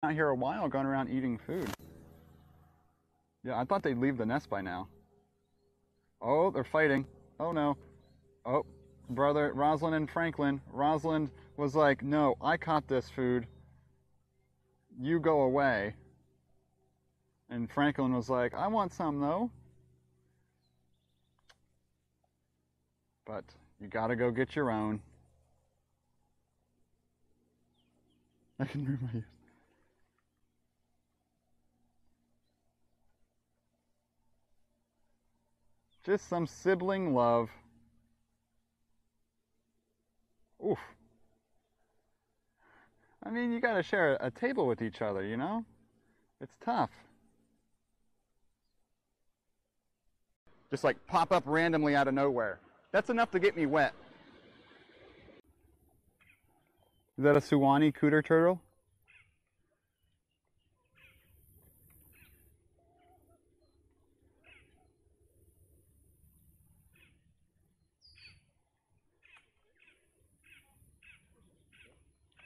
Out here a while going around eating food. Yeah, I thought they'd leave the nest by now. Oh, they're fighting. Oh no. Oh, brother, Rosalind and Franklin. Rosalind was like, no, I caught this food. You go away. And Franklin was like, I want some though. But you gotta go get your own. I can move my ears. Just some sibling love. Oof. I mean, you gotta share a table with each other, you know? It's tough. Just like pop up randomly out of nowhere. That's enough to get me wet. Is that a Suwannee cooter turtle?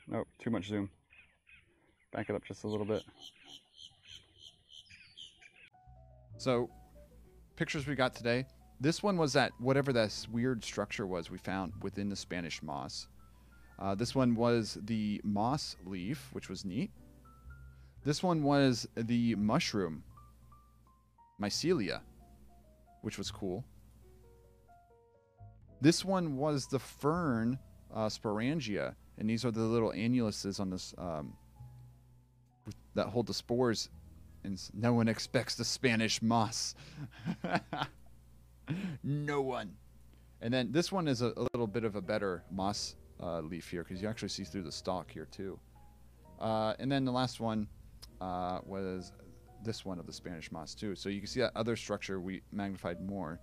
Nope, too much zoom. Back it up just a little bit. So, pictures we got today. This one was that whatever this weird structure was we found within the Spanish moss. This one was the moss leaf, which was neat. This one was the mushroom, mycelia, which was cool. This one was the fern, sporangia, and these are the little annuluses on this that hold the spores. And no one expects the Spanish moss. No one. And then this one is a little bit of a better moss leaf here because you actually see through the stalk here too. And then the last one was this one of the Spanish moss too. So you can see that other structure we magnified more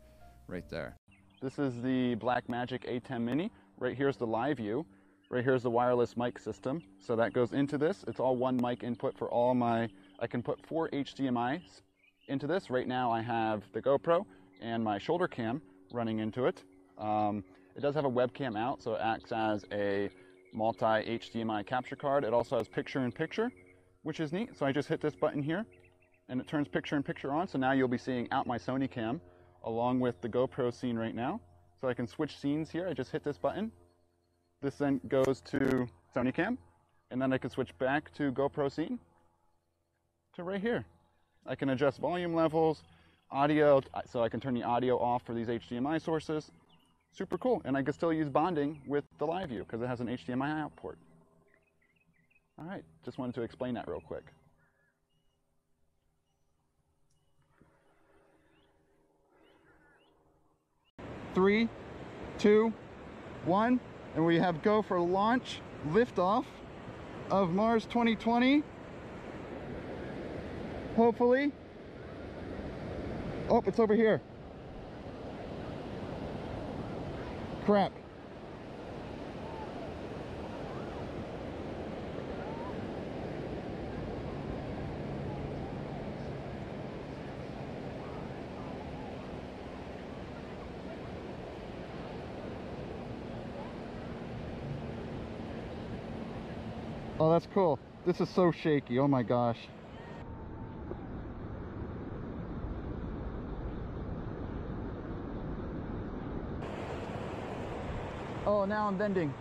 right there. This is the Blackmagic A10 Mini. Right here's the live view. Right here's the wireless mic system. So that goes into this. It's all one mic input for all my, I can put 4 HDMIs into this. Right now I have the GoPro and my shoulder cam running into it. It does have a webcam out, so it acts as a multi-HDMI capture card. It also has picture-in-picture, which is neat. So I just hit this button here, and it turns picture-in-picture on. So now you'll be seeing out my Sony cam, along with the GoPro scene right now. So I can switch scenes here. I just hit this button. This then goes to Sony cam, and then I can switch back to GoPro scene to right here. I can adjust volume levels, audio, so I can turn the audio off for these HDMI sources. Super cool, and I can still use bonding with the live view because it has an HDMI out port. All right, just wanted to explain that real quick. Three, two, one, and we have go for launch, liftoff of Mars 2020. Hopefully. Oh, it's over here. Crap. Oh, that's cool. This is so shaky. Oh my gosh. Oh, now I'm bending.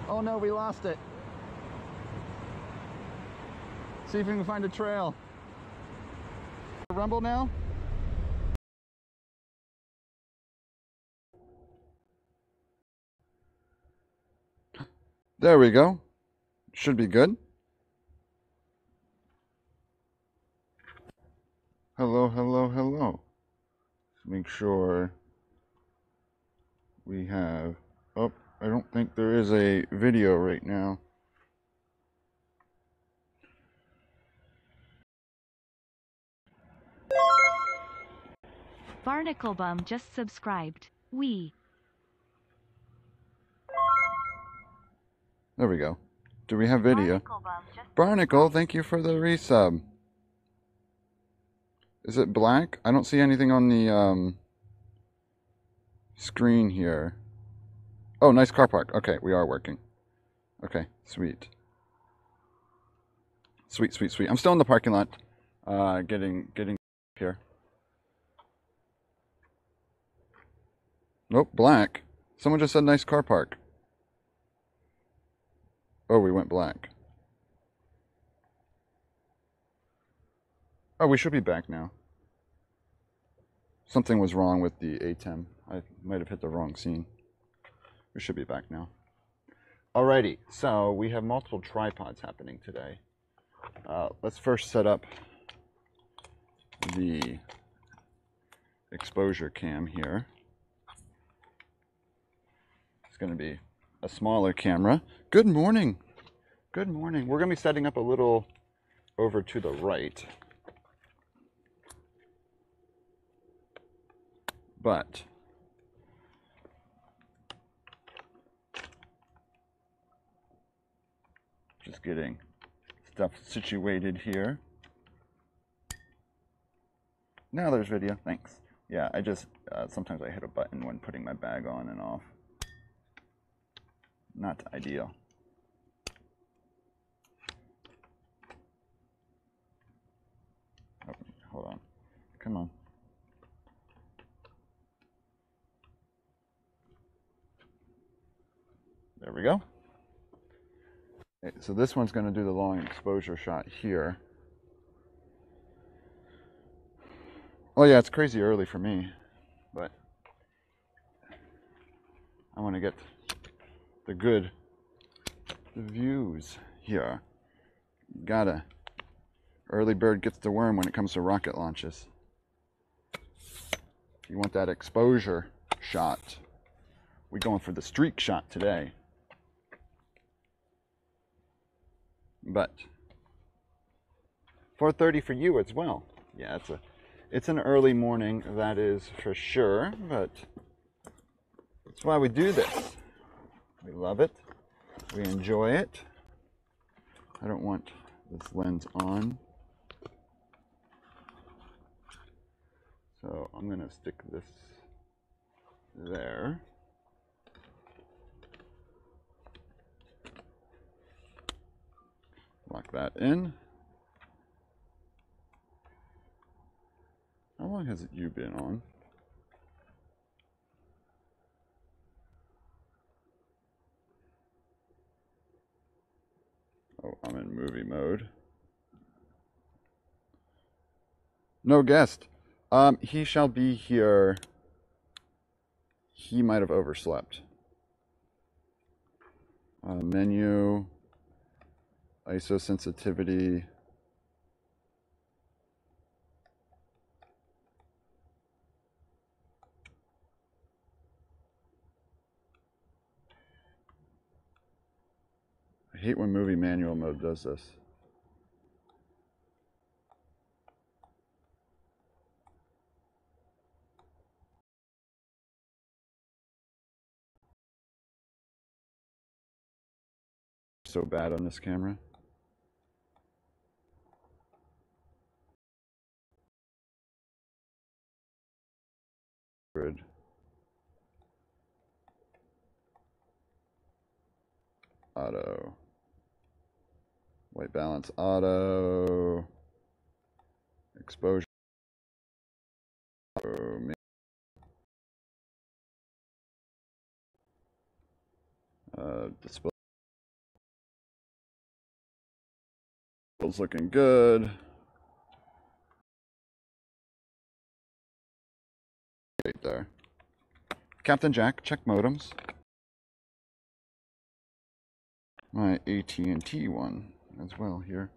Oh no, we lost it. See if we can find a trail. Rumble now? There we go. Should be good. Hello, hello, hello. Let's make sure we have... Oh, I don't think there is a video right now. Barnacle Bum just subscribed. There we go. Do we have video? Barnacle, thank you for the resub. Is it black? I don't see anything on the screen here. Oh, nice car park. Okay, we are working. Okay, sweet. Sweet, sweet, sweet. I'm still in the parking lot, getting here. Nope, black. Someone just said nice car park. Oh, we went black. Oh, we should be back now. Something was wrong with the ATEM. I might have hit the wrong scene. We should be back now. Alrighty, so we have multiple tripods happening today. Let's first set up the exposure cam here. It's going to be a smaller camera. Good morning. Good morning. We're going to be setting up a little over to the right. But just getting stuff situated here. Now there's video. Thanks. Yeah, I just sometimes I hit a button when putting my bag on and off. Not ideal. Oh, hold on. Come on. There we go. Okay, so this one's going to do the long exposure shot here. Oh yeah, it's crazy early for me, but I want to get the good views here. Gotta. Early bird gets the worm when it comes to rocket launches. You want that exposure shot. We're going for the streak shot today. But 4:30 for you as well. Yeah, it's an early morning, that is for sure, but that's why we do this. We love it. We enjoy it. I don't want this lens on. So I'm going to stick this there. Lock that in. How long has you been on? Oh, I'm in movie mode. No guest. He shall be here. He might have overslept. Menu. ISO sensitivity. I hate when movie manual mode does this. So bad on this camera. Grid. Auto. White balance auto. Exposure. Display. It's looking good. Right there. Captain Jack, check modems. My AT&T one as well here.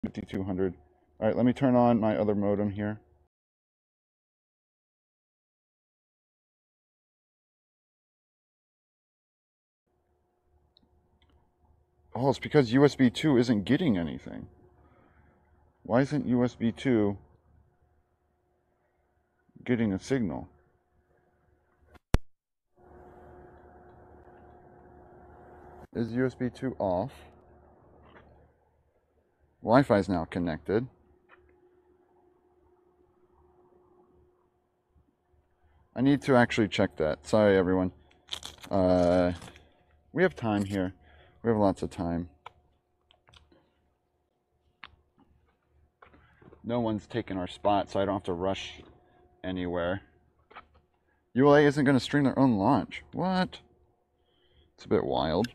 5200. All right, let me turn on my other modem here. Oh, it's because USB 2 isn't getting anything. Why isn't USB 2 getting a signal? Is USB 2 off? Wi-Fi is now connected. I need to actually check that. Sorry, everyone. We have time here. We have lots of time. No one's taken our spot, so I don't have to rush anywhere. ULA isn't going to stream their own launch. What? It's a bit wild.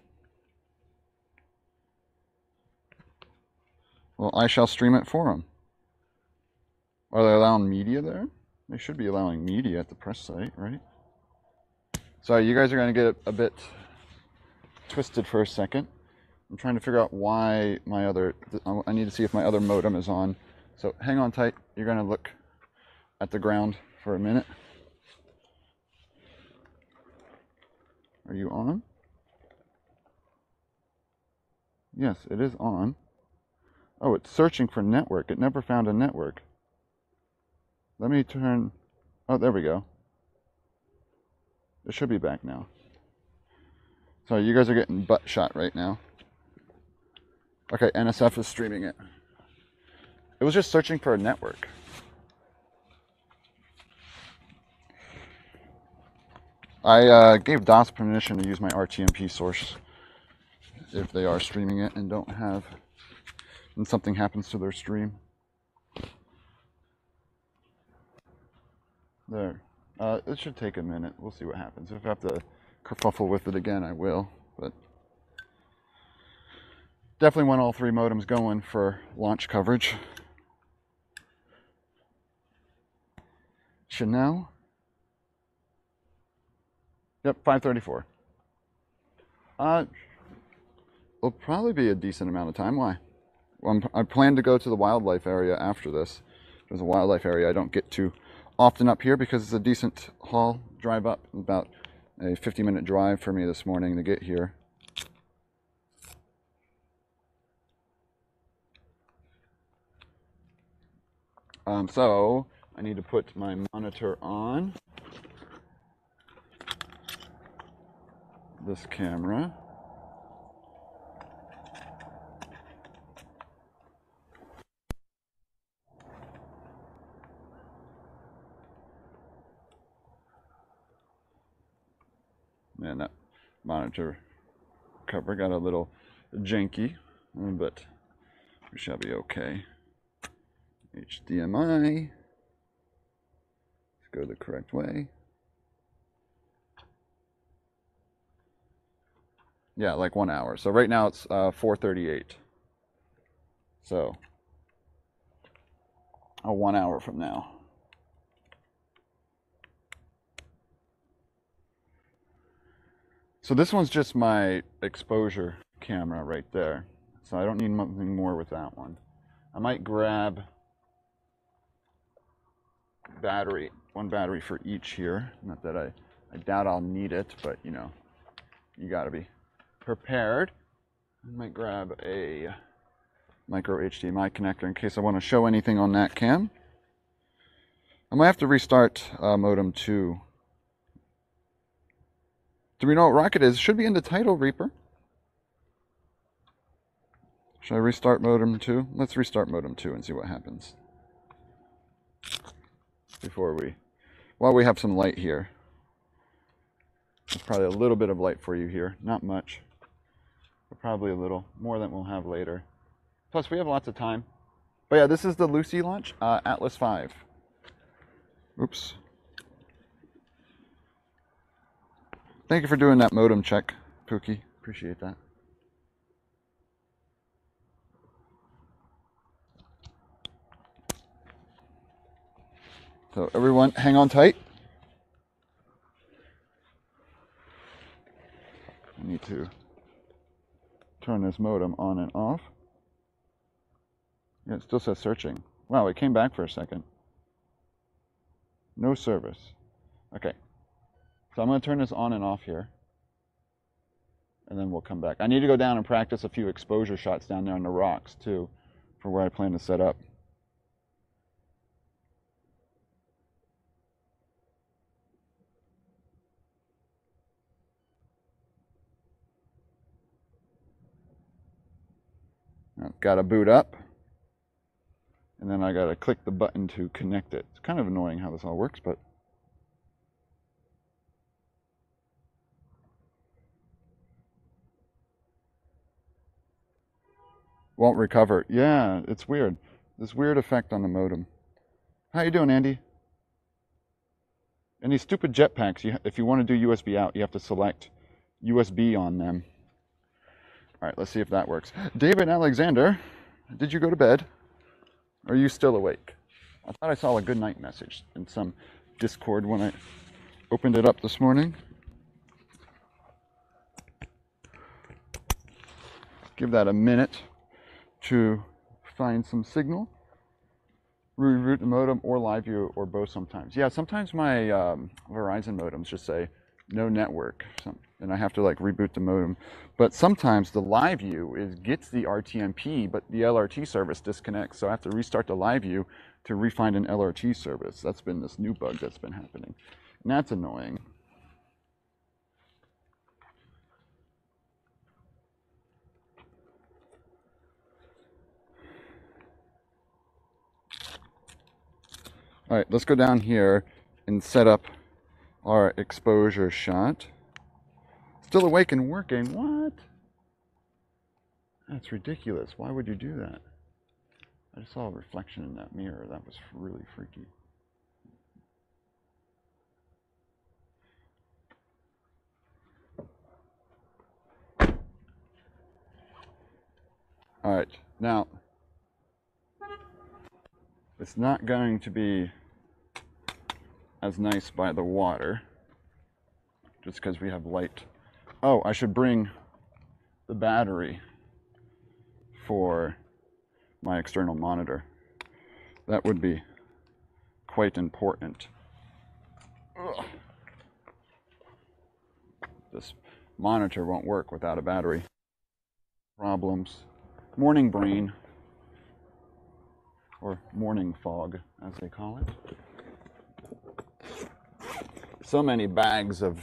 Well, I shall stream it for them. Are they allowing media there? They should be allowing media at the press site, right? Sorry, you guys are going to get a bit twisted for a second. I'm trying to figure out why my other... I need to see if my other modem is on. So hang on tight. You're going to look at the ground for a minute. Are you on? Yes, it is on. Oh, it's searching for network. It never found a network. Let me turn... Oh, there we go. It should be back now. So you guys are getting butt shot right now. Okay, NSF is streaming it. It was just searching for a network. I gave DOS permission to use my RTMP source if they are streaming it and don't have, and something happens to their stream. There. It should take a minute. We'll see what happens. If I have to kerfuffle with it again, I will. But definitely want all three modems going for launch coverage. Chanel. Yep, 5:34. It'll probably be a decent amount of time. Why? Well, I plan to go to the wildlife area after this. There's a wildlife area I don't get to often up here because it's a decent haul drive up. About a 50-minute drive for me this morning to get here. So I need to put my monitor on this camera. Man, that monitor cover got a little janky, but we shall be okay. HDMI. Let's go the correct way. Yeah, like 1 hour. So right now it's 4:38. So 1 hour from now. So this one's just my exposure camera right there. So I don't need nothing more with that one. I might grab battery, one battery for each here. Not that I doubt I'll need it, but you know, you gotta be prepared. I might grab a micro HDMI connector in case I want to show anything on that cam. I might have to restart modem 2. Do we know what rocket is? Should be in the title, Reaper. Should I restart modem 2? Let's restart modem 2 and see what happens. While we have some light here. There's probably a little bit of light for you here. Not much, but probably a little. More than we'll have later. Plus, we have lots of time. But yeah, this is the Lucy launch, Atlas 5. Oops. Thank you for doing that modem check, Pookie. Appreciate that. So everyone, hang on tight. I need to turn this modem on and off. Yeah, it still says searching. Wow, it came back for a second. No service. Okay. So I'm going to turn this on and off here. And then we'll come back. I need to go down and practice a few exposure shots down there on the rocks, too, for where I plan to set up. I've got to boot up. And then I got to click the button to connect it. It's kind of annoying how this all works, but... Won't recover. Yeah, it's weird. This weird effect on the modem. How you doing, Andy? And these stupid jetpacks, if you want to do USB out, you have to select USB on them. All right, let's see if that works. David Alexander, did you go to bed? Or are you still awake? I thought I saw a good night message in some Discord when I opened it up this morning. Give that a minute to find some signal. Reroute the modem or live view or both sometimes. Yeah, sometimes my Verizon modems just say no network, and I have to like reboot the modem. But sometimes the live view gets the RTMP, but the LRT service disconnects, so I have to restart the live view to refind an LRT service. That's been this new bug that's been happening, and that's annoying. All right, let's go down here and set up our exposure shot. Still awake and working. What? That's ridiculous. Why would you do that? I just saw a reflection in that mirror. That was really freaky. All right, now it's not going to be as nice by the water just because we have light. Oh, I should bring the battery for my external monitor. That would be quite important. Ugh. This monitor won't work without a battery. Problems. Morning brain, or morning fog, as they call it. So many bags of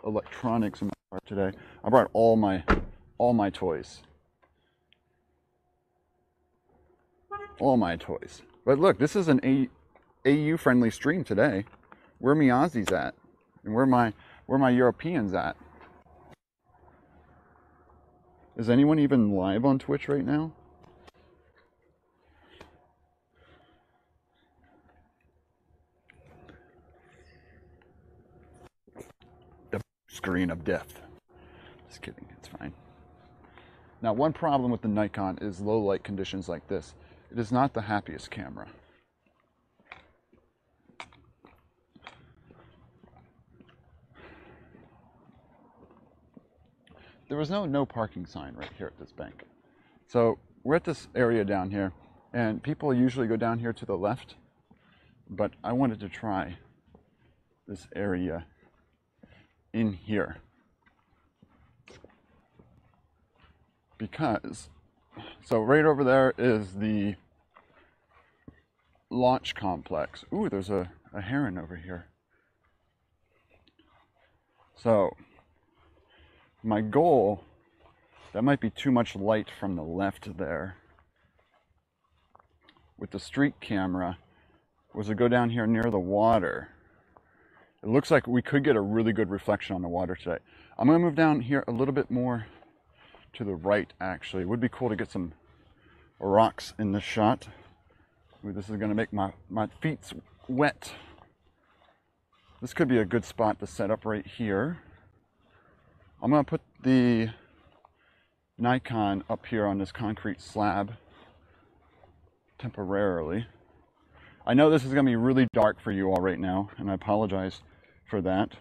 electronics in my car today. I brought all my toys. All my toys. But look, this is an AU friendly stream today. Where me Aussies at? And where my Europeans at? Is anyone even live on Twitch right now? The screen of death. Just kidding, it's fine. Now, one problem with the Nikon is low light conditions like this. It is not the happiest camera. There was no parking sign right here at this bank. So we're at this area down here, and people usually go down here to the left, but I wanted to try this area in here because, so right over there is the launch complex. Ooh, there's a heron over here. So my goal, that might be too much light from the left there, with the street camera, was to go down here near the water. It looks like we could get a really good reflection on the water today. I'm gonna move down here a little bit more to the right, actually. It would be cool to get some rocks in the shot. Ooh, this is gonna make my feet wet. This could be a good spot to set up right here. I'm gonna put the Nikon up here on this concrete slab temporarily. I know this is gonna be really dark for you all right now, and I apologize for that.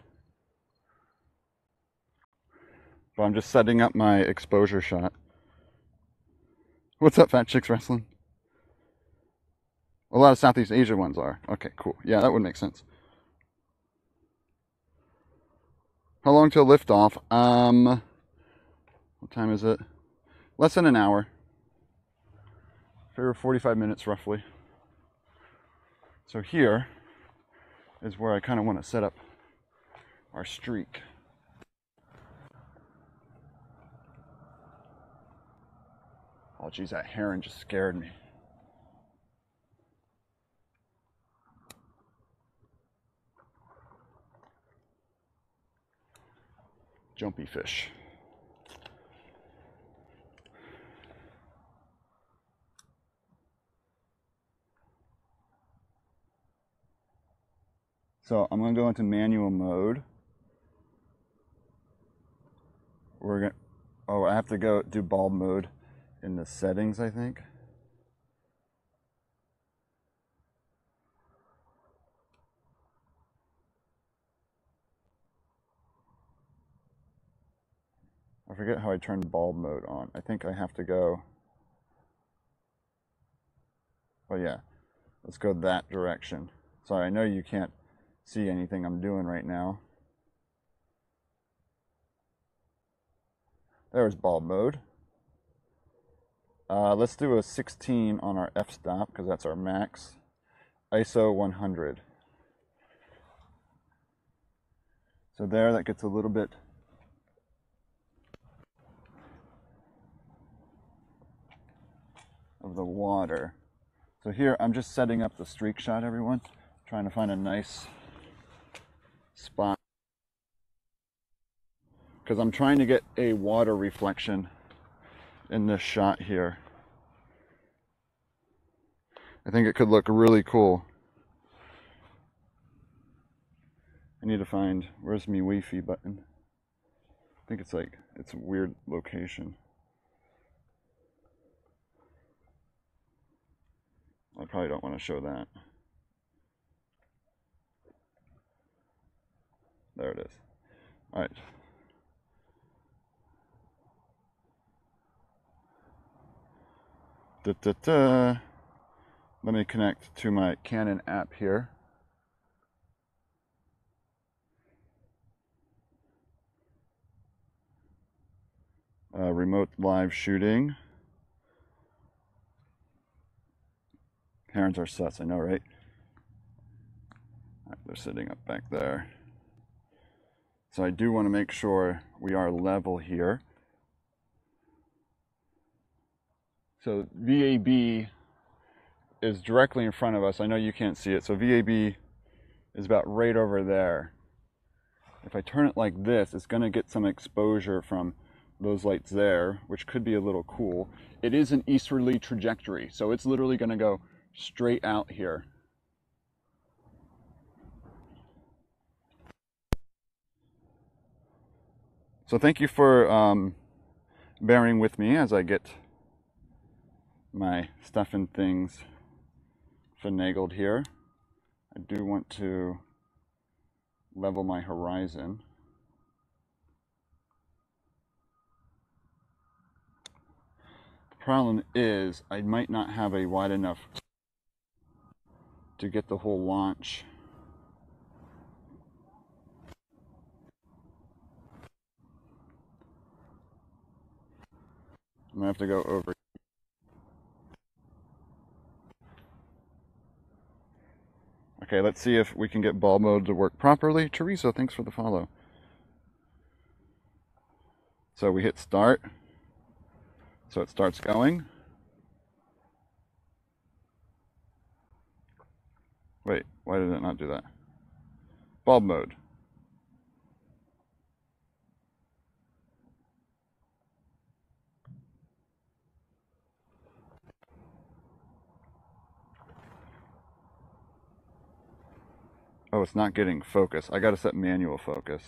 But I'm just setting up my exposure shot. What's up, Fat Chicks Wrestling? A lot of Southeast Asia ones are. Okay, cool. Yeah, that would make sense. How long till liftoff? What time is it? Less than an hour. Figure 45 minutes roughly. So here is where I kind of want to set up our streak. Oh geez, that heron just scared me. Jumpy fish. So I'm going to go into manual mode. I have to go do bulb mode in the settings, I think. I forget how I turned bulb mode on. I think I have to go. Oh yeah, let's go that direction. Sorry, I know you can't see anything I'm doing right now. There's bulb mode. Let's do a 16 on our f-stop because that's our max. ISO 100. So there, that gets a little bit of the water. So here, I'm just setting up the streak shot, everyone. Trying to find a nice spot. Because I'm trying to get a water reflection in this shot here. I think it could look really cool. I need to find, where's my Wi-Fi button? I think it's a weird location. I probably don't want to show that. There it is. All right. Let me connect to my Canon app here. Remote live shooting. Herons are sus, I know, right? All right, they're sitting up back there. So I do want to make sure we are level here. So VAB is directly in front of us. I know you can't see it. So VAB is about right over there. If I turn it like this, it's going to get some exposure from those lights there, which could be a little cool. It is an easterly trajectory, so it's literally going to go straight out here. So thank you for bearing with me as I get my stuff and things finagled here. I do want to level my horizon. The problem is I might not have a wide enough to get the whole launch. I'm gonna have to go over. Okay, let's see if we can get bulb mode to work properly. Teresa, thanks for the follow. So we hit start. So it starts going. Wait, why did it not do that? Bulb mode. Oh, it's not getting focus. I gotta set manual focus.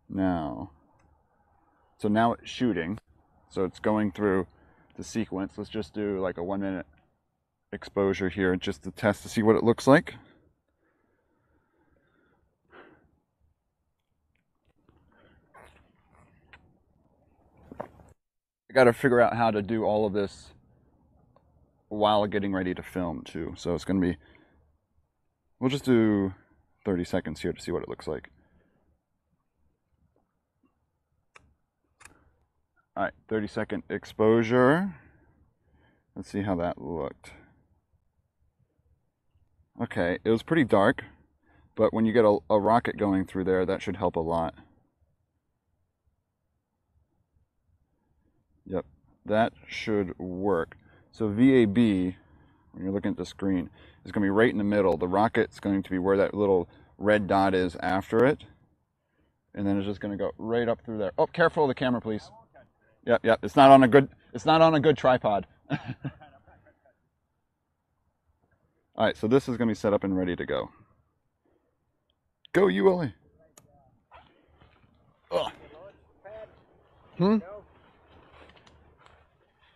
Now, so now it's shooting. So it's going through the sequence. Let's just do like a 1 minute exposure here just to test to see what it looks like. I got to figure out how to do all of this while getting ready to film too. So it's going to be, we'll just do 30 seconds here to see what it looks like. All right, 30-second exposure. Let's see how that looked. Okay, it was pretty dark, but when you get a rocket going through there, that should help a lot. Yep, that should work. So VAB, when you're looking at the screen, is going to be right in the middle. The rocket's going to be where that little red dot is after it. And then it's just going to go right up through there. Oh, careful of the camera, please. Yep, it's not on a good tripod. All right, so this is going to be set up and ready to go. Go ULA. Ugh. Hmm?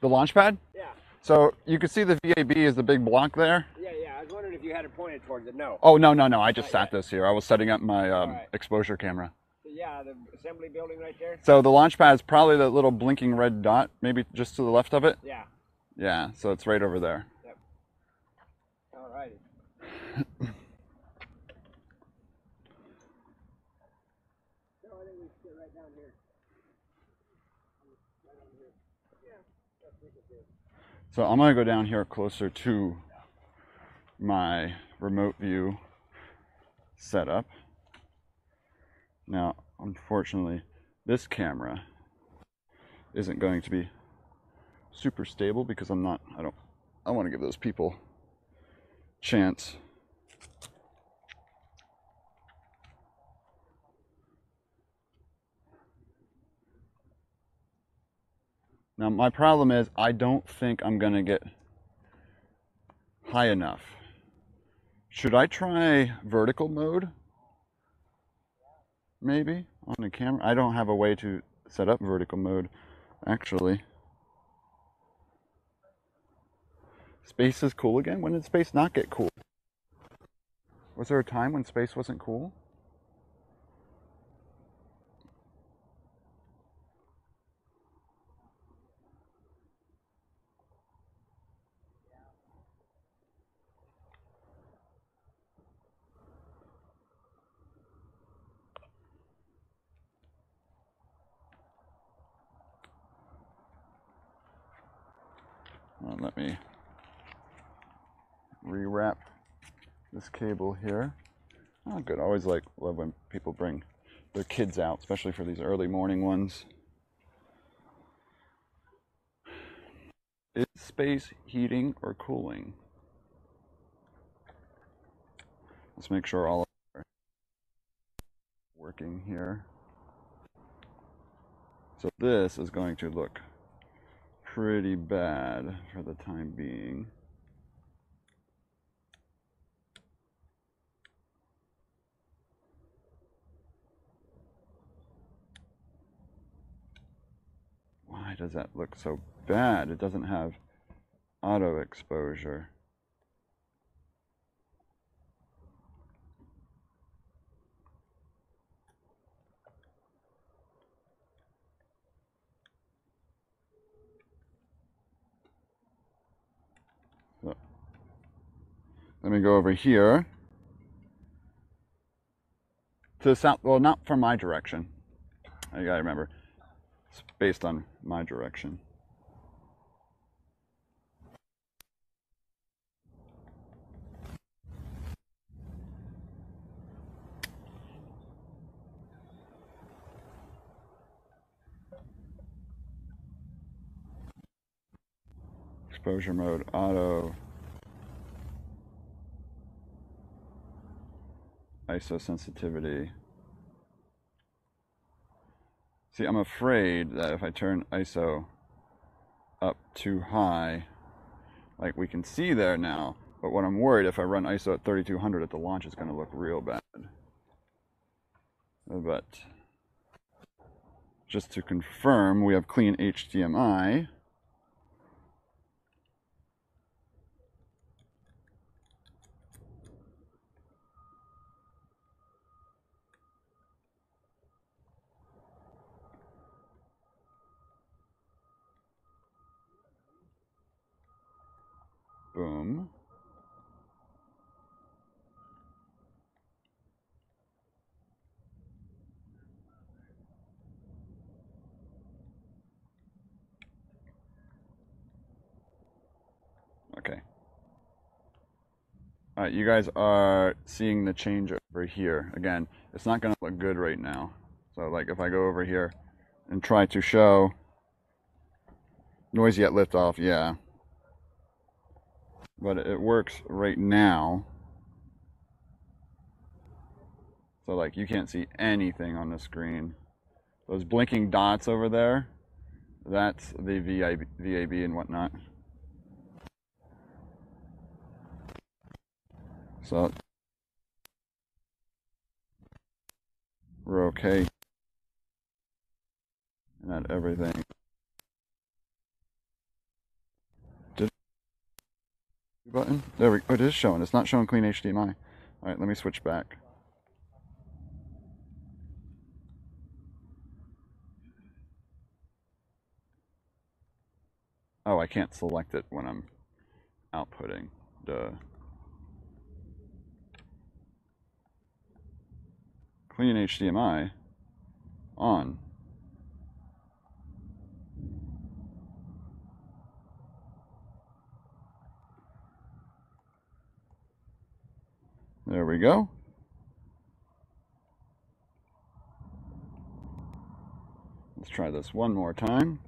The launch pad? Yeah. So you can see the VAB is the big block there. Yeah. I was wondering if you had it pointed towards it. No. Oh, no. I just sat this here. I was setting up my Right. exposure camera. Yeah, the assembly building right there. So the launch pad is probably the little blinking red dot, maybe just to the left of it. Yeah. Yeah, so it's right over there. Yep. All righty. No, I think we sit right down here. Right on here. Yeah, that's what we could do. So I'm going to go down here closer to my remote view setup. Now, unfortunately, this camera isn't going to be super stable because I want to give those people a chance. Now, my problem is I don't think I'm going to get high enough. Should I try vertical mode? Maybe on the camera. I don't have a way to set up vertical mode, actually. Space is cool again? When did space not get cool? Was there a time when space wasn't cool? Well, let me rewrap this cable here. Oh, good. I always love when people bring their kids out, especially for these early morning ones. Is space heating or cooling? Let's make sure all are working here. So this is going to look pretty bad for the time being. Why does that look so bad? It doesn't have auto exposure. So, let me go over here to the south. Well, not from my direction. You gotta remember, it's based on my direction. Exposure mode, auto, ISO sensitivity. See, I'm afraid that if I turn ISO up too high, like we can see there now, but what I'm worried if I run ISO at 3200 at the launch, it's going to look real bad. But just to confirm, we have clean HDMI. Boom. Okay. All right, you guys are seeing the change over here. Again, it's not going to look good right now. So like if I go over here and try to show noisy at liftoff, yeah. But it works right now. So like you can't see anything on the screen. Those blinking dots over there, that's the VAB and whatnot. So we're okay. Not everything. Button. There we go. It is showing. It's not showing clean HDMI. All right, let me switch back. Oh, I can't select it when I'm outputting. Duh. Clean HDMI on. There we go. Let's try this one more time.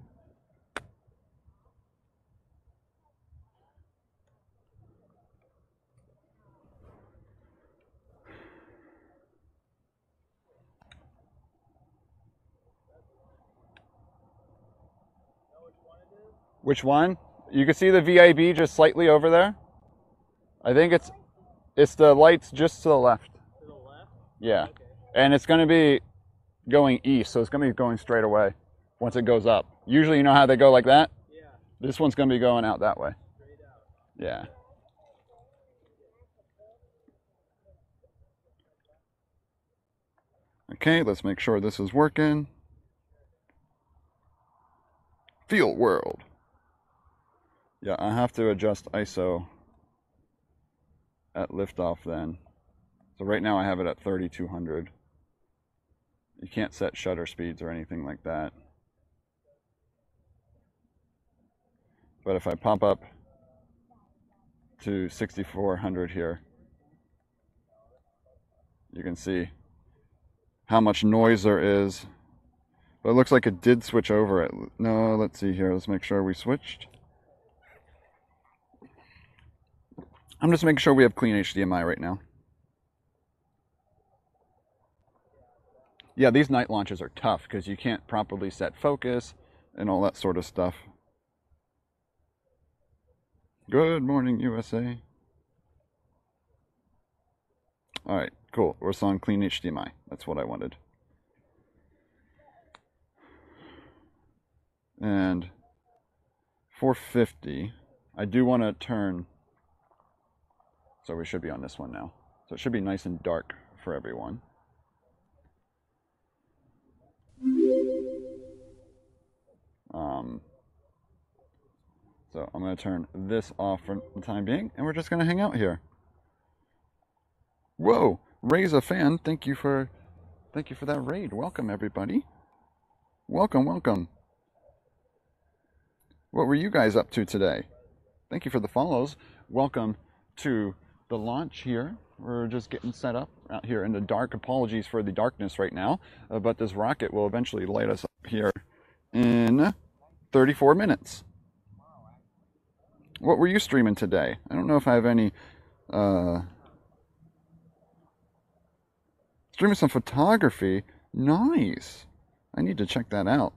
Which one? You can see the VIB just slightly over there. I think it's the lights just to the left. To the left? Yeah. Okay. And it's going to be going east, so it's going to be going straight away once it goes up. Usually you know how they go like that? Yeah. This one's going to be going out that way. Straight out. Yeah. Okay, let's make sure this is working. Field world. Yeah, I have to adjust ISO at liftoff then. So right now I have it at 3200. You can't set shutter speeds or anything like that. But if I pop up to 6400 here, you can see how much noise there is. But it looks like it did switch over it. No, let's see here. Let's make sure we switched. I'm just making sure we have clean HDMI right now. Yeah, these night launches are tough because you can't properly set focus and all that sort of stuff. Good morning, USA. All right, cool. We're on clean HDMI. That's what I wanted. And 450, I do want to turn, so we should be on this one now. So it should be nice and dark for everyone. So I'm going to turn this off for the time being, and we're just going to hang out here. Whoa, Ray's a fan. Thank you for that raid. Welcome everybody. Welcome, welcome. What were you guys up to today? Thank you for the follows. Welcome to the launch here. We're just getting set up out here in the dark. Apologies for the darkness right now, but this rocket will eventually light us up here in 34 minutes. What were you streaming today? I don't know if I have any streaming some photography. Nice. I need to check that out.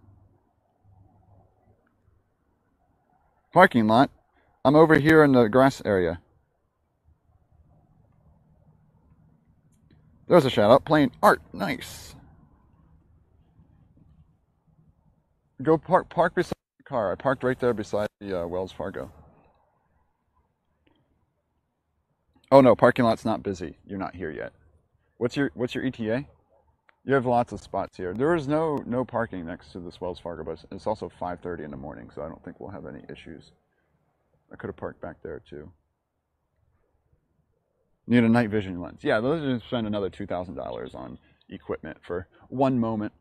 Parking lot. I'm over here in the grass area. There's a shout out playing art. Nice. Go park beside the car. I parked right there beside the Wells Fargo. Oh no, parking lot's not busy. You're not here yet. What's your ETA? You have lots of spots here. There is no parking next to this Wells Fargo, but it's also 5:30 in the morning, so I don't think we'll have any issues. I could have parked back there too. Need a night vision lens. Yeah, let's just spend another $2,000 on equipment for one moment.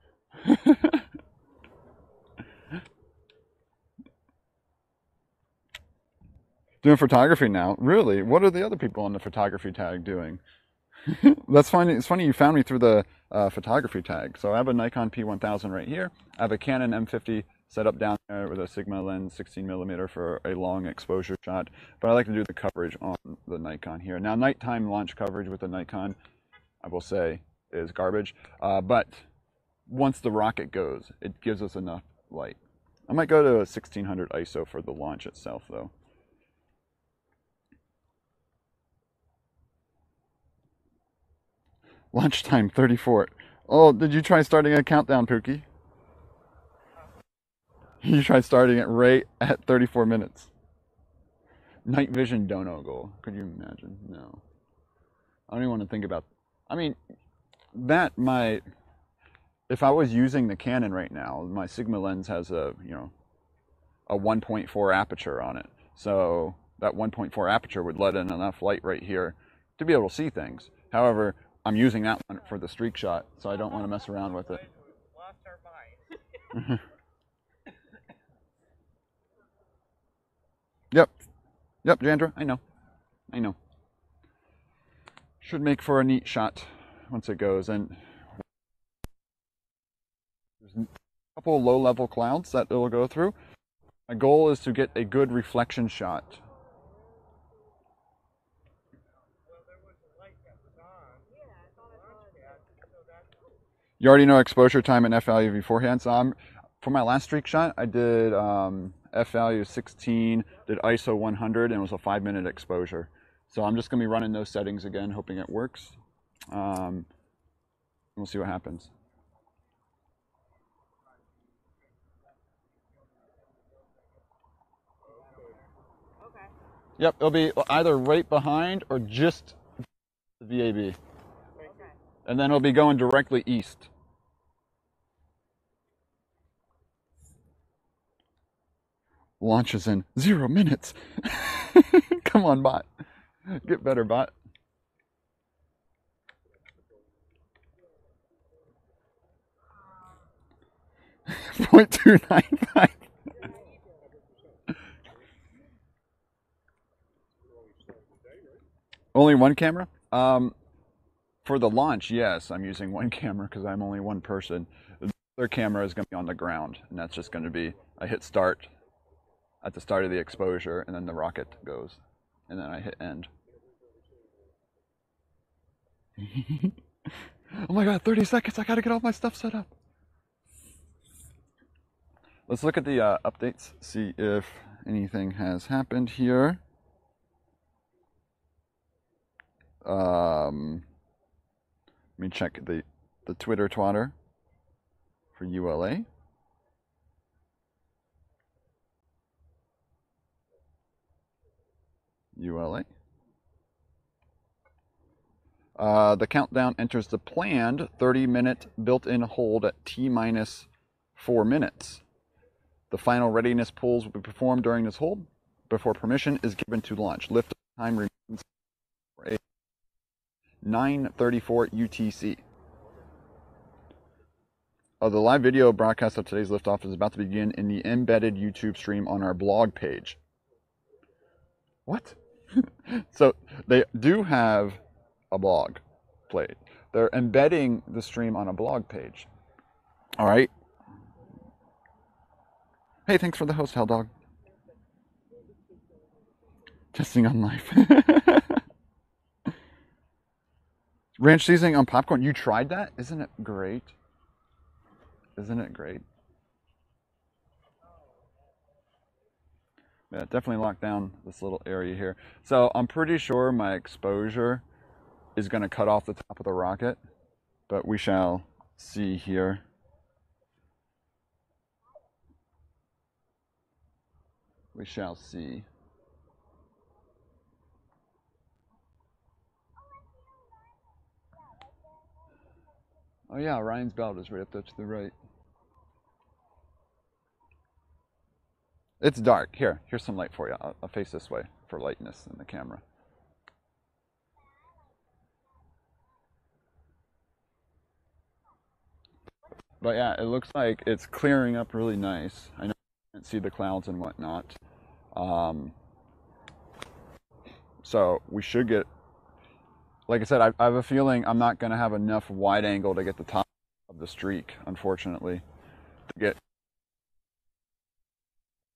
Doing photography now? Really? What are the other people on the photography tag doing? That's funny. It's funny you found me through the photography tag. So I have a Nikon P1000 right here. I have a Canon M50 set up down there with a Sigma lens, 16mm for a long exposure shot. But I like to do the coverage on the Nikon here. Now, nighttime launch coverage with the Nikon, I will say, is garbage. But once the rocket goes, it gives us enough light. I might go to a 1600 ISO for the launch itself, though. Lunchtime 34. Oh, did you try starting a countdown, Pookie? You tried starting it right at 34 minutes. Night vision dono goal. Could you imagine? No. I don't even want to think about. I mean, that might. If I was using the Canon right now, my Sigma lens has a 1.4 aperture on it. So that 1.4 aperture would let in enough light right here to be able to see things. However, I'm using that one for the streak shot, so I don't want to mess around with it. Lost our mind. Yep, Jandra, I know. Should make for a neat shot once it goes. And there's a couple of low-level clouds that it'll go through. My goal is to get a good reflection shot. You already know exposure time and F value beforehand. So for my last streak shot, I did F value 16, did ISO 100, and it was a 5-minute exposure. So I'm just going to be running those settings again, hoping it works. We'll see what happens. Okay. Yep, it'll be either right behind or just the VAB. Okay. And then it'll be going directly east. Launches in 0 minutes. Come on, bot. Get better, bot. .295. Only one camera? For the launch, yes, I'm using one camera because I'm only one person. The other camera is going to be on the ground, and that's just going to be, I hit start at the start of the exposure, and then the rocket goes, and then I hit end. Oh my god, 30 seconds, I gotta get all my stuff set up. Let's look at the updates, see if anything has happened here. Let me check the Twitter twatter for ULA. ULA. The countdown enters the planned 30-minute built-in hold at T-minus 4 minutes. The final readiness pulls will be performed during this hold before permission is given to launch. Lift time remains for 9:34 UTC. The live video broadcast of today's liftoff is about to begin in the embedded YouTube stream on our blog page. What? So they do have a blog played. They're embedding the stream on a blog page. All right. Hey, thanks for the host, Hell Dog. Testing on life. Ranch seasoning on popcorn. You tried that? Isn't it great? Isn't it great? Yeah, definitely lock down this little area here. So I'm pretty sure my exposure is going to cut off the top of the rocket, but we shall see here. We shall see. Oh yeah, Ryan's belt is right up there to the right. It's dark. Here's some light for you. I'll face this way for lightness in the camera. But yeah, it looks like it's clearing up really nice. I know you can't see the clouds and whatnot. So we should get, like I said, I have a feeling I'm not going to have enough wide angle to get the top of the streak, unfortunately, to get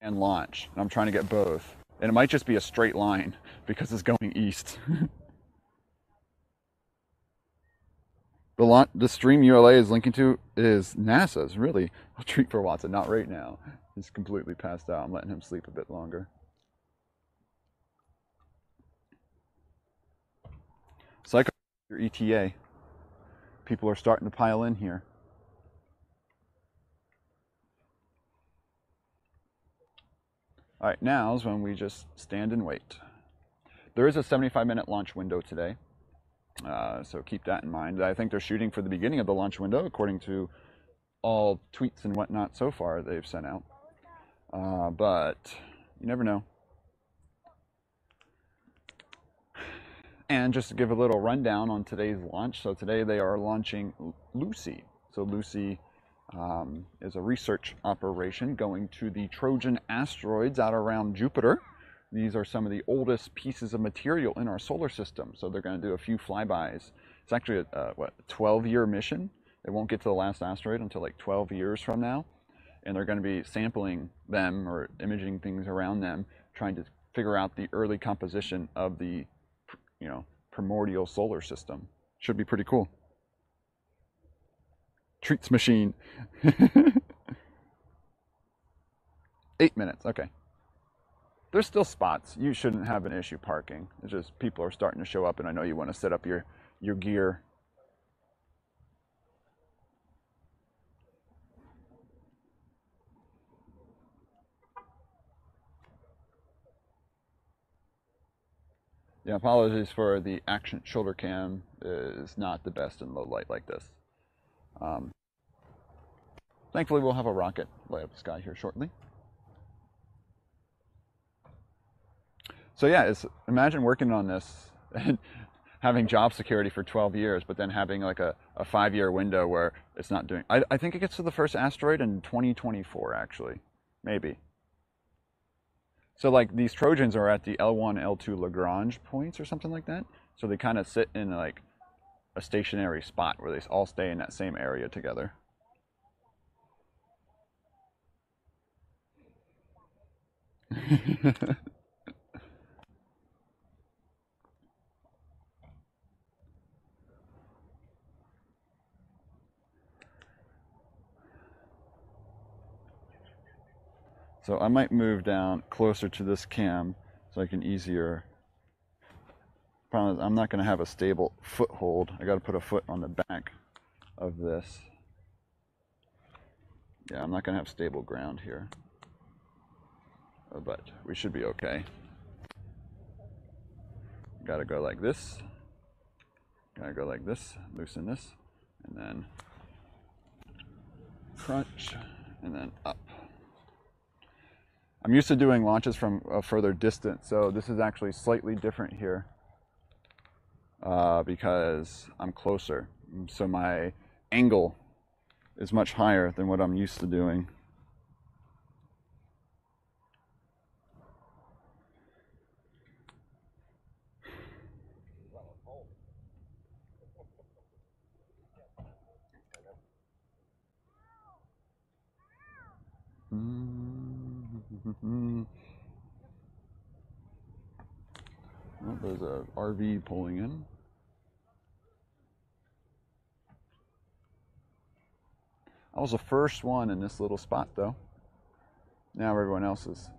and launch. And I'm trying to get both. And it might just be a straight line because it's going east. The stream ULA is linking to is NASA's, really. A treat for Watson, not right now. He's completely passed out. I'm letting him sleep a bit longer. Psycho, your ETA. People are starting to pile in here. All right, now is when we just stand and wait. There is a 75-minute launch window today, so keep that in mind. I think they're shooting for the beginning of the launch window, according to all tweets and whatnot so far they've sent out. But you never know. And just to give a little rundown on today's launch, so today they are launching Lucy. So Lucy is a research operation going to the Trojan asteroids out around Jupiter. These are some of the oldest pieces of material in our solar system, so they're going to do a few flybys. It's actually a 12-year mission. They won't get to the last asteroid until like 12 years from now, and they're going to be sampling them or imaging things around them, trying to figure out the early composition of the primordial solar system. Should be pretty cool. Treats machine. 8 minutes, okay. There's still spots. You shouldn't have an issue parking. It's just people are starting to show up, and I know you want to set up your gear. Yeah, apologies for the action shoulder cam is not the best in low light like this. Thankfully, we'll have a rocket light up the sky here shortly. So yeah, imagine working on this and having job security for 12 years, but then having like a 5-year window where it's not doing... I think it gets to the first asteroid in 2024, actually. Maybe. So like these Trojans are at the L1, L2 Lagrange points or something like that. So they kind of sit in like a stationary spot where they all stay in that same area together. So I might move down closer to this cam so I can easier. Problem is I'm not going to have a stable foothold. I got to put a foot on the back of this. Yeah, I'm not going to have stable ground here. But we should be okay. Got to go like this. Got to go like this, loosen this, and then crunch, and then up. I'm used to doing launches from a further distance, so this is actually slightly different here because I'm closer. So my angle is much higher than what I'm used to doing. Oh, there's a RV pulling in. I was the first one in this little spot, though. Now everyone else is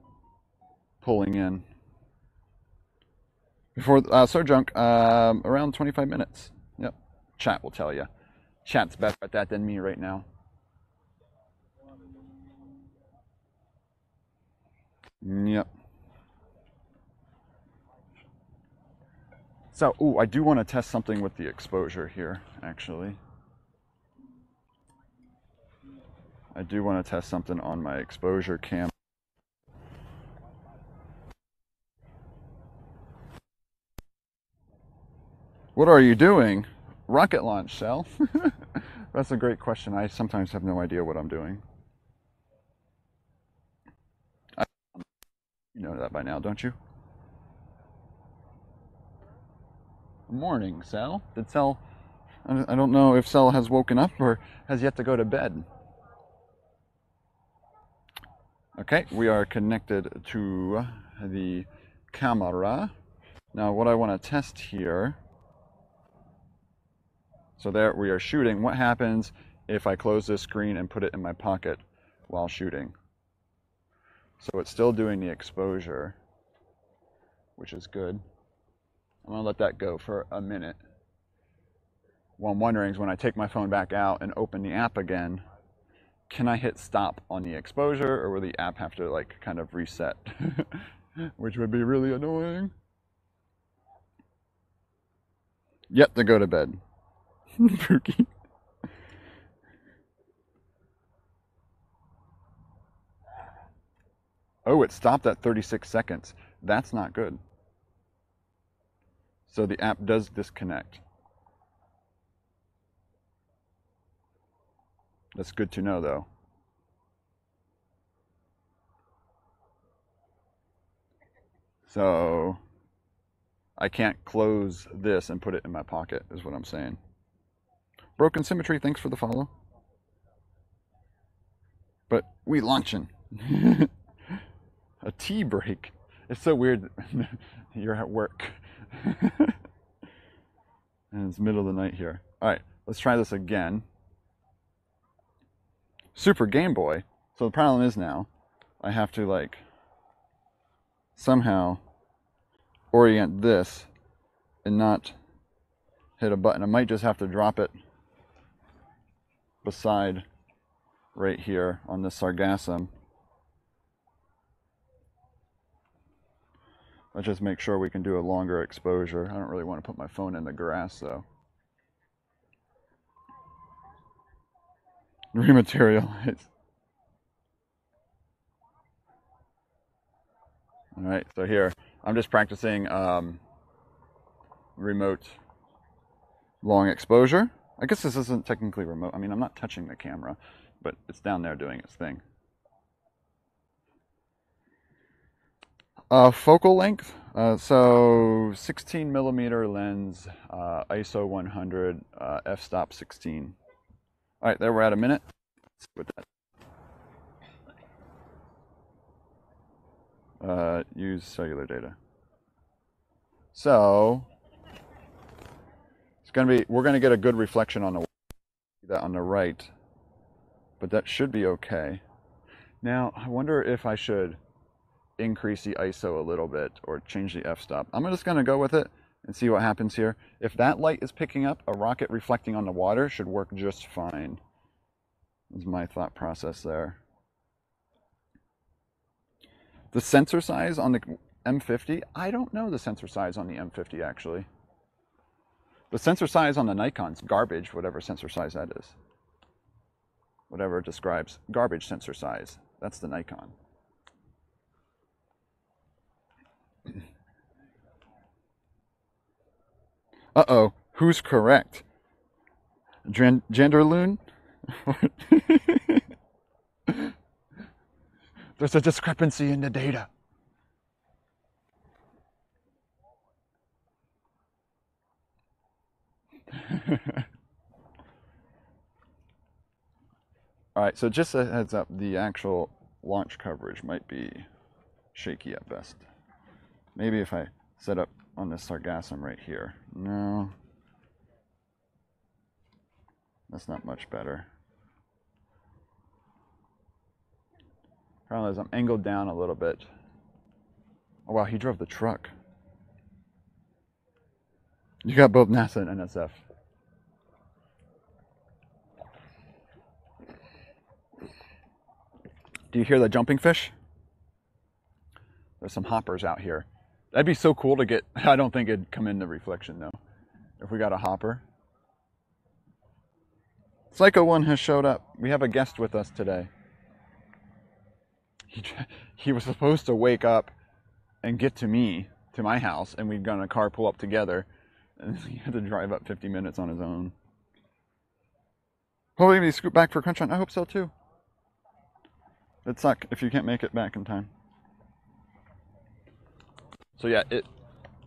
pulling in. Before Sir Junk, around 25 minutes. Yep, chat will tell you. Chat's better at that than me right now. Yep. So, ooh, I do want to test something with the exposure here, actually. I do want to test something on my exposure cam. What are you doing? Rocket launch, Shell? That's a great question. I sometimes have no idea what I'm doing. You know that by now, don't you? Morning, Sal. Did Sal... I don't know if Sal has woken up or has yet to go to bed. Okay, we are connected to the camera. Now what I want to test here... So there we are shooting. What happens if I close this screen and put it in my pocket while shooting? So it's still doing the exposure, which is good. I'm going to let that go for a minute. what I'm wondering is when I take my phone back out and open the app again, can I hit stop on the exposure, or will the app have to like kind of reset? Which would be really annoying. Yep, to go to bed. Pookie. Oh, it stopped at 36 seconds. That's not good. So the app does disconnect. That's good to know, though. So I can't close this and put it in my pocket, is what I'm saying. Broken Symmetry, thanks for the follow. But we launching. A tea break. It's so weird. You're at work. And it's middle of the night here. All right, let's try this again. Super Game Boy. So the problem is now I have to like somehow orient this and not hit a button. I might just have to drop it beside right here on this sargassum. Let's just make sure we can do a longer exposure. I don't really want to put my phone in the grass though. Rematerialize. All right, so here, I'm just practicing remote long exposure. I guess this isn't technically remote. I mean, I'm not touching the camera, but it's down there doing its thing. Focal length, so 16 millimeter lens, ISO 100, f-stop 16. All right, there we're at a minute. Let's see what that. Use cellular data. So it's gonna be, we're gonna get a good reflection on the right, but that should be okay. Now I wonder if I should increase the ISO a little bit or change the f-stop. I'm just gonna go with it and see what happens here. If that light is picking up, a rocket reflecting on the water should work just fine. Is my thought process there. The sensor size on the M50, I don't know the sensor size on the M50 actually. The sensor size on the Nikon's garbage, whatever sensor size that is. Whatever it describes, garbage sensor size. That's the Nikon. Uh-oh, who's correct? Genderloon? There's a discrepancy in the data. All right, so just a heads up, the actual launch coverage might be shaky at best. Maybe if I set up on this sargassum right here. No, that's not much better. Problem is I'm angled down a little bit. Oh wow, he drove the truck. You got both NASA and NSF. Do you hear the jumping fish? There's some hoppers out here. That'd be so cool to get. I don't think it'd come in the reflection though. If we got a hopper. Psycho One has showed up. We have a guest with us today. He was supposed to wake up and get to me, to my house, and we'd gone in a car pull up together. And he had to drive up 50 minutes on his own. Hopefully we scoot back for Crunch On. I hope so too. It'd suck if you can't make it back in time. So yeah,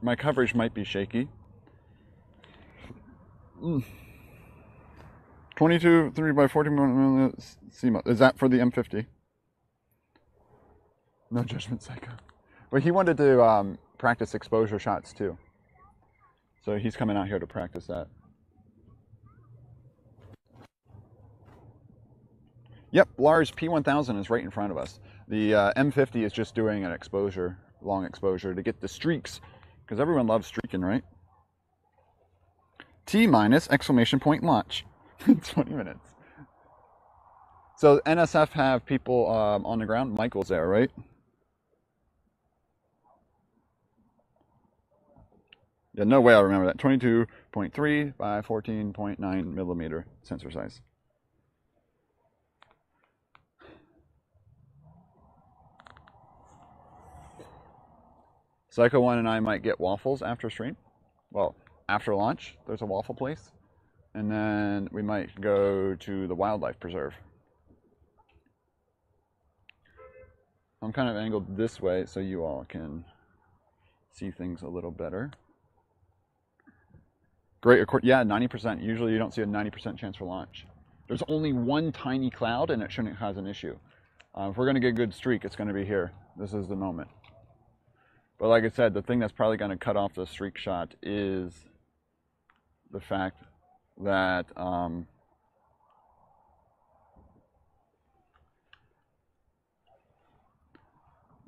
my coverage might be shaky. 22 3 by 40 minutes. Is that for the M50? No judgment, Psycho. But he wanted to practice exposure shots too. So he's coming out here to practice that. Yep, Lars P1000 is right in front of us. The M50 is just doing an exposure, long exposure to get the streaks, because everyone loves streaking, right? T minus exclamation point launch. 20 minutes. So NSF have people on the ground. Michael's there, right? Yeah, no way I remember that. 22.3 by 14.9 millimeter sensor size. Psycho 1 and I might get waffles after stream. Well, after launch, there's a waffle place. And then we might go to the wildlife preserve. I'm kind of angled this way so you all can see things a little better. Great, yeah, 90%. Usually you don't see a 90% chance for launch. There's only one tiny cloud and it shouldn't cause an issue. If we're gonna get a good streak, it's gonna be here. This is the moment. But like I said, the thing that's probably gonna cut off the streak shot is the fact that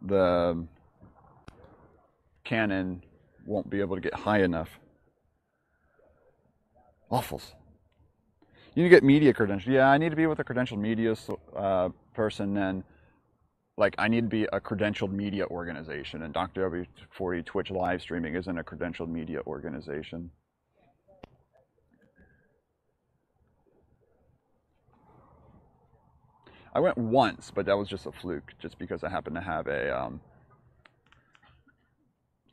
the cannon won't be able to get high enough. Waffles. You need to get media credentials. Yeah, I need to be with a credentialed media person. Then, like, I need to be a credentialed media organization. And Dr. W40 Twitch live streaming isn't a credentialed media organization. I went once, but that was just a fluke, just because I happened to have a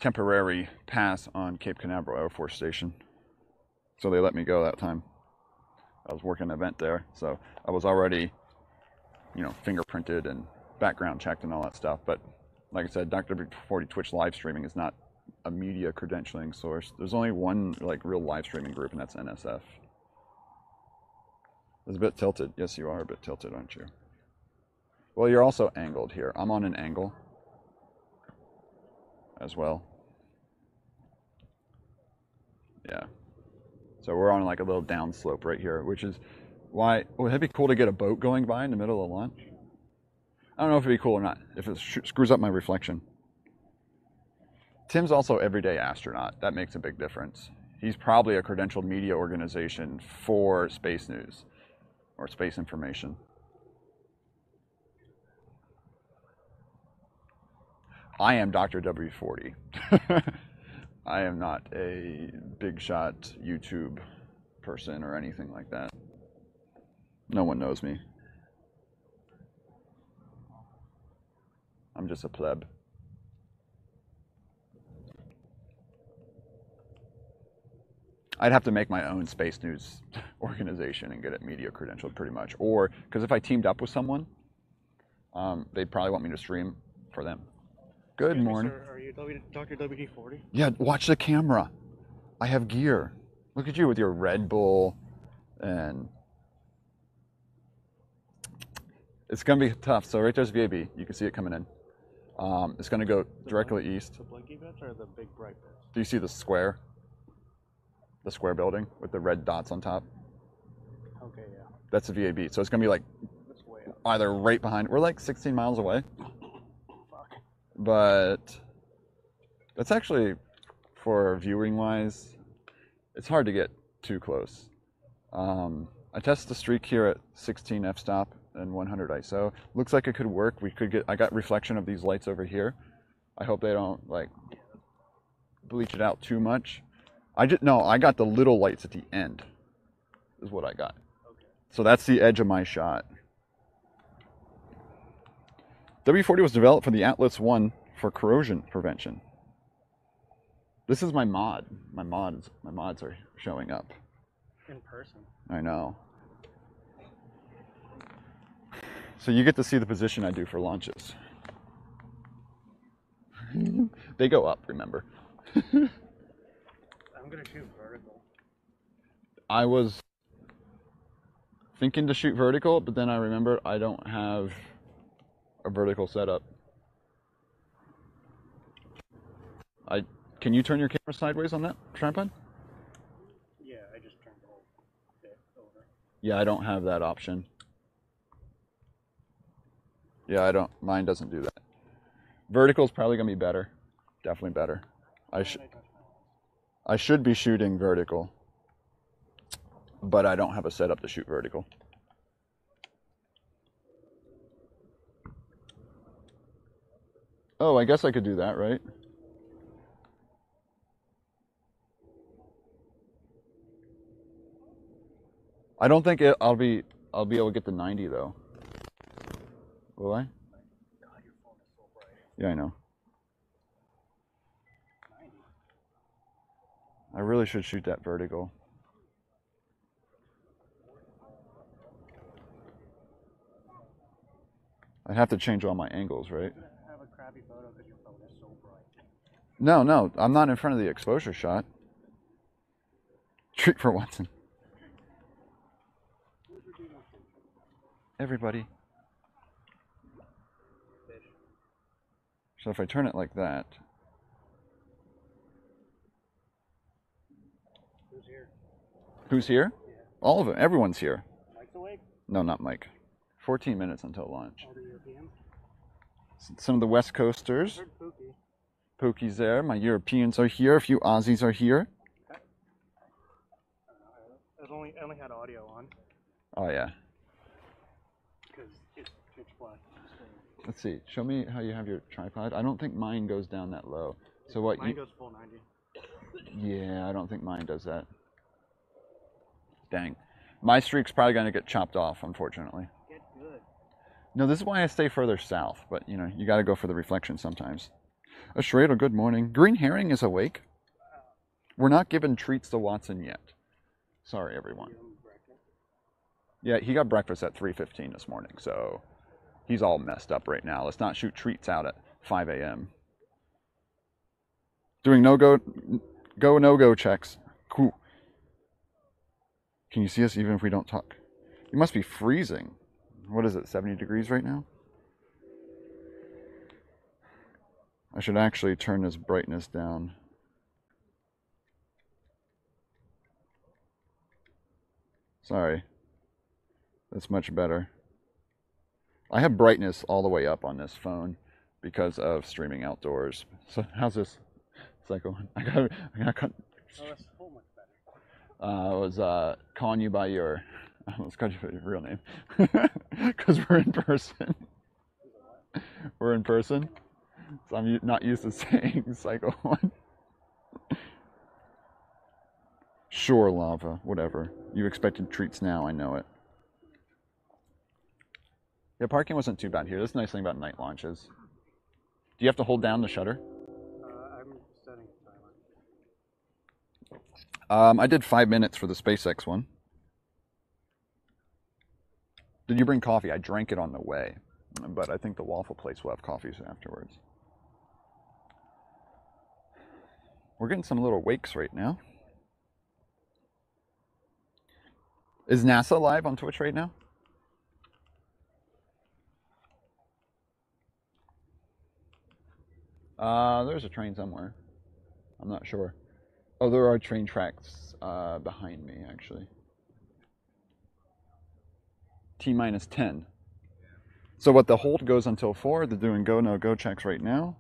temporary pass on Cape Canaveral Air Force Station. So they let me go that time. I was working an event there, so I was already, you know, fingerprinted and background checked and all that stuff. But like I said, Dr. W40 Twitch live streaming is not a media credentialing source. There's only one like real live streaming group, and that's NSF. It's a bit tilted. Yes, you are a bit tilted, aren't you? Well, you're also angled here. I'm on an angle as well. Yeah. So we're on like a little down slope right here, which is why, well, it'd be cool to get a boat going by in the middle of launch. I don't know if it'd be cool or not, if it screws up my reflection. Tim's also everyday astronaut. That makes a big difference. He's probably a credentialed media organization for space news or space information. I am Dr. W40. I am not a big shot YouTube person or anything like that. No one knows me. I'm just a pleb. I'd have to make my own space news organization and get it media credentialed pretty much. Or, because if I teamed up with someone, they'd probably want me to stream for them. Good morning. Sir, are you Dr. WD-40? Yeah, watch the camera. I have gear. Look at you with your Red Bull, and it's gonna be tough. So right there's VAB. You can see it coming in. It's gonna go directly east. The blinky bits or the big bright bits? Do you see the square? The square building with the red dots on top? Okay, yeah. That's the VAB. So it's gonna be like either right behind. We're like 16 miles away. But that's actually, for viewing wise, it's hard to get too close. I tested the streak here at 16 f-stop and 100 ISO. Looks like it could work. We could get, I got reflection of these lights over here. I hope they don't like bleach it out too much. I got the little lights at the end is what I got. Okay. So that's the edge of my shot. W40 was developed for the Atlas 1 for corrosion prevention. This is my mod. My mods are showing up. In person. I know. So you get to see the position I do for launches. They go up, remember. I'm gonna shoot vertical. I was thinking to shoot vertical, but then I remembered I don't have a vertical setup. Can you turn your camera sideways on that tripod? Yeah, I just turned the whole bit over. Yeah, I don't have that option. Yeah, mine doesn't do that. Vertical is probably gonna be better. Definitely better. I should be shooting vertical. but I don't have a setup to shoot vertical. Oh, I guess I could do that, right? I don't think I'll be able to get the 90 though. Will I? God, your phone is so bright. Yeah, I know. I really should shoot that vertical. I'd have to change all my angles, right? I have a crappy photo because your phone is so bright. No, I'm not in front of the exposure shot. Treat for Watson. Everybody. So if I turn it like that. Who's here? Who's here? Yeah. All of them. Everyone's here. Mike's awake? No, not Mike. 14 minutes until launch. All the Europeans? Some of the West Coasters. Heard Pookie. Pookie's there. My Europeans are here. A few Aussies are here. Okay. I don't know. I only had audio on Oh, yeah. because it's pitch black. Let's see. Show me how you have your tripod. I don't think mine goes down that low. So what? Mine goes full 90. Yeah, I don't think mine does that. Dang. My streak's probably going to get chopped off, unfortunately. Get good. No, this is why I stay further south, but you know, you got to go for the reflection sometimes. A Schrader, good morning. Green Herring is awake. We're not giving treats to Watson yet. Sorry, everyone. Yeah, he got breakfast at 3:15 this morning, so he's all messed up right now. Let's not shoot treats out at 5 a.m. Doing no-go checks. Cool. Can you see us even if we don't talk? You must be freezing. What is it, 70 degrees right now? I should actually turn this brightness down. Sorry. That's much better. I have brightness all the way up on this phone because of streaming outdoors. So how's this? Psycho? I got cut. Oh, that's so much better. I was calling you by your, I almost called you by your real name, because we're in person. We're in person, so I'm not used to saying Psycho 1. Sure, Lava, whatever. You expected treats now, I know it. Yeah, parking wasn't too bad here. That's the nice thing about night launches. Do you have to hold down the shutter? I'm setting a timer. I did 5 minutes for the SpaceX one. Did you bring coffee? I drank it on the way, but I think the waffle place will have coffees afterwards. We're getting some little wakes right now. Is NASA live on Twitch right now? There's a train somewhere. I'm not sure. Oh, there are train tracks behind me, actually. T-minus 10. So what, the hold goes until 4? They're doing go, no go checks right now.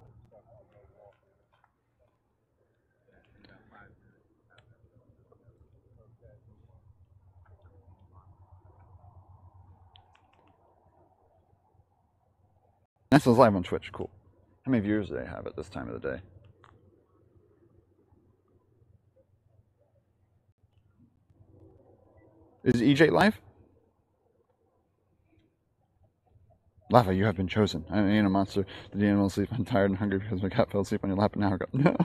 NASA's live on Twitch, cool. How many viewers do they have at this time of the day? Is EJ live? Lava, you have been chosen. I ain't a monster. Did the animal sleep? I'm tired and hungry because my cat fell asleep on your lap an hour ago. No.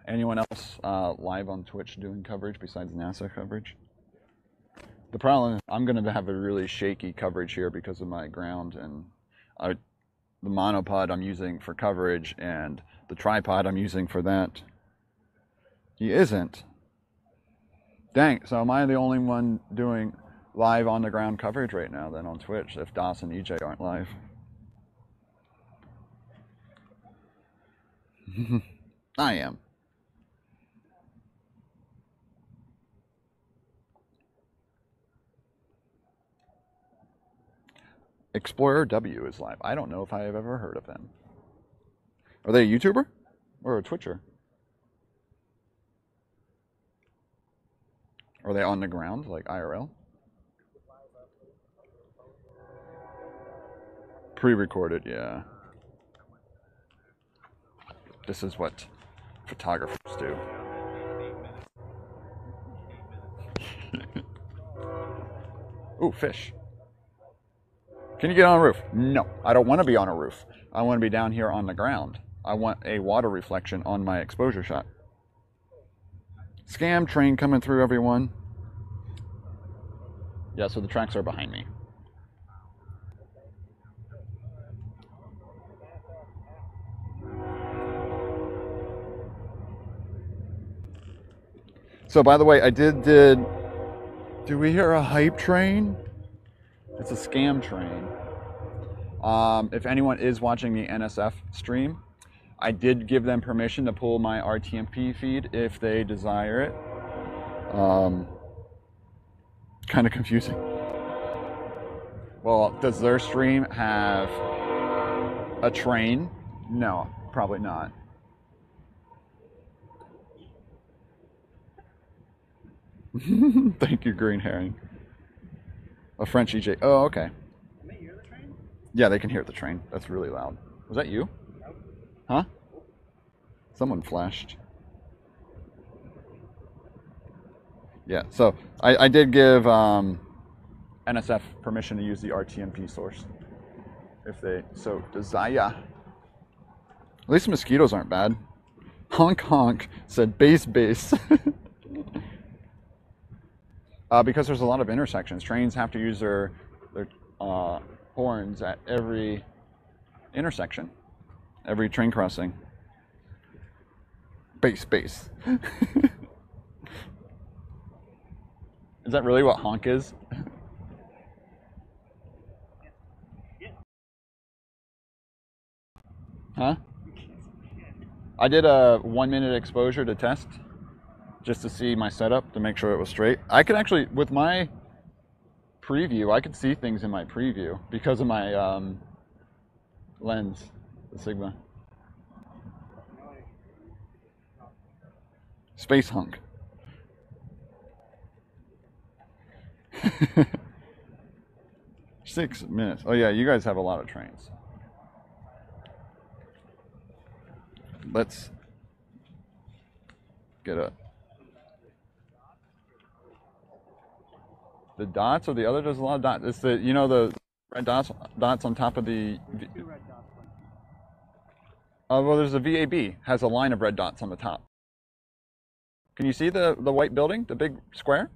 Anyone else live on Twitch doing coverage besides NASA coverage? The problem is I'm going to have a really shaky coverage here because of my ground and the monopod I'm using for coverage and the tripod I'm using for that. He isn't. Dang, so am I the only one doing live on the ground coverage right now then on Twitch if DOS and EJ aren't live? I am. Explorer W is live. I don't know if I have ever heard of them. Are they a YouTuber or a Twitcher? Are they on the ground, like IRL? Pre-recorded, yeah. This is what photographers do. Ooh, fish. Can you get on a roof? No, I don't want to be on a roof. I want to be down here on the ground. I want a water reflection on my exposure shot. Scam train coming through, everyone. Yeah, so the tracks are behind me. So by the way, I did do we hear a hype train? It's a scam train. If anyone is watching the NSF stream, I did give them permission to pull my RTMP feed if they desire it. Kind of confusing. Well, does their stream have a train? No, probably not. Thank you, Green Herring. A French EJ. Oh, okay. Can they hear the train? Yeah, they can hear the train. That's really loud. Was that you? Huh? Someone flashed. Yeah, so I did give NSF permission to use the RTMP source if they so desire. At least mosquitoes aren't bad. Honk honk said base base. Because there's a lot of intersections. Trains have to use their horns at every intersection, every train crossing. Base base. Is that really what honk is? Huh? I did a 1 minute exposure to test just to see my setup to make sure it was straight. I could actually, with my preview, I could see things in my preview because of my lens, the Sigma. Space hunk. 6 minutes. Oh yeah, you guys have a lot of trains. Let's get a... The dots or the other? There's a lot of dots. It's the, you know, the red dots on top of the... Two red dots. Well, there's a VAB. Has a line of red dots on the top. Can you see the white building? The big square?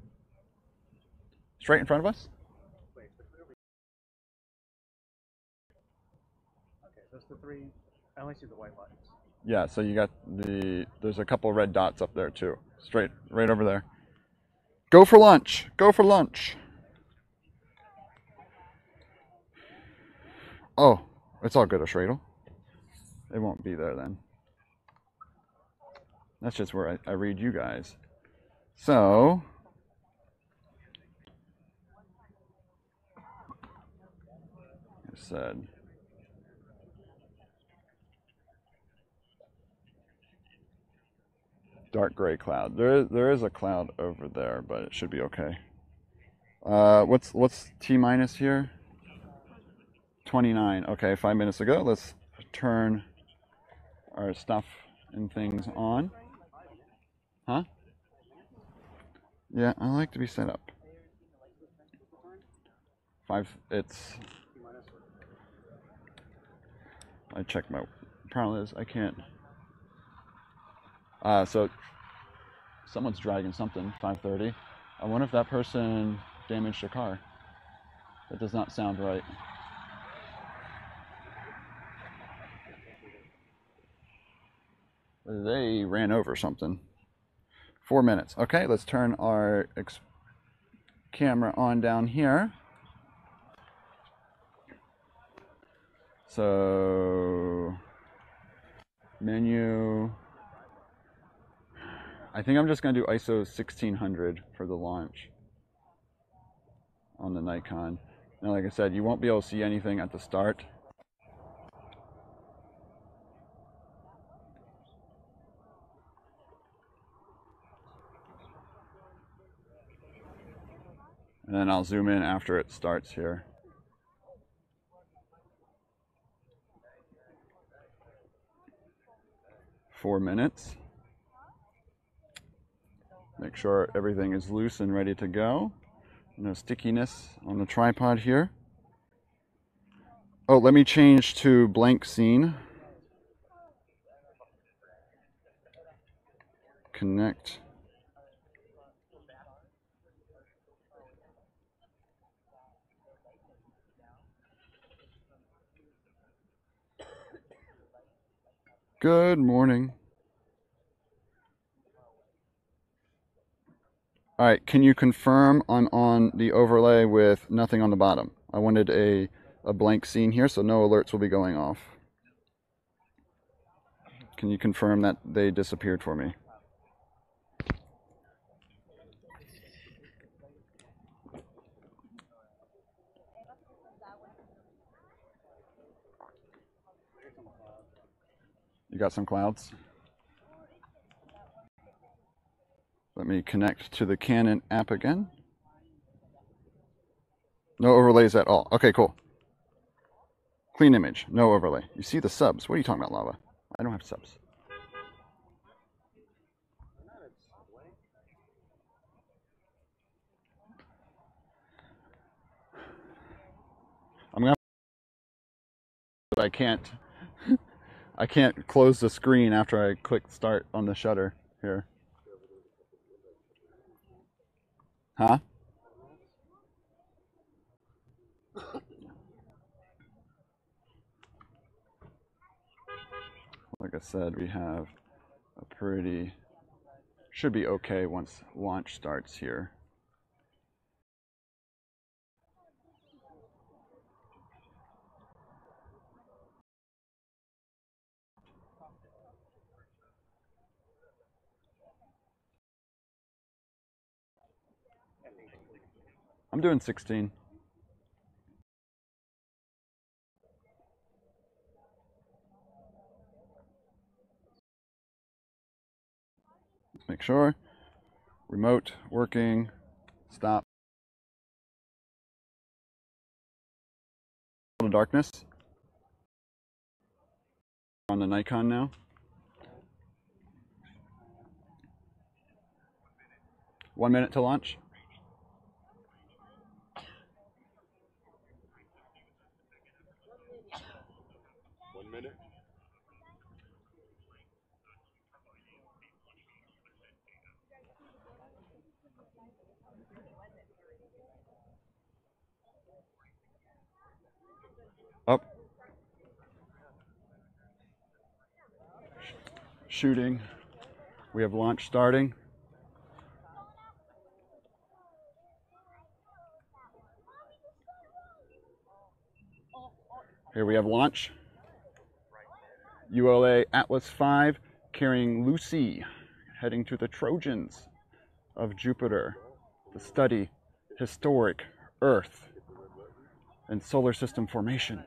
Straight in front of us? Okay, so that's the three. I only see the white lines. Yeah, so you got there's a couple red dots up there too. Straight, right over there. Go for lunch. Go for lunch. Oh, it's all good, Ashradle. It won't be there then. That's just where I read you guys. So, I said, dark gray cloud. There is a cloud over there, but it should be okay. What's T minus here? 29. Okay, 5 minutes ago. Let's turn our stuff and things on. Huh? Yeah, I like to be set up. 5. It's. I checked my. Problem is I can't. So someone's dragging something. 5:30. I wonder if that person damaged a car. That does not sound right. They ran over something. 4 minutes. Okay, let's turn our camera on down here. So, menu. I think I'm just going to do ISO 1600 for the launch on the Nikon. Now, like I said, you won't be able to see anything at the start. And then I'll zoom in after it starts here. Four minutes. Make sure everything is loose and ready to go. No stickiness on the tripod here. Oh, let me change to blank scene. Connect. Good morning. All right, can you confirm I'm on the overlay with nothing on the bottom? I wanted a blank scene here, so no alerts will be going off. Can you confirm that they disappeared for me? You got some clouds? Let me connect to the Canon app again. No overlays at all. Okay, cool. Clean image, no overlay. You see the subs. What are you talking about, Lava? I don't have subs. I'm gonna but I can't close the screen after I click start on the shutter here. Huh? Like I said, we have a pretty, should be okay once launch starts here. I'm doing 16. Let's make sure. Remote working. Stop. The darkness. On the Nikon now. 1 minute to launch. Up. Shooting. We have launch starting. Here we have launch. ULA Atlas V carrying Lucy, heading to the Trojans of Jupiter to study historic Earth and solar system formation.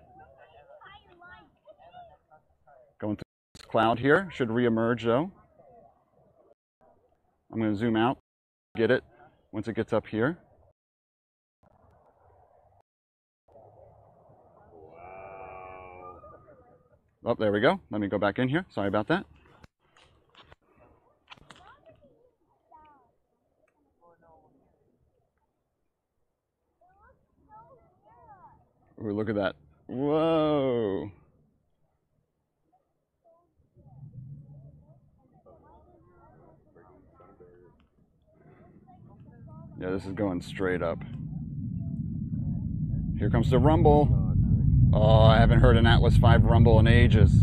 Going through this cloud here, should re-emerge though. I'm going to zoom out, get it once it gets up here. Oh, there we go. Let me go back in here. Sorry about that. Ooh, look at that. Whoa. Yeah, this is going straight up. Here comes the rumble. Oh, I haven't heard an Atlas V rumble in ages.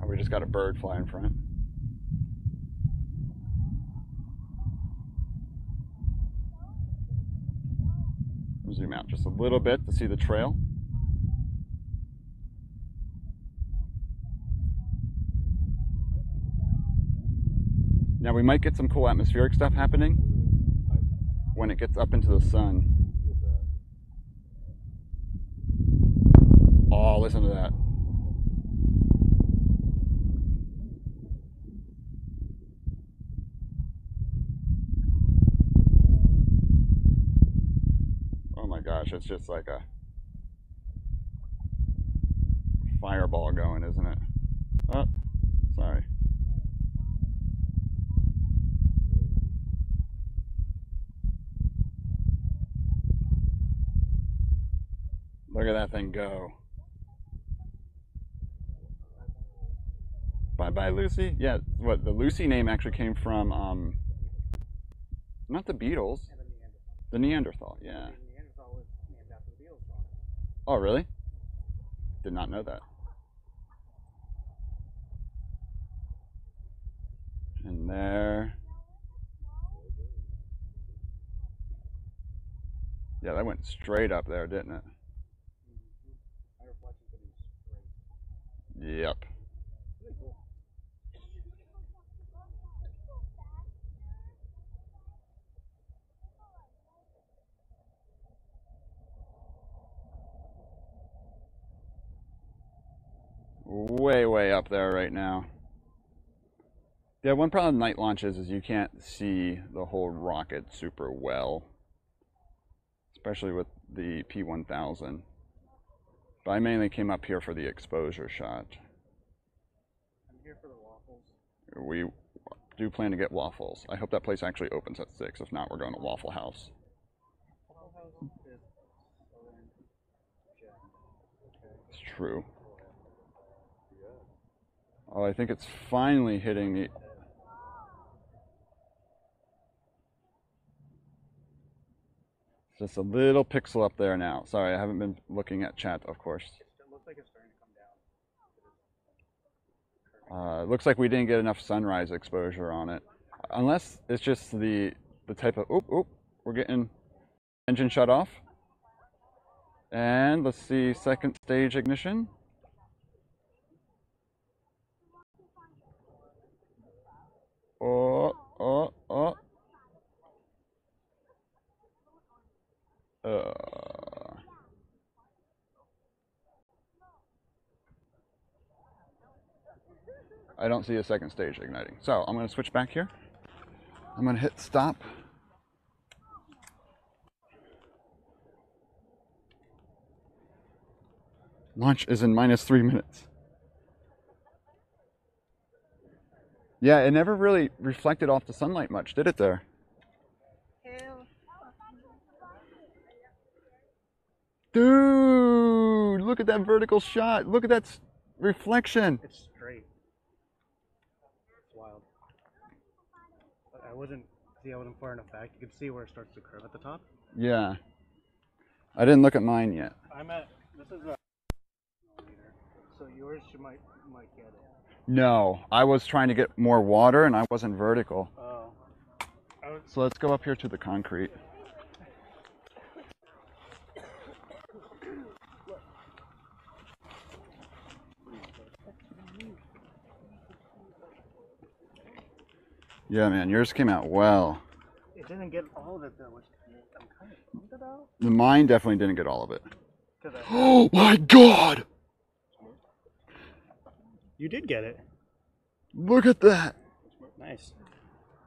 Oh, we just got a bird fly in front. Zoom out just a little bit to see the trail. Now we might get some cool atmospheric stuff happening when it gets up into the sun. Oh, listen to that. Oh my gosh, it's just like a fireball going, isn't it? Oh, sorry. Look at that thing go. Bye bye, Lucy. Yeah, what the Lucy name actually came from, not the Beatles, the Neanderthal. Yeah. The Neanderthal was named after the Beatles song. Oh, really? Did not know that. And there. Yeah, that went straight up there, didn't it? My reflection could be straight. Yep. Really cool. Way, way up there right now. Yeah, one problem with night launches is you can't see the whole rocket super well, especially with the P1000. But I mainly came up here for the exposure shot. I'm here for the waffles. We do plan to get waffles. I hope that place actually opens at 6. If not, we're going to Waffle House. Waffle House is Southern Gem. Okay. It's true. Oh, I think it's finally hitting the... Just a little pixel up there now. Sorry, I haven't been looking at chat, of course. It looks like it's starting to come down. It looks like we didn't get enough sunrise exposure on it. Unless it's just the type of... Oop, we're getting engine shut off. And let's see, second stage ignition. Oh. I don't see a second stage igniting. So I'm going to switch back here. I'm going to hit stop. Launch is in -3 minutes. Yeah, it never really reflected off the sunlight much, did it there? Dude, look at that vertical shot. Look at that reflection. It's straight. It's wild. But I wasn't far enough back. You can see where it starts to curve at the top. Yeah. I didn't look at mine yet. This is a millimeter. So yours might get it. No, I was trying to get more water and I wasn't vertical. Oh. So let's go up here to the concrete. Yeah, man, yours came out well. It didn't get all of it though, which I'm kind of bummed about. Mine definitely didn't get all of it. I, Oh my god! you did get it. Look at that! Nice.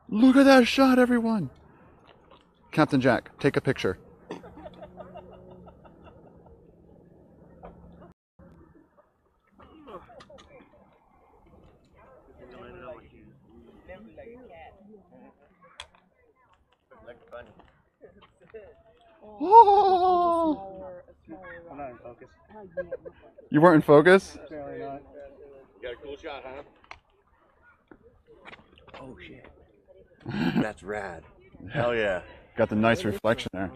Look at that shot, everyone! Captain Jack, take a picture. Oh! I'm not in focus. You weren't in focus? Apparently not. You got a cool shot, huh? Oh shit. That's rad. Hell yeah. Got the nice reflection there.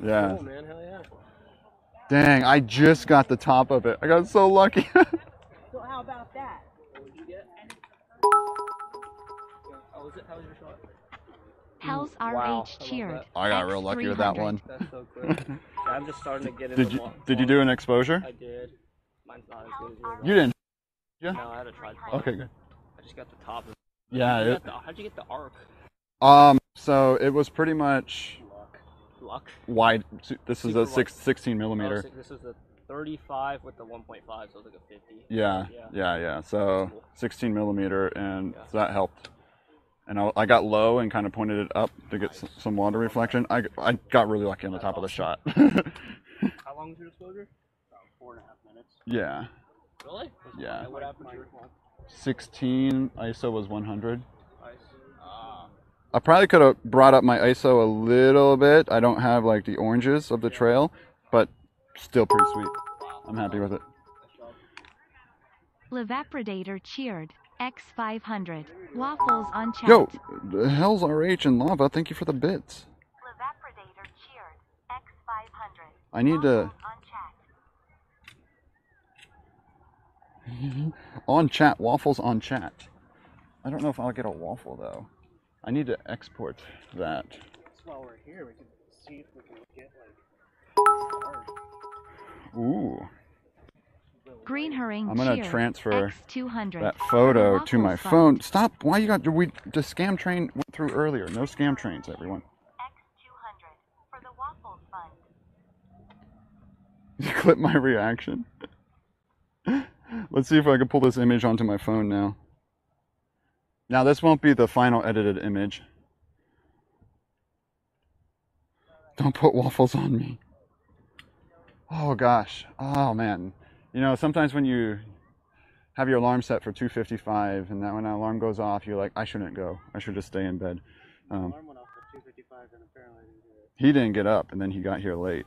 Yeah. Oh man, hell yeah. Dang, I just got the top of it. I got so lucky. So how about that? What did you get? How was it? How was your shot? Hell's RH Wow, cheered. I got real lucky with that X300. one. That's so cool. Yeah, I'm just starting to get into Did you do an exposure? I did. Mine's not as good as yours. You didn't. No, I had a tripod. Okay, good. I just got the top. Yeah. How'd you get the arc? So it was pretty much Luck. wide. This is Super a wide. 16 millimeter. This is the 35 with the 1.5, so it's like a 50. Yeah. So Cool. 16 millimeter, and Yeah. so that helped. And I got low and kind of pointed it up to get some water reflection. I got really lucky on the top of the shot. How long was your exposure? About 4.5 minutes. Yeah. Really? Yeah. And what aperture? 16 ISO was 100. Nice. Ah. I probably could have brought up my ISO a little bit. I don't have like the oranges of the trail, but still pretty sweet. I'm happy with it. Levapredator cheered. X500. Waffles on chat. Yo, the hell's RH and Lava? Thank you for the bits. Levapredator cheered. X500. I need to... On chat. On chat, waffles on chat. I don't know if I'll get a waffle though. I need to export that. While we're here, we can see if we can get like stars. Ooh. Green Herring I'm gonna cheered. transfer X200. that photo Waffles to my fund. phone. Stop! Why you got? The scam train went through earlier. No scam trains, everyone. X200 for the Waffles Fund. You clip my reaction. Let's see if I can pull this image onto my phone now. Now this won't be the final edited image. Don't put waffles on me. Oh gosh. Oh man. You know, sometimes when you have your alarm set for 2:55 and that when that alarm goes off, you're like, I shouldn't go. I should just stay in bed. Alarm went off at 2:55 and apparently I didn't do it. He didn't get up and then he got here late.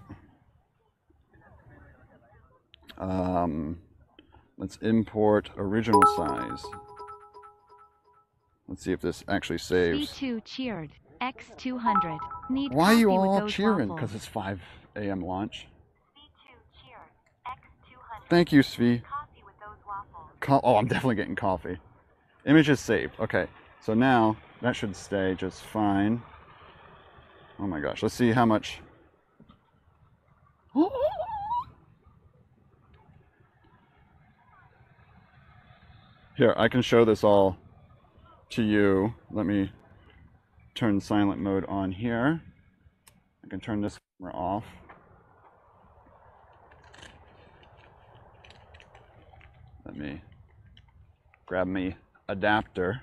Let's import original size. Let's see if this actually saves. C2 cheered. X200. Need Why are you coffee with all those cheering? waffles. Because it's 5 a.m. launch. C2 cheered. X200. Thank you, Svi. Coffee with those waffles. Oh, I'm definitely getting coffee. Image is saved. Okay, so now that should stay just fine. Oh my gosh, let's see how much. Here, I can show this all to you. Let me turn silent mode on here. I can turn this camera off. Let me grab me adapter.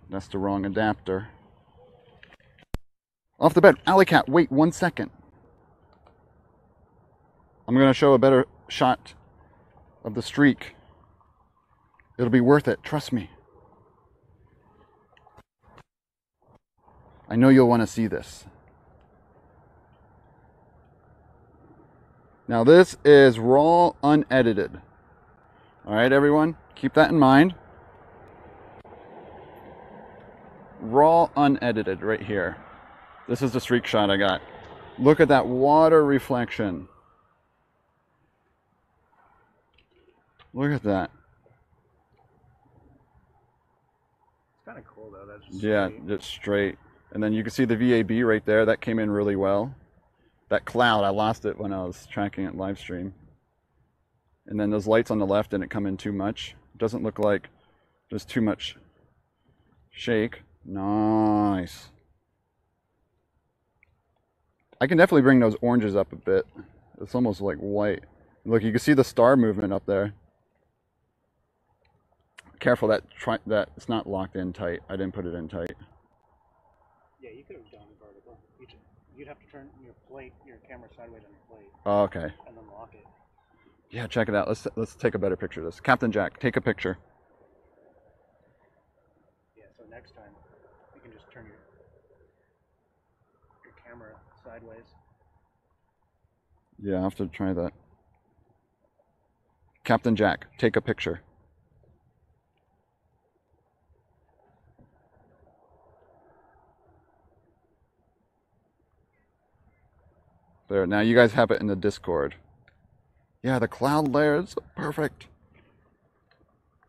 That's the wrong adapter. Off the bed. Alley Cat, wait 1 second. I'm going to show a better shot of the streak. It'll be worth it, trust me. I know you'll want to see this. Now this is raw, unedited. All right, everyone, keep that in mind. Raw, unedited right here. This is the streak shot I got. Look at that water reflection. Look at that. It's kind of cool though. That's just Yeah, straight. just straight. And then you can see the VAB right there. That came in really well. That cloud, I lost it when I was tracking it live stream. And then those lights on the left didn't come in too much. It doesn't look like there's too much shake. Nice. I can definitely bring those oranges up a bit. It's almost like white. Look, you can see the star movement up there. Careful that it's not locked in tight. I didn't put it in tight. Yeah, you could have done vertical. You'd have to turn your camera sideways on your plate, Oh, okay. and then lock it. Yeah, check it out. Let's take a better picture of this. Captain Jack, take a picture. Yeah, so next time you can just turn your camera sideways. Yeah, I'll have to try that. Captain Jack, take a picture. There, now you guys have it in the Discord. Yeah, the cloud layer is perfect.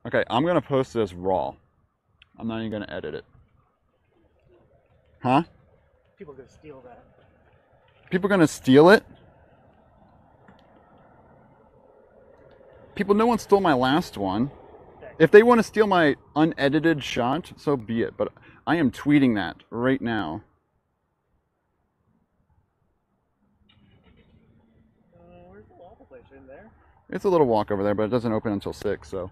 Okay, I'm gonna post this raw. I'm not even gonna edit it. Huh? People are gonna steal that. People gonna steal it? People, no one stole my last one. If they want to steal my unedited shot, so be it. But I am tweeting that right now. place in there? It's a little walk over there, but it doesn't open until 6, so.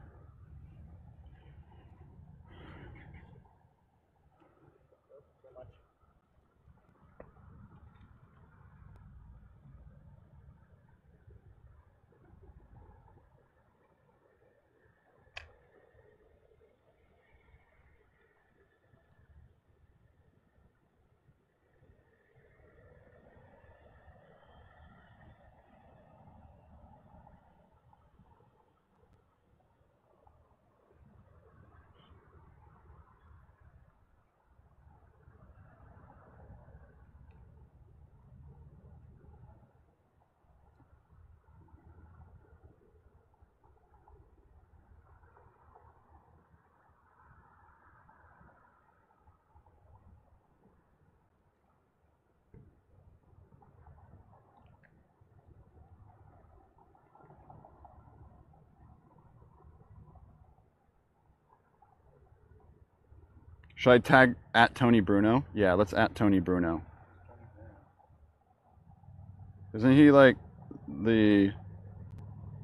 Should I tag at Tony Bruno? Yeah, let's at Tony Bruno. Isn't he like the...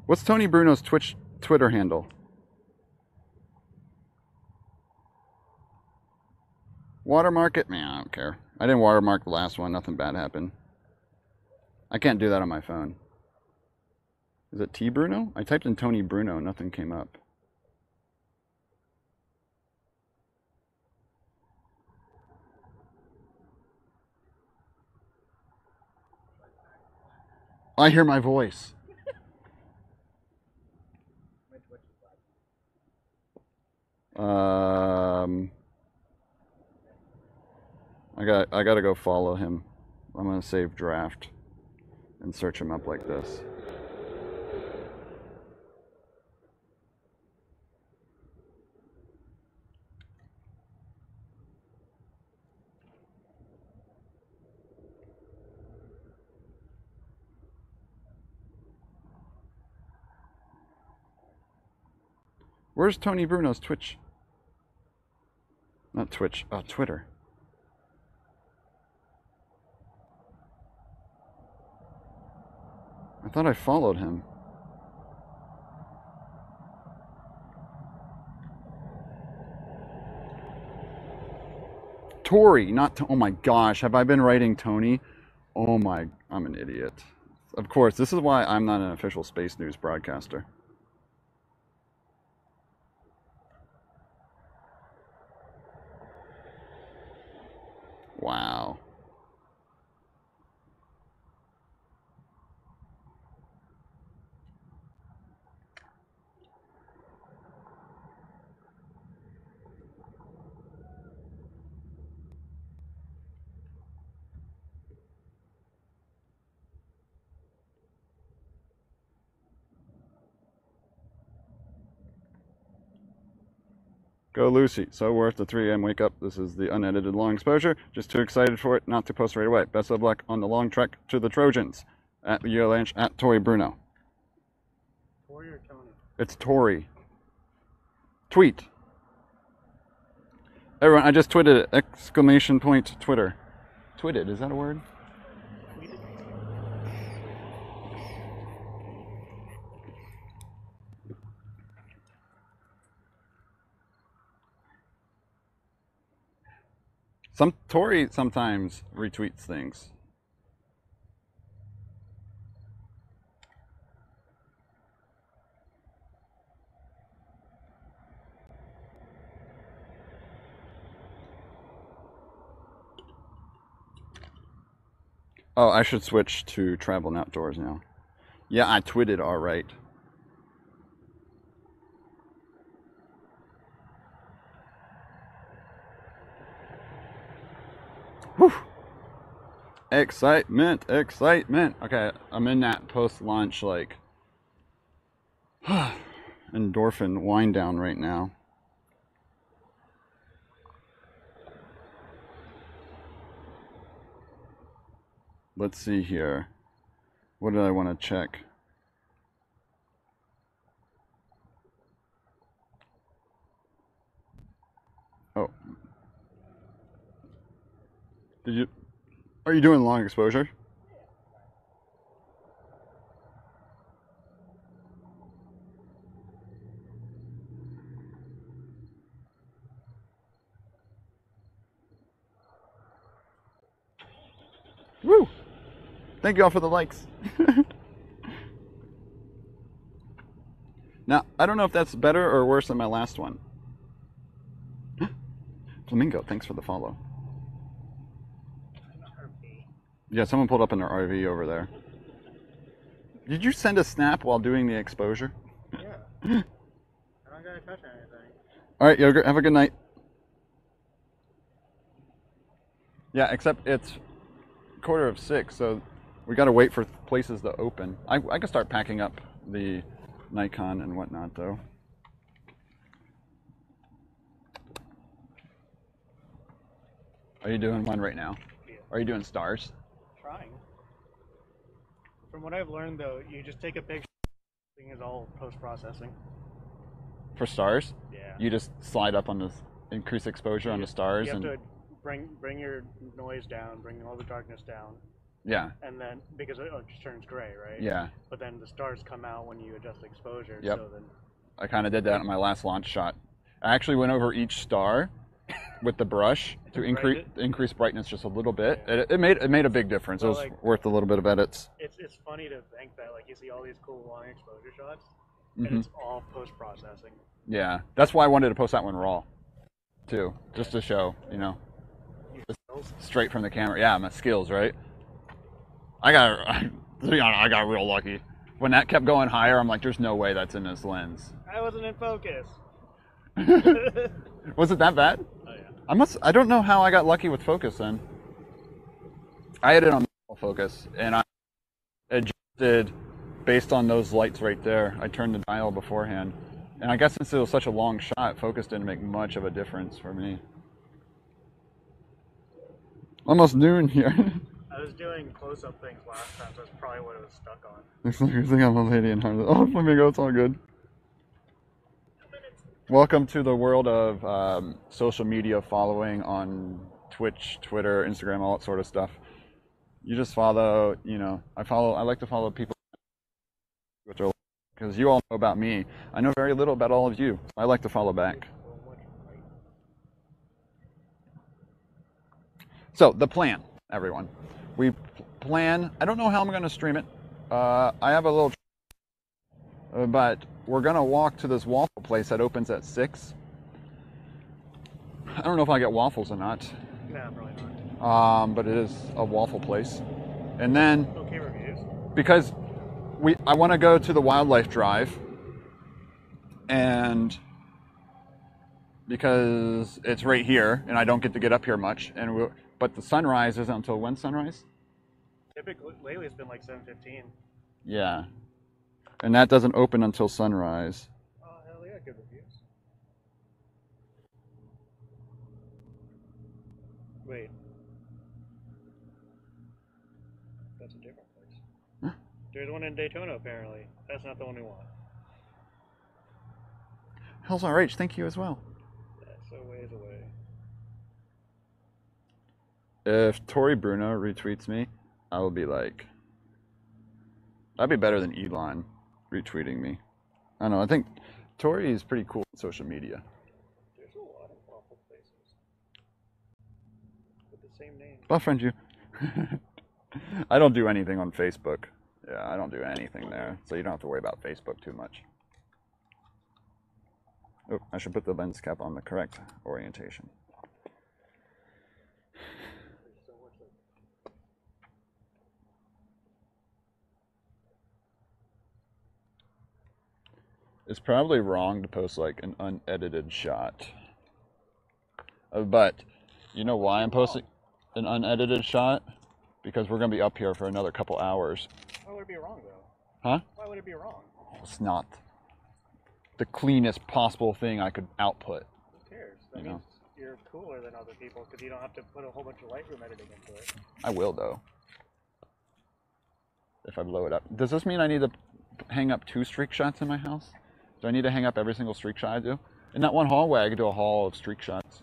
What's Tony Bruno's Twitter handle? Watermark it? Man, I don't care. I didn't watermark the last one. Nothing bad happened. I can't do that on my phone. Is it T Bruno? I typed in Tony Bruno. Nothing came up. I hear my voice. I gotta go follow him. I'm gonna save draft and search him up like this. Where's Tony Bruno's Twitch? Not Twitch, Twitter. I thought I followed him. Tori, not oh my gosh, have I been writing Tony? Oh my, I'm an idiot. Of course, this is why I'm not an official space news broadcaster. Wow. Go Lucy. So worth the 3 a.m. wake up. This is the unedited long exposure. Just too excited for it not to post right away. Best of luck on the long trek to the Trojans. At the ULA, at Tori Bruno. Tori or Tony? It's Tori. Tweet. Everyone, I just tweeted it. Exclamation point Twitter. Tweeted, is that a word? Tori sometimes retweets things. Oh, I should switch to travel and outdoors now. Yeah, I tweeted all right. Whew. Excitement, excitement. Okay, I'm in that post-launch, like, endorphin wind down right now. Let's see here. What did I want to check? Oh. Are you doing long exposure? Woo! Thank you all for the likes. Now, I don't know if that's better or worse than my last one. Flamingo, thanks for the follow. Yeah, someone pulled up in their RV over there. Did you send a snap while doing the exposure? Yeah. I don't gotta touch anything. All right, Yogurt, have a good night. Yeah, except it's 5:45, so we gotta wait for places to open. I can start packing up the Nikon and whatnot, though. Are you doing one right now? Yeah. Are you doing stars? Trying. From what I've learned, though, you just take a picture. Thing is all post-processing. For stars? Yeah. You just slide up on this increase exposure on the stars You have and to bring your noise down, bring all the darkness down, yeah, and then because it just turns gray, right? yeah. But then the stars come out when you adjust exposure. Yep. So then I kind of did that on my last launch shot. I actually went over each star with the brush to increase brightness just a little bit. Yeah. It made a big difference. Well, it was like, worth a little bit of edits. it's funny to think that like you see all these cool long exposure shots, Mhm. and it's all post-processing. Yeah, that's why I wanted to post that one raw, too, just to show, you know, straight from the camera. Yeah, my skills, right? To be honest, I got real lucky. When that kept going higher, I'm like, there's no way that's in this lens. I wasn't in focus. Was it that bad? Oh yeah. I don't know how I got lucky with focus then. I had it on focus, and I adjusted based on those lights right there. I turned the dial beforehand. And I guess since it was such a long shot, focus didn't make much of a difference for me. Almost noon here. I was doing close-up things last time, so that's probably what it was stuck on. Looks like you're thinking I'm a lady in Harlem. Oh, Flamingo, it's all good. Welcome to the world of social media following on Twitch, Twitter, Instagram, all that sort of stuff. You just follow, you know, I like to follow people because you all know about me. I know very little about all of you. I like to follow back. So the plan, everyone. We plan. I don't know how I'm going to stream it. I have a little, but we're going to walk to this waffle place that opens at 6. I don't know if I get waffles or not. Nah, probably not. But it is a waffle place. And then, Okay reviews. because I want to go to the wildlife drive, and because it's right here, and I don't get to get up here much, but the sunrise isn't until when sunrise? Typically, lately it's been like 7:15. Yeah, and that doesn't open until sunrise. Oh hell yeah, good reviews. Wait. That's a different place. Huh? There's one in Daytona apparently. That's not the one we want. Hell's RH, thank you as well. That's a ways away. If Tori Bruno retweets me, I will be like, that'd be better than Elon retweeting me. I don't know, I think Tori is pretty cool on social media. There's a lot of waffle places with the same name. I'll friend you. I don't do anything on Facebook. Yeah, I don't do anything there, so you don't have to worry about Facebook too much. Oh, I should put the lens cap on the correct orientation. It's probably wrong to post like an unedited shot. But you know why I'm posting an unedited shot? Because we're going to be up here for another couple hours. Why would it be wrong though? Huh? Why would it be wrong? It's not the cleanest possible thing I could output. Who cares? That You means know. you're cooler than other people because you don't have to put a whole bunch of Lightroom editing into it. I will, though. If I blow it up. Does this mean I need to hang up 2 streak shots in my house? Do I need to hang up every single streak shot I do? In that one hallway, I could do a hall of streak shots.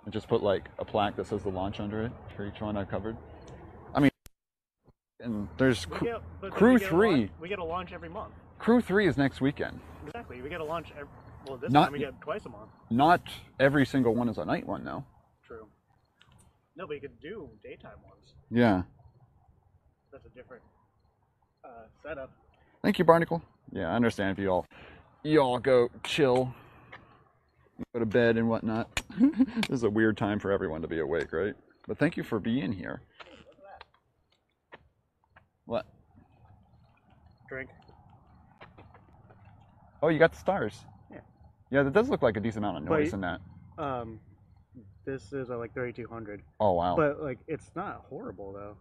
And just put like a plaque that says the launch under it for each one I've covered. I mean, and there's Crew 3. We get a launch every month. Crew 3 is next weekend. Exactly. We get a launch. This Not- time we get twice a month. Not every single one is a night one, though. True. No, but you could do daytime ones. Yeah. That's a different setup. Thank you, Barnacle. Yeah, I understand if you all go chill, go to bed and whatnot. This is a weird time for everyone to be awake, right? But thank you for being here. What? Drink. Oh, you got the stars. Yeah. Yeah, that does look like a decent amount of But- noise in that. This is like 3200. Oh wow. But like, it's not horrible though.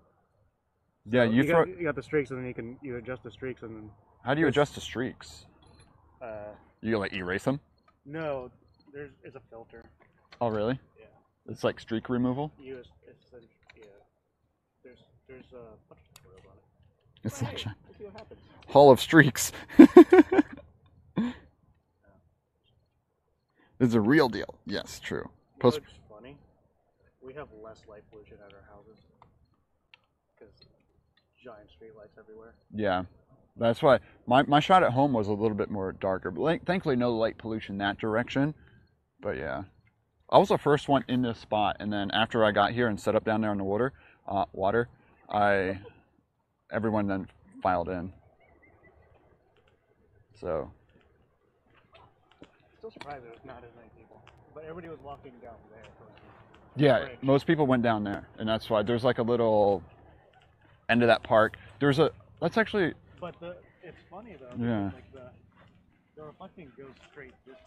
Yeah, So you throw. you got the streaks, and then you adjust the streaks, and then How do you adjust the streaks? uh, You like erase them? no, it's a filter. Oh really? Yeah. It's like streak removal. Yeah. There's a bunch of tutorials on it. It's Hey, like let's see what happens. Hall of Streaks. It's a real deal. Yes, true. You know Post. what's funny? We have less light pollution at our houses because giant street lights everywhere. Yeah, that's why my shot at home was a little bit more darker. But like, thankfully, no light pollution that direction. But yeah, I was the first one in this spot, and then after I got here and set up down there in the water, everyone then filed in. So. Still surprised there was not as many people, but everybody was walking down there. Yeah, Bridge. most people went down there, and that's why there's like a little end of that park. That's actually. But it's funny though. Yeah. Like the reflecting goes straight this way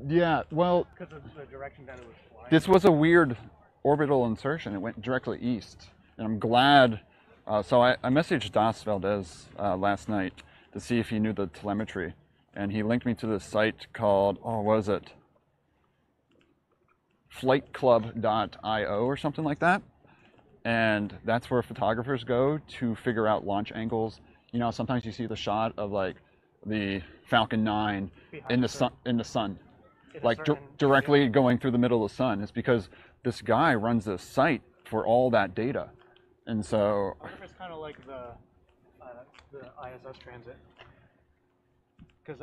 Yeah, well, because of the direction that it was flying. this was a weird orbital insertion. It went directly east, and I'm glad. So I messaged Das Valdez last night to see if he knew the telemetry, and he linked me to this site called, what was it? flightclub.io or something like that. And that's where photographers go to figure out launch angles. You know, sometimes you see the shot of like the Falcon 9 in the sun, like directly going through the middle of the sun. It's because this guy runs this site for all that data, and so. I wonder if it's kind of like the ISS transit.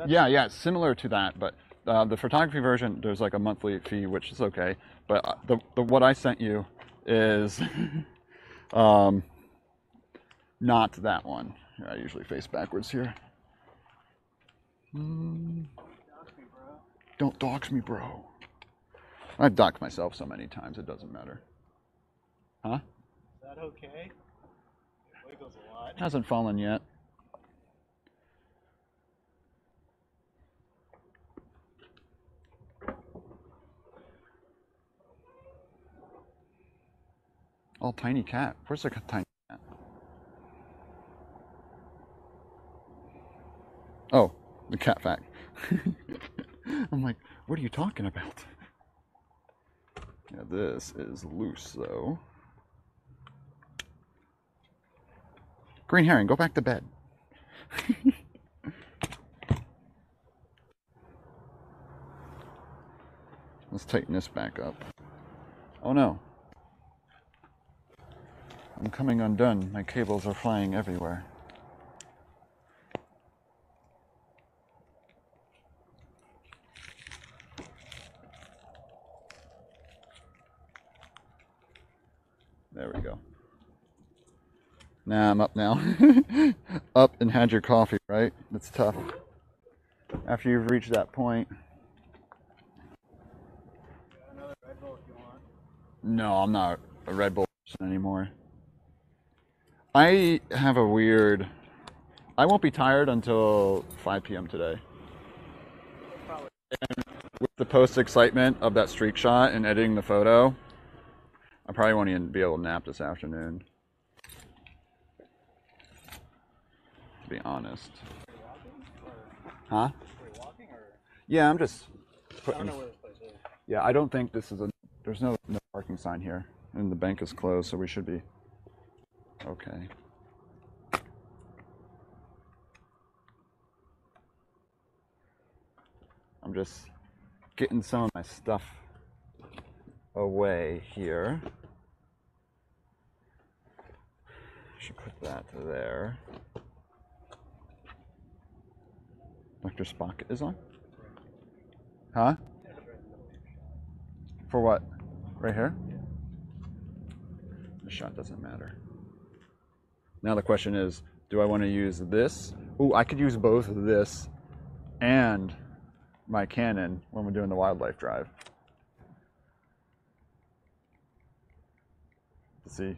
Yeah, it's similar to that, but the photography version, there's like a monthly fee, which is okay. But the what I sent you is not that one. Here, I usually face backwards here. Don't dox me, bro. I've doxed myself so many times, it doesn't matter. Huh? Is that okay? It wiggles a lot. Hasn't fallen yet. Oh, tiny cat. Where's the tiny cat? Oh, the cat fact. I'm like, what are you talking about? Yeah, this is loose, though. Green herring, go back to bed. Let's tighten this back up. Oh no. I'm coming undone. My cables are flying everywhere. There we go. Nah, I'm up now. Up and had your coffee, right? It's tough. After you've reached that point. Another Red Bull if you want. No, I'm not a Red Bull person anymore. I have a weird... I won't be tired until 5 p.m. today. And with the post-excitement of that streak shot and editing the photo, I probably won't even be able to nap this afternoon. To be honest. Huh? Are you walking or? Yeah, I'm just I putting... don't know where this place is. Yeah, I don't think this is a... There's no parking sign here. And the bank is closed, so we should be okay. I'm just getting some of my stuff away here. Should put that there. Dr. Spock is on? Huh? For what? Right here? The shot doesn't matter. Now the question is, do I want to use this? Ooh, I could use both this and my Canon when we're doing the wildlife drive. To see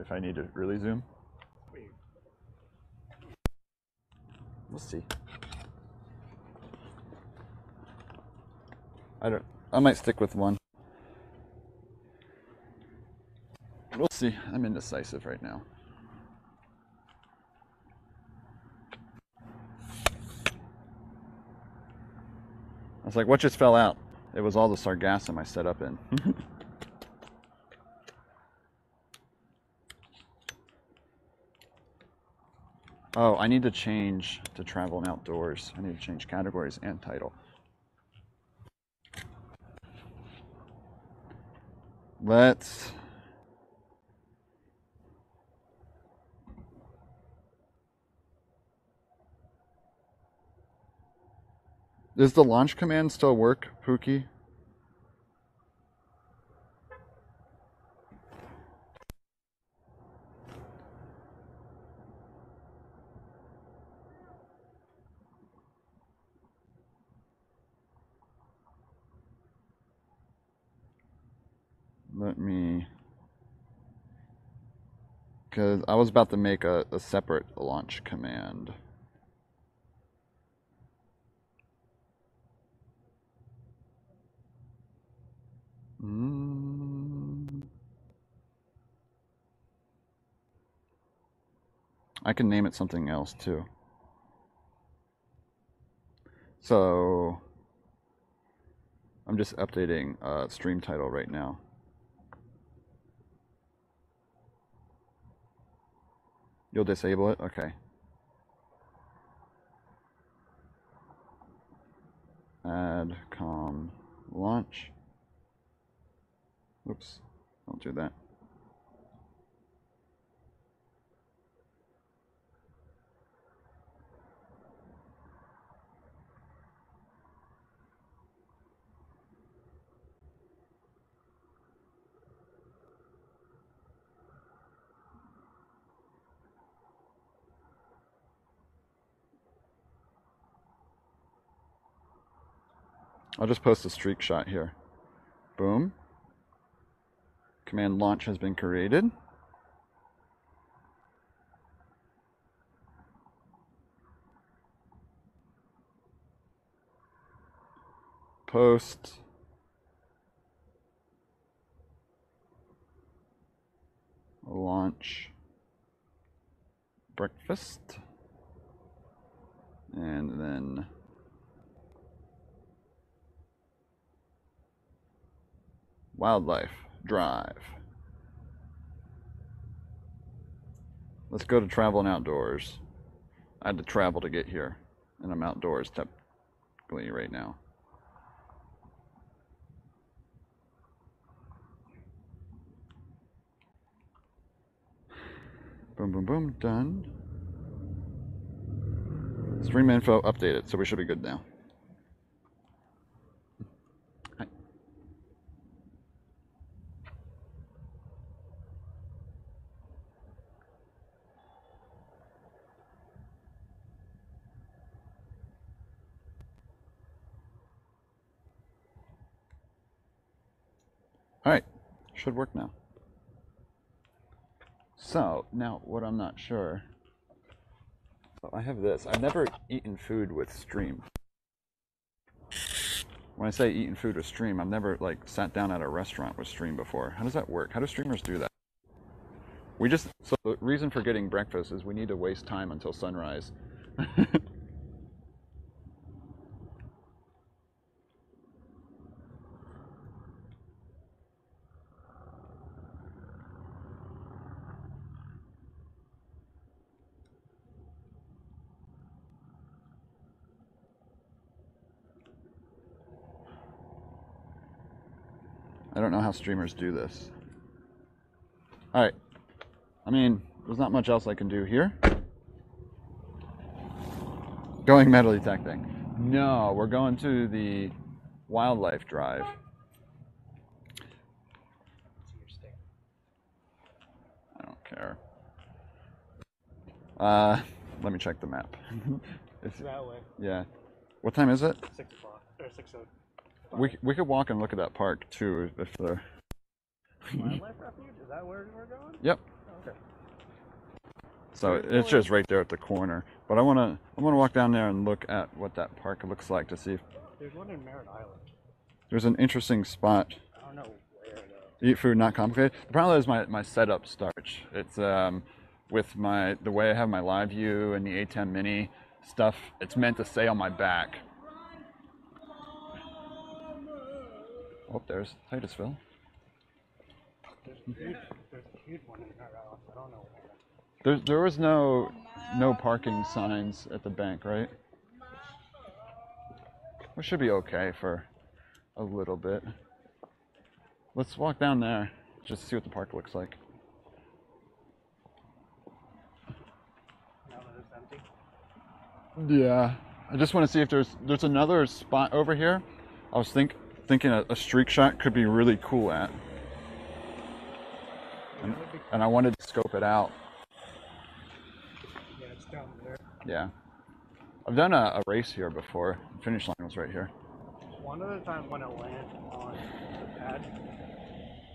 if I need to really zoom. We'll see. I might stick with one. We'll see. I'm indecisive right now. I was like, what just fell out? It was all the sargassum I set up in. Oh, I need to change to travel and outdoors. I need to change categories and title. Let's... Does the launch command still work, Pookie? Let me... Because I was about to make a separate launch command. I can name it something else too. So I'm just updating stream title right now. You'll disable it? Okay. Add com launch. Oops, don't do that. I'll just post a streak shot here. Boom. Command launch has been created. Post launch breakfast. And then wildlife drive. Let's go to travel and outdoors. I had to travel to get here, and I'm outdoors technically right now. Boom, boom, boom, done. Stream info updated, so we should be good now. Hi. All right, should work now. So now what I'm not sure, so I have this. I've never eaten food with stream. When I say eaten food with stream, I've never like sat down at a restaurant with stream before. How does that work? How do streamers do that? So the reason for getting breakfast is we need to waste time until sunrise. I don't know how streamers do this. All right. I mean, there's not much else I can do here. Going metal detecting. No, we're going to the wildlife drive. Let me check the map. It's, That way. yeah. What time is it? 6 o'clock. Or 6:05. We could walk and look at that park too if the. Wildlife refuge? Is that where we're going? Yep. Oh, okay. So it's just right there at the corner. But I wanna walk down there and look at what that park looks like to see if There's one in Merritt Island. there's an interesting spot. I don't know where though. Eat food, not complicated. The problem is my setup starch. It's with the way I have my live view and the A10 mini stuff. It's meant to stay on my back. Oh, there's Titusville. There's a huge one in Merritt Island. I don't know where. There was no parking signs at the bank, right? We should be okay for a little bit. Let's walk down there just to see what the park looks like. Now that it's empty. Yeah, I just want to see if there's another spot over here. I was thinking a streak shot could be really cool at, and I wanted to scope it out. Yeah, it's down there. Yeah, I've done a race here before. The finish line was right here. One of the times when it lands on the pad,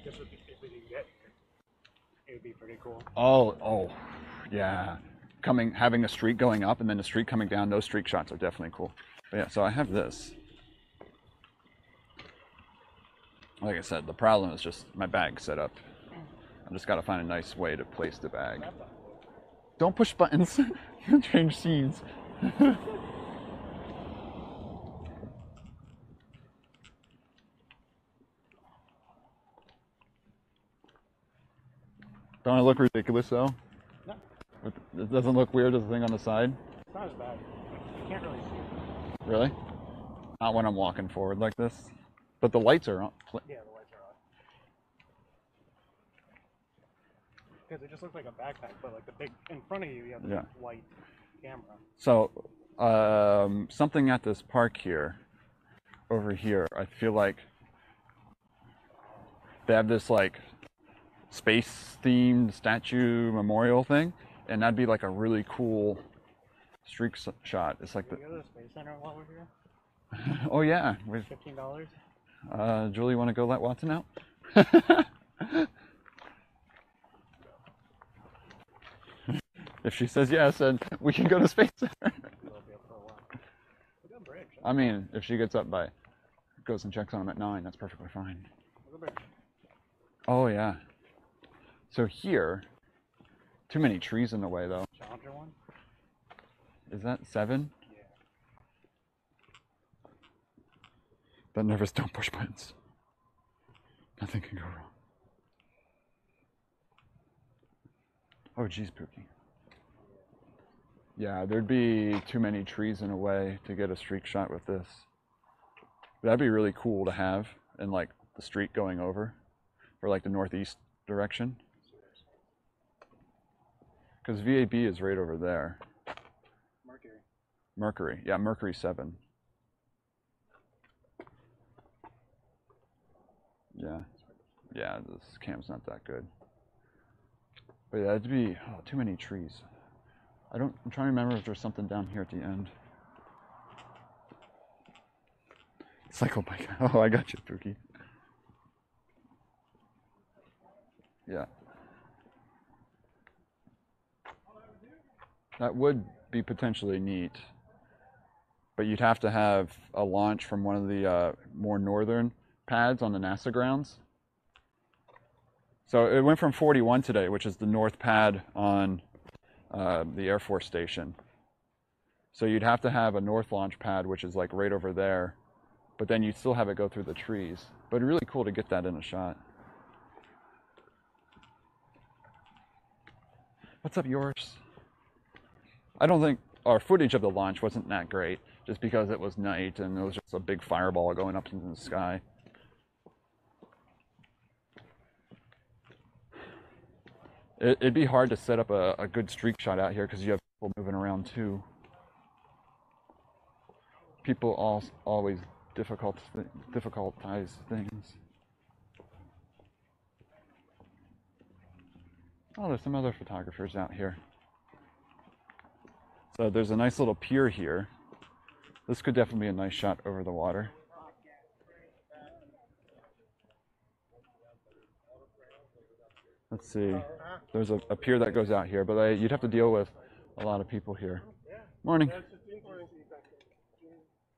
just if we can get here, it would be pretty cool. Oh, yeah. Having a streak going up and then a streak coming down. Those streak shots are definitely cool. But yeah, so I have this. Like I said, the problem is just my bag set up. I just got to find a nice way to place the bag. Don't push buttons. You'll change scenes. Don't I look ridiculous though? No, It doesn't look weird as the thing on the side? it's not as bad. You can't really see it. Really? Not when I'm walking forward like this. But the lights are on. Yeah, the lights are on. Because it just looks like a backpack, but like the big in front of you, you have the Yeah. big white camera. So, something at this park here, over here, I feel like they have this like space themed statue memorial thing, and that'd be like a really cool streak shot. It's like Can we go to the Space Center while we're here? oh yeah, $15? Julie, want to go let Watson out? If she says yes, then we can go to Space Center. We'll be up for a while. Look at the bridge. I mean, if she gets up goes and checks on him at 9, that's perfectly fine. Look at the bridge. Oh yeah. So here, too many trees in the way though. Challenger one? Is that 7? Yeah. That nervous, don't push buttons. Nothing can go wrong. Oh geez, Pookie. Yeah, there'd be too many trees in a way to get a streak shot with this. That'd be really cool to have in like the street going over, or like the northeast direction. Because VAB is right over there. Mercury. Mercury, yeah, Mercury 7. Yeah, this cam's not that good. But yeah, it'd be too many trees. I'm trying to remember if there's something down here at the end. Cycle bike. Oh, I got you, Pookie. Yeah. That would be potentially neat. But you'd have to have a launch from one of the more northern pads on the NASA grounds. So it went from 41 today, which is the north pad on the Air Force Station. So you'd have to have a north launch pad, which is like right over there, but then you'd still have it go through the trees. But really cool to get that in a shot. What's up, yours? I don't think our footage of the launch wasn't that great, just because it was night and it was just a big fireball going up into the sky. It'd be hard to set up a good streak shot out here because you have people moving around too. People always difficultize things. Oh, there's some other photographers out here. So there's a nice little pier here. This could definitely be a nice shot over the water. Let's see. There's a pier that goes out here, but you'd have to deal with a lot of people here. Morning.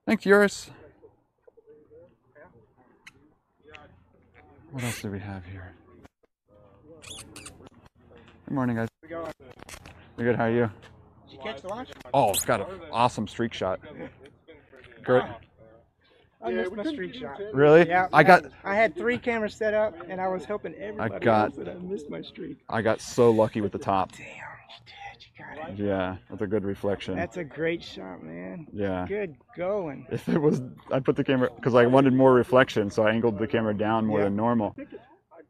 Thanks, yours. What else do we have here? Good morning, guys. You're good. How are you? Did you catch the launch? Oh, it's got an awesome streak shot. Great. I missed my streak shot. Really? Yeah. I had 3 cameras set up, and I was hoping everybody else that I missed my streak. I got so lucky with the top. Damn, you did. You got it. Yeah, that's a good reflection. That's a great shot, man. Yeah. Good going. If it was, I put the camera, because I wanted more reflection, so I angled the camera down more than normal.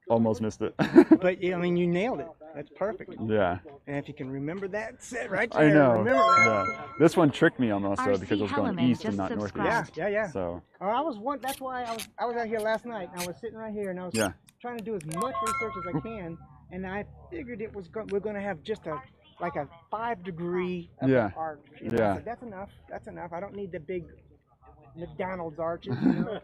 Almost missed it. But yeah, I mean, you nailed it. That's perfect. Yeah. And if you can remember that, sit right there. I know. Remember that. Yeah. This one tricked me almost though RC because it was going Hellerman east and just not subscribed. northeast. Yeah. So That's why I was out here last night. And I was sitting right here, and I was trying to do as much research as I can. And I figured it was we're going to have just a 5-degree arch. You know? I said, that's enough. That's enough. I don't need the big McDonald's arches. You know?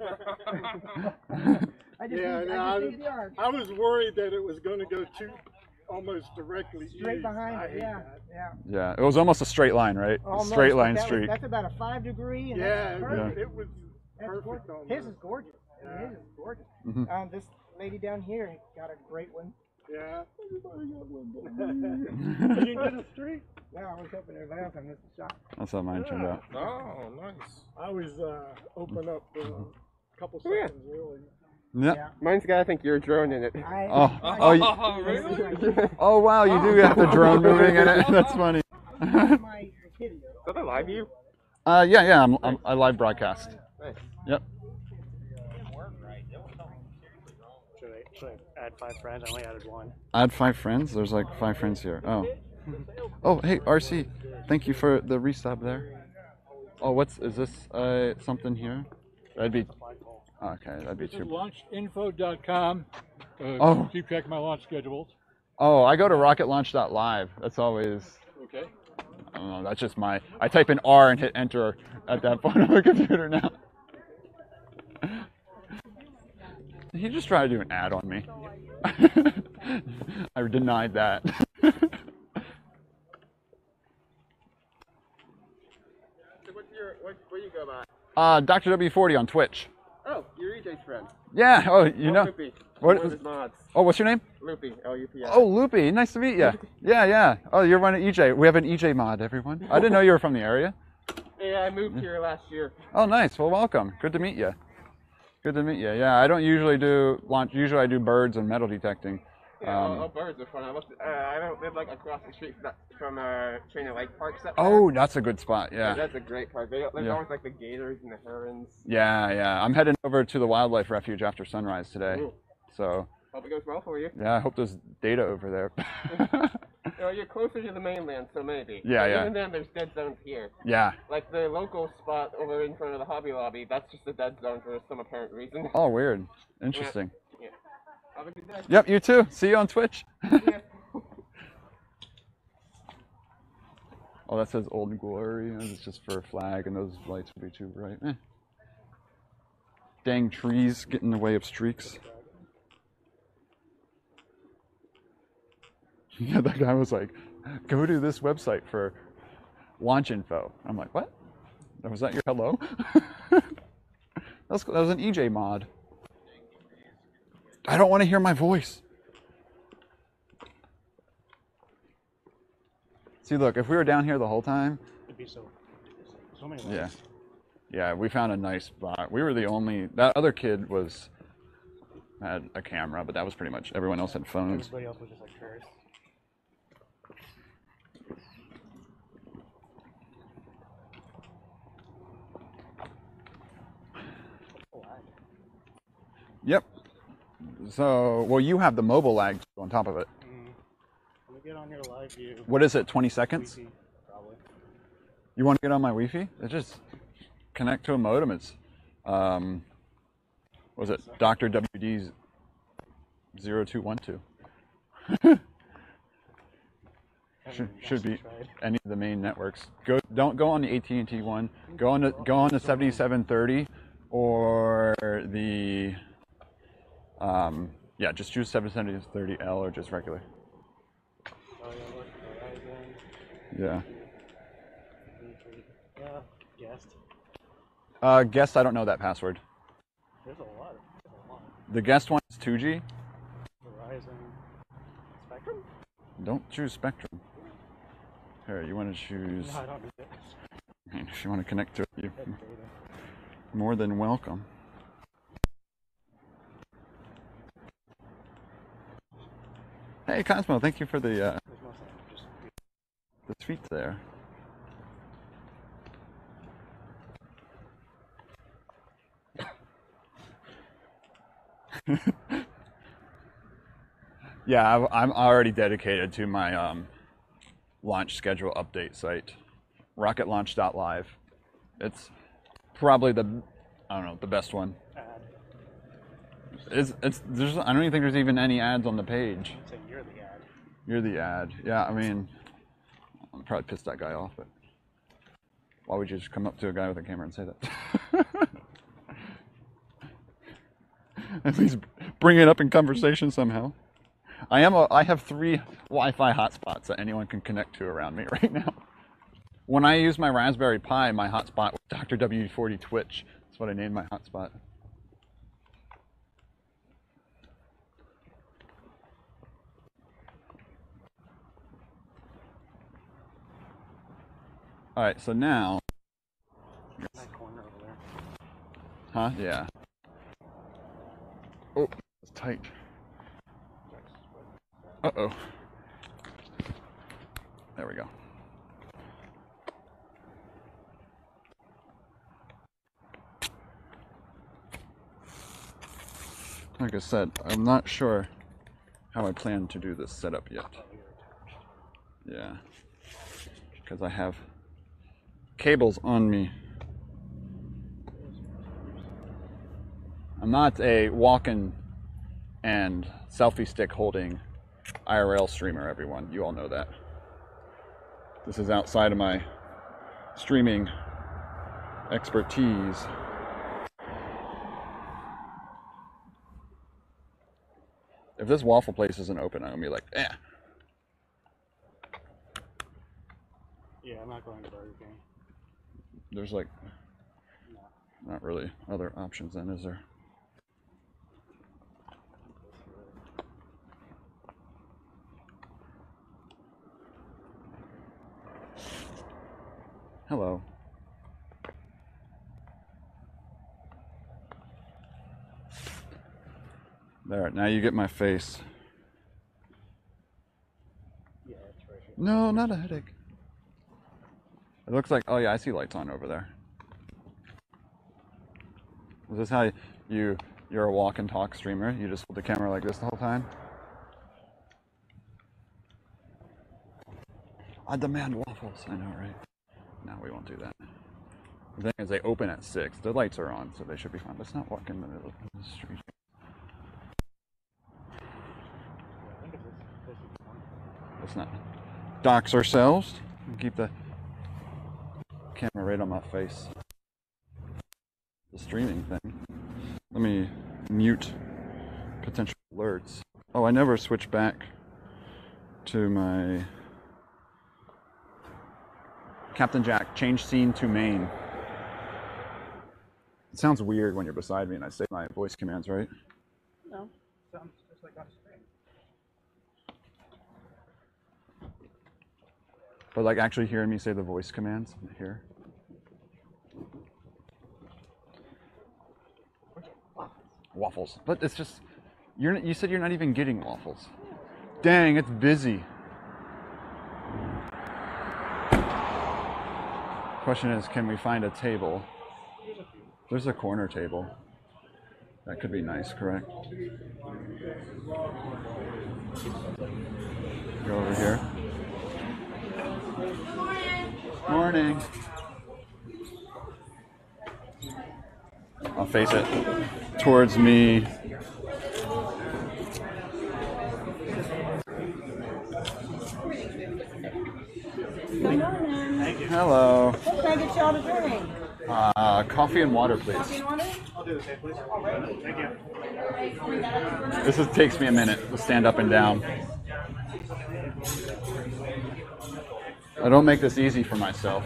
I just need the arch. I was worried that it was going to go almost directly Straight behind it. Yeah. yeah, it was almost a straight line, right? Almost, straight line that's streak. That's about a 5-degree. And yeah, that's perfect. it was That's perfect. gorgeous. His is gorgeous. His is gorgeous. This lady down here got a great one. Yeah. Everybody got one. You didn't get a streak? Yeah, I was hoping everybody else had missed a shot. That's how mine turned out. Oh, nice. I was open up a couple seconds early. Yeah. Mine's got, I think, your drone in it. Oh wow, you do have the drone moving in it. That's funny. Is that a live view? Yeah, I live broadcast. Nice. Yep. Should I add 5 friends? I only added 1. Add 5 friends? There's like 5 friends here. Oh. Oh, hey, RC. Thank you for the resub there. Oh, is this something here? That'd be... Okay, that'd be too... launchinfo.com. Keep track of my launch schedules. Oh, I go to rocketlaunch.live. That's always... Okay. I don't know, that's just my... I type in R and hit enter at that point on my computer now. Did he just try to do an ad on me? I denied that. What do you go by? Dr. W40 on Twitch. Oh, you're EJ's friend. Yeah. Oh, you know. Loopy. What? One of his mods. Oh, what's your name? Loopy. L-U-P-I. Oh, Loopy. Nice to meet you. Yeah. Oh, you're running EJ. We have an EJ mod, everyone. I didn't know you were from the area. Yeah, I moved here last year. Oh, nice. Well, welcome. Good to meet you. Good to meet you. Yeah, I don't usually do launch. Usually, I do birds and metal detecting. Yeah, birds are fun. I don't live like across the street from Trainer Lake Park. Oh, that's a good spot. Yeah. That's a great park. There's always like the gators and the herons. Yeah. I'm heading over to the wildlife refuge after sunrise today. Ooh. So. Hope it goes well for you. Yeah, I hope there's data over there. You're closer to the mainland, so maybe. Yeah. Even then, there's dead zones here. Yeah. Like the local spot over in front of the Hobby Lobby, that's just a dead zone for some apparent reason. Oh, weird. Interesting. Yeah. Have a good day. Yep, you too. See you on Twitch. Yeah. Oh, that says Old Glory. It's just for a flag, and those lights would be too bright. Dang trees get in the way of streaks. Yeah, that guy was like, go to this website for launch info. I'm like, what? Was that your hello? that was an EJ mod. I don't want to hear my voice. See, look, if we were down here the whole time. It'd be so many lights. Yeah, we found a nice spot. We were the only, that other kid had a camera, but that was pretty much, everyone else had phones. Everybody else was just like curious. Yep. So, well, you have the mobile lag on top of it. Let me get on your live view. What is it, 20 seconds? Wi-Fi, probably. You want to get on my Wi-Fi? It just connect to a modem. It's, was it Dr. WD 0212? Should be any of the main networks. Don't go on the AT&T one. Go on the 7730 or the yeah, just choose 7730L or just regular. Yeah. Guest, I don't know that password. There's a lot. The guest one is 2G. Verizon. Spectrum? Don't choose Spectrum. Here, you want to choose... No, I don't need it. I mean, if you want to connect to it, you're more than welcome. Hey, Cosmo, thank you for the tweet there. Yeah, I'm already dedicated to my launch schedule update site, rocketlaunch.live. It's probably the best one. I don't even think there's even any ads on the page. You're the ad. You're the ad. Yeah, I mean, I'll probably piss that guy off, but why would you just come up to a guy with a camera and say that? At least bring it up in conversation somehow. I have 3 Wi-Fi hotspots that anyone can connect to around me right now. When I use my Raspberry Pi, my hotspot was Dr. W40 Twitch. That's what I named my hotspot. All right, so now. That corner over there. Huh? Yeah. Oh, it's tight. Uh-oh. There we go. Like I said, I'm not sure how I plan to do this setup yet. Yeah. Because I have cables on me. I'm not a walk-in and selfie stick holding IRL streamer, everyone. You all know that. This is outside of my streaming expertise. If this waffle place isn't open, I'm gonna be like, eh. Yeah, I'm not going to Burger King. There's like, not really other options then, is there? Hello. There, now you get my face. Yeah, it's right here. No, not a headache. It looks like, oh yeah, I see lights on over there. Is this how you're a walk and talk streamer? You just hold the camera like this the whole time? I demand waffles. I know, right? No, we won't do that. The thing is, they open at 6. The lights are on, so they should be fine. Let's not walk in the middle of the street. Let's not dox ourselves. Keep the camera right on my face. The streaming thing. Let me mute potential alerts. Oh, I never switch back to my Captain Jack, change scene to main. It sounds weird when you're beside me and I say my voice commands, right? No, sounds just like on screen. But like actually hearing me say the voice commands here. Waffles. But it's just, you said you're not even getting waffles. Dang, it's busy. Question is, can we find a table? There's a corner table. That could be nice, correct? Go over here. Morning. I'll face it towards me. Come on in. Thank you. Hello. What can I get y'all to drink? Coffee and water, please. Coffee and water? I'll do the same, please. Thank you. Takes me a minute to stand up and down. I don't make this easy for myself.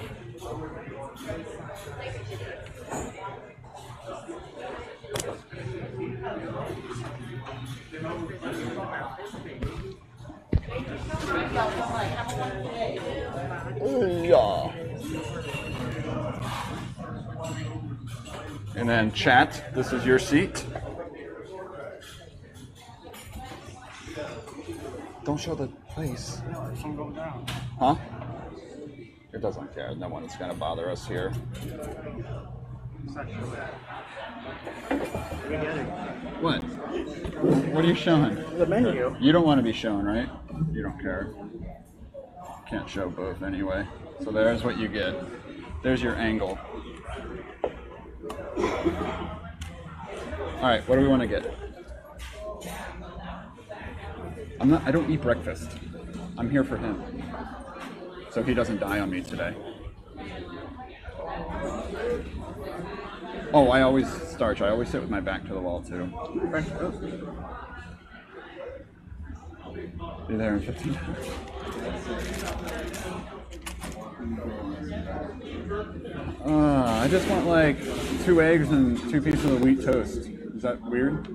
Yeah. And then chat, this is your seat. Don't show the place. Huh? It doesn't care. No one's gonna bother us here. What? What are you showing? The menu. You don't want to be shown, right? You don't care. Can't show both anyway. So there's what you get. There's your angle. All right, what do we want to get? I don't eat breakfast. I'm here for him. So he doesn't die on me today. Oh, I always starch. I always sit with my back to the wall too. Be there in 15 minutes. I just want like 2 eggs and 2 pieces of wheat toast. Is that weird?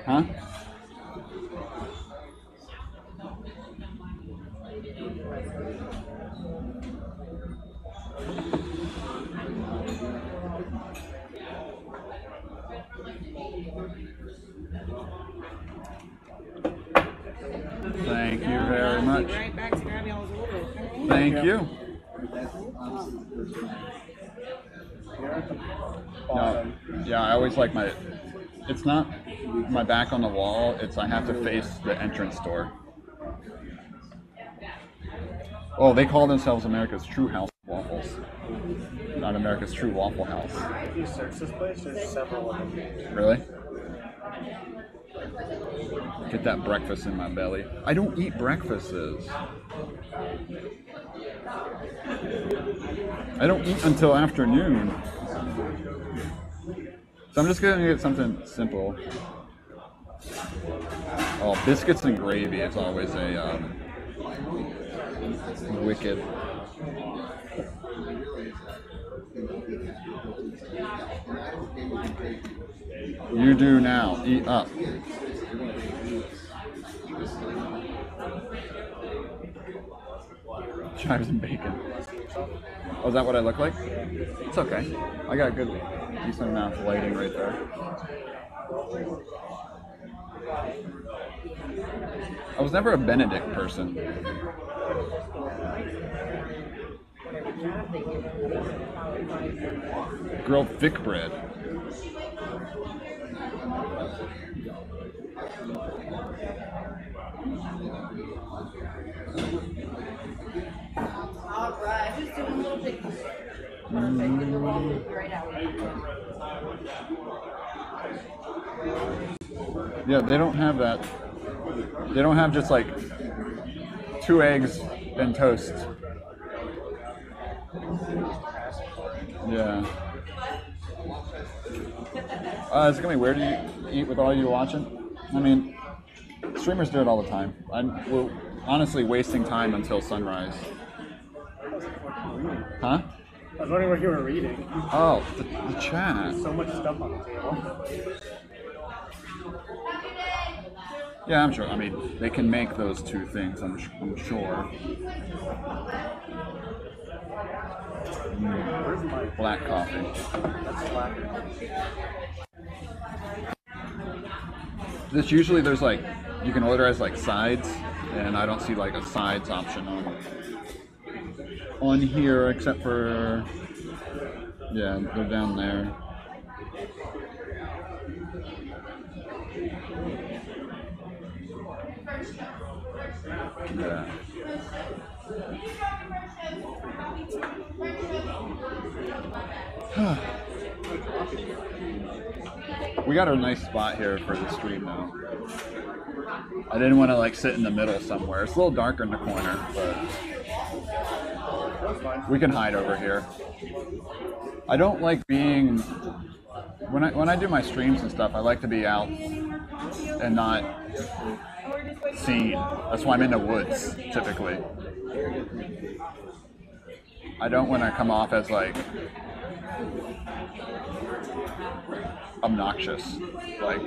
Huh? Thank you very much. Right back to grab y'all's order. Thank you. No, yeah, I always like my. It's not my back on the wall. It's I have to face the entrance door. Oh, they call themselves America's True House of Waffles, not America's True Waffle House. If you search this place, there's several of them. Really? Get that breakfast in my belly. I don't eat breakfasts. I don't eat until afternoon. So I'm just gonna get something simple. Oh, biscuits and gravy is always a wicked. You do now. Eat up. Chives and bacon. Oh, is that what I look like? It's okay. I got good, decent amount of lighting right there. I was never a Benedict person. Grilled thick bread. Alright, who's doing little pictures? Yeah, they don't have that. They don't have just like 2 eggs and toast. Yeah. It's gonna be weird to eat with all you watching. I mean, streamers do it all the time. We're honestly wasting time until sunrise. Huh? I was wondering what you were reading. Oh, the chat. So much stuff on the table. Yeah, I'm sure. I mean, they can make those 2 things, I'm sure. Black coffee. That's black. This usually there's like, you can order as like sides, and I don't see like a sides option on here except for, yeah, they're down there. Yeah. We got a nice spot here for the stream now. I didn't want to like sit in the middle somewhere. It's a little darker in the corner, but we can hide over here. I don't like being when I do my streams and stuff. I like to be out and not seen. That's why I'm in the woods typically. I don't want to come off as like obnoxious, like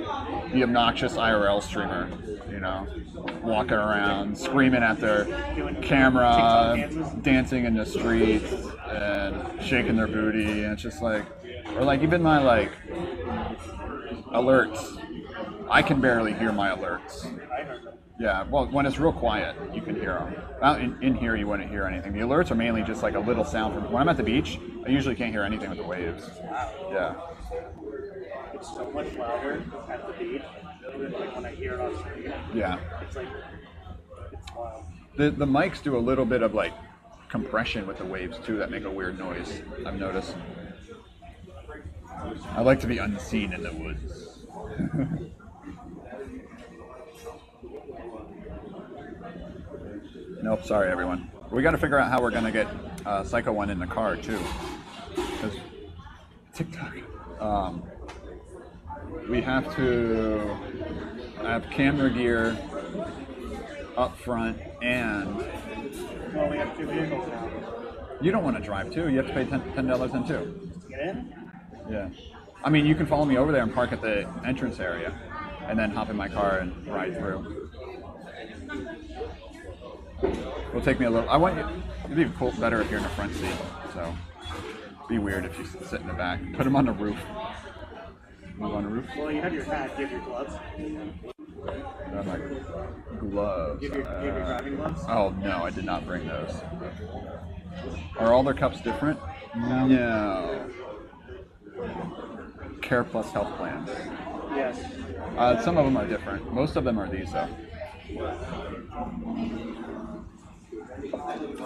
the obnoxious IRL streamer, you know, walking around screaming at their camera, dancing in the streets and shaking their booty, and it's just like, or like even my like alerts, I can barely hear my alerts. Yeah, well, when it's real quiet, you can hear them. Out in here, you wouldn't hear anything. The alerts are mainly just like a little sound from. When I'm at the beach, I usually can't hear anything with the waves. Yeah. It's so much louder at the beach than like when I hear it on screen. Yeah. It's like, it's wild. The mics do a little bit of like compression with the waves too that make a weird noise, I've noticed. I like to be unseen in the woods. Nope, sorry everyone. We got to figure out how we're going to get Psycho 1 in the car too. Because TikTok. We have to have camera gear up front and... Well, we have 2 vehicles now. You don't want to drive too. You have to pay $10 in too. Get in? Yeah. I mean, you can follow me over there and park at the entrance area and then hop in my car and ride through. It'll take me a little. I want you. It'd be cool, better if you're in the front seat. So, it'd be weird if you sit in the back. Put them on the roof. On the roof. Well, you have your hat. Do you have your gloves? My gloves. Do you have your driving gloves? Oh no, I did not bring those. Are all their cups different? No. Care Plus health plans. Yes. Some of them are different. Most of them are these though.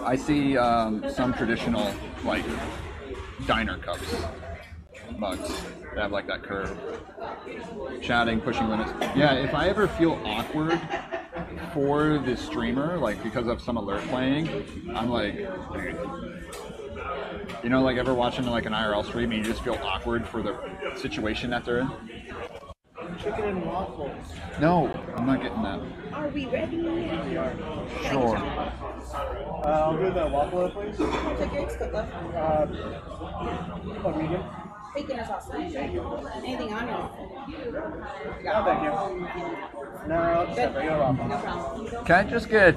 I see some traditional like diner cups, mugs that have like that curve. Chatting, pushing limits. Yeah, if I ever feel awkward for the streamer, like because of some alert playing, I'm like, you know, like ever watching like an IRL stream and you just feel awkward for the situation that they're in? Chicken and waffles. No, I'm not getting that. Are we ready? We are. Sure. I'll do the waffle, please. Check your eggs cooked up. What, medium? Bacon or sausage? Anything on it? No, thank you. No, I'll just have regular waffle. No problem. Can I just get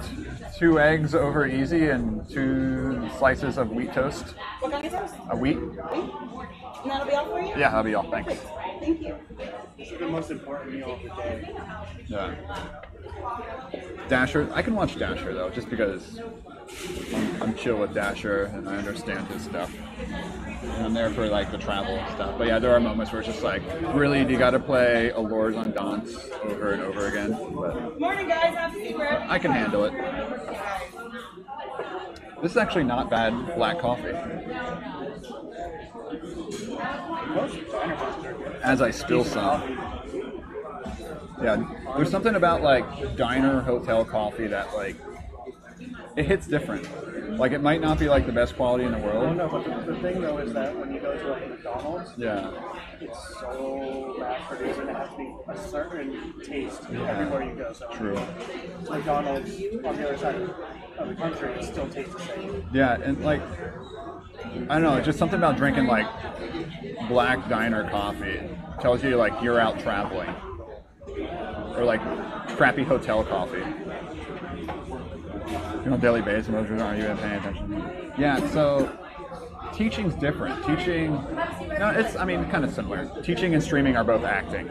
2 eggs over easy and 2 slices of wheat toast? What kind of toast? A wheat? And that'll be all for you? Yeah, that'll be all. Thanks. Thank you. This is the most important meal of the day. Yeah. Dasher, I can watch Dasher though, just because I'm chill with Dasher and I understand his stuff. And I'm there for like the travel and stuff. But yeah, there are moments where it's just like, really, do you got to play Allures on Dance over and over again? But Morning, guys. Happy New Year. I can handle it. This is actually not bad black coffee. As I spill some. Yeah, there's something about like diner hotel coffee that like it hits different. Like it might not be like the best quality in the world. Oh no, but the thing though is that when you go to like a McDonald's, yeah, it's so mass produced and it has to be a certain taste everywhere you go. So true. McDonald's on the other side of the country, it still tastes the same. Yeah, and like I don't know, just something about drinking like black diner coffee tells you like you're out traveling. Or like crappy hotel coffee. You know, daily basis, are you even paying attention? Yeah, so teaching's different. Teaching, no, it's, I mean, kind of similar. Teaching and streaming are both acting.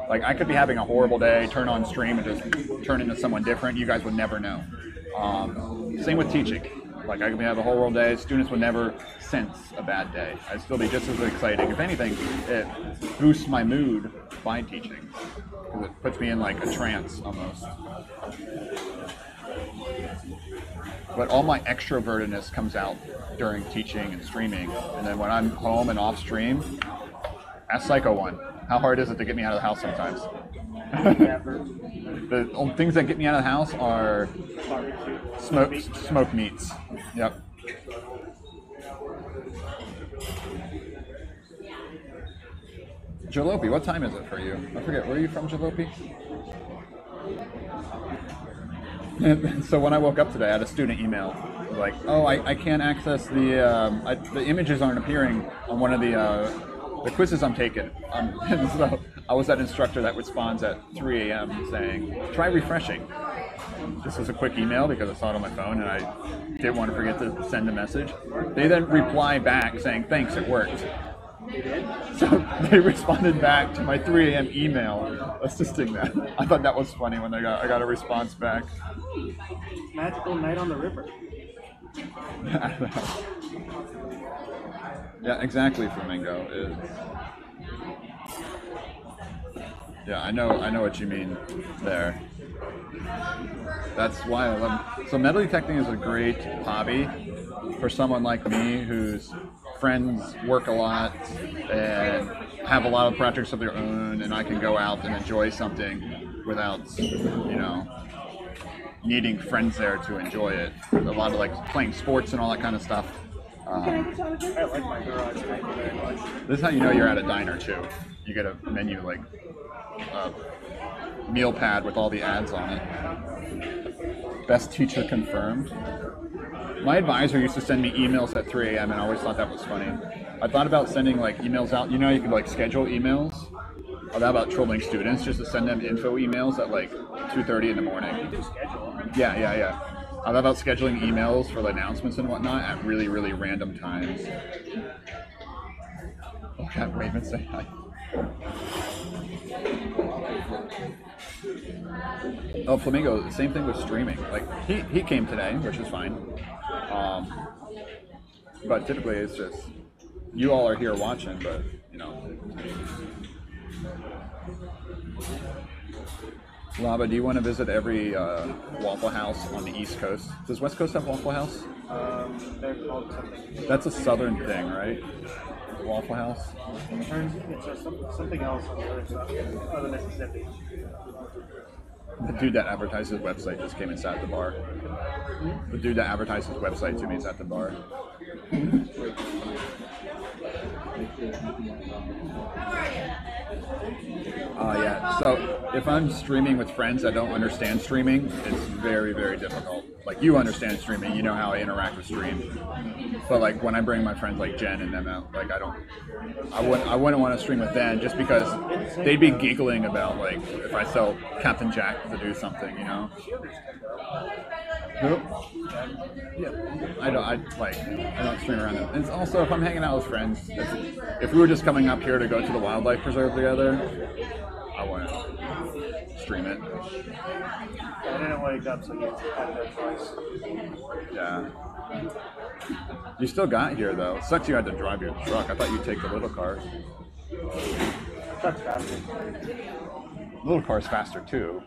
Like, I could be having a horrible day, turn on stream and just turn into someone different. You guys would never know. Same with teaching. Like, I could have a horrible day. Students would never sense a bad day. I'd still be just as exciting. If anything, it boosts my mood by teaching. Because it puts me in, like, a trance, almost. But all my extrovertedness comes out during teaching and streaming. And then when I'm home and off stream, ask Psycho 1. How hard is it to get me out of the house sometimes? The only things that get me out of the house are smoked meats. Yep. Jalopy, what time is it for you? I forget, where are you from, Jalopy? So when I woke up today, I had a student email. It was like, oh, I can't access the images aren't appearing on one of the quizzes I'm taking. And so I was that instructor that responds at 3 a.m. saying, try refreshing. Just as a quick email because I saw it on my phone and I didn't want to forget to send a message. They then reply back saying, thanks, it worked. So they responded back to my 3 a.m. email assisting that. I thought that was funny when I got a response back. Magical night on the river. Yeah, exactly, Flamingo. Yeah, I know what you mean there. That's why I love it. So metal detecting is a great hobby for someone like me whose friends work a lot and have a lot of projects of their own, and I can go out and enjoy something without, needing friends there to enjoy it. A lot of like playing sports and all that kind of stuff. I like my garage. Thank you very much. This is how you know you're at a diner too. You get a menu like a meal pad with all the ads on it. Best teacher confirmed. My advisor used to send me emails at 3 a.m. and I always thought that was funny. I thought about sending like emails out. You could like schedule emails. I thought about trolling students just to send them info emails at like 2:30 in the morning. You do schedule. Yeah. I thought about scheduling emails for the announcements and whatnot at really, really random times. Oh God, Raven, say hi. Oh, Flamingo, same thing with streaming. Like he came today, which is fine. But typically it's just you all are here watching, but Lava, do you want to visit every Waffle House on the East Coast? Does West Coast have Waffle House? They're called something. That's a southern thing, right? Waffle House? It's just something else on the other side of the Mississippi. The dude that advertises his website just came and sat at the bar. The dude that advertises his website to me is at the bar. Yeah, so if I'm streaming with friends that don't understand streaming, it's very, very difficult. Like, you understand streaming, you know how I interact with stream. But like when I bring my friends like Jen and them out, like I wouldn't want to stream with them just because they'd be giggling about like if I sell Captain Jack to do something, Who? I don't stream around them. And it's also, if I'm hanging out with friends, if we were just coming up here to go to the wildlife preserve together, I wouldn't stream it. I didn't wake up, so you had no choice. Yeah. You still got here though. It sucks you had to drive your truck. I thought you'd take the little car. Truck's faster. The little car's faster too.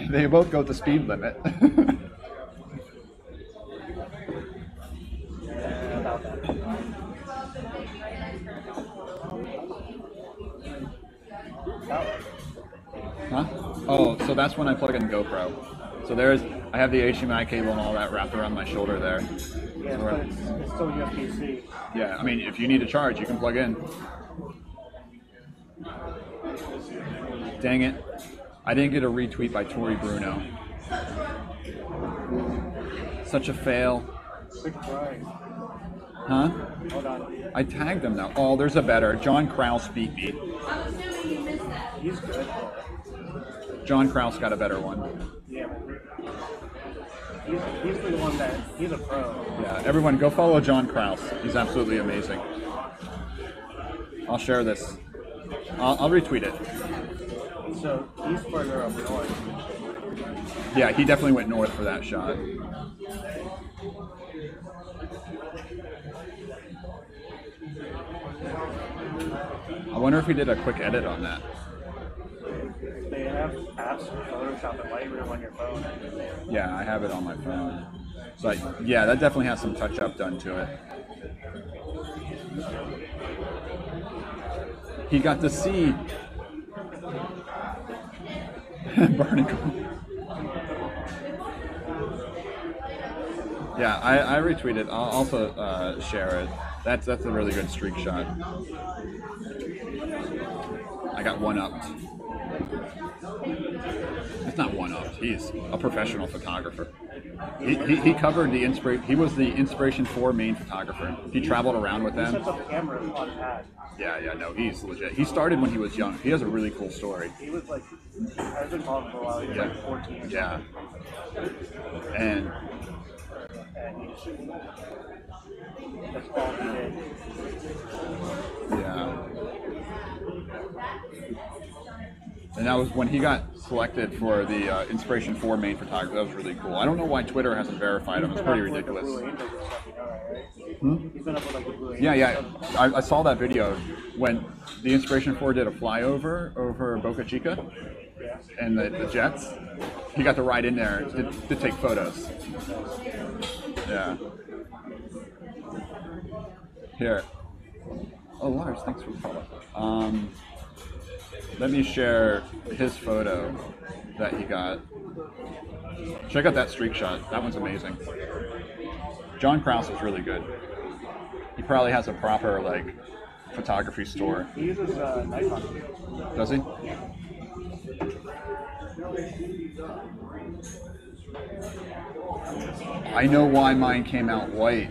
They both go at the speed limit. Yeah, about that. Huh? Oh, so that's when I plug in GoPro. So I have the HDMI cable and all that wrapped around my shoulder there. Yeah, but it's still USB-C. Yeah, I mean, if you need a charge, you can plug in. Dang it. I didn't get a retweet by Tori Bruno. Such a fail. Huh? Hold on. I tagged him though. Oh, there's a better. John Kraus beat me. He's good. John Kraus got a better one. Yeah. He's the one he's a pro. Yeah, everyone go follow John Kraus. He's absolutely amazing. I'll share this. I'll retweet it. So he's further up north. Yeah, he definitely went north for that shot. I wonder if he did a quick edit on that. They have apps for Photoshop and Lightroom on your phone. Yeah, I have it on my phone. But yeah, that definitely has some touch-up done to it. He got to see Barnacle. Yeah, I retweeted. I'll also share it. That's a really good streak shot. I got one-upped. It's not one-upped. He's a professional photographer. He covered the He was the Inspiration 4 main photographer. He traveled around with them. He sets up cameras on pad. Yeah, no, he's legit. He started when he was young. He has a really cool story. He was like, I was involved for a while. He was like 14 or yeah. something. And he just, that's all he did. Yeah. And that was when he got selected for the Inspiration 4 main photographer. That was really cool. I don't know why Twitter hasn't verified him. It's pretty ridiculous. He's been up with like the Blue Yeah. I saw that video when the Inspiration 4 did a flyover over Boca Chica and the jets. He got to ride in there to take photos. Yeah. Here. Oh, Lars, thanks for the follow. Let me share his photo that he got. Check out that streak shot. That one's amazing. John Krause is really good. He probably has a proper like photography store. He uses Nikon. Does he? I know why mine came out white.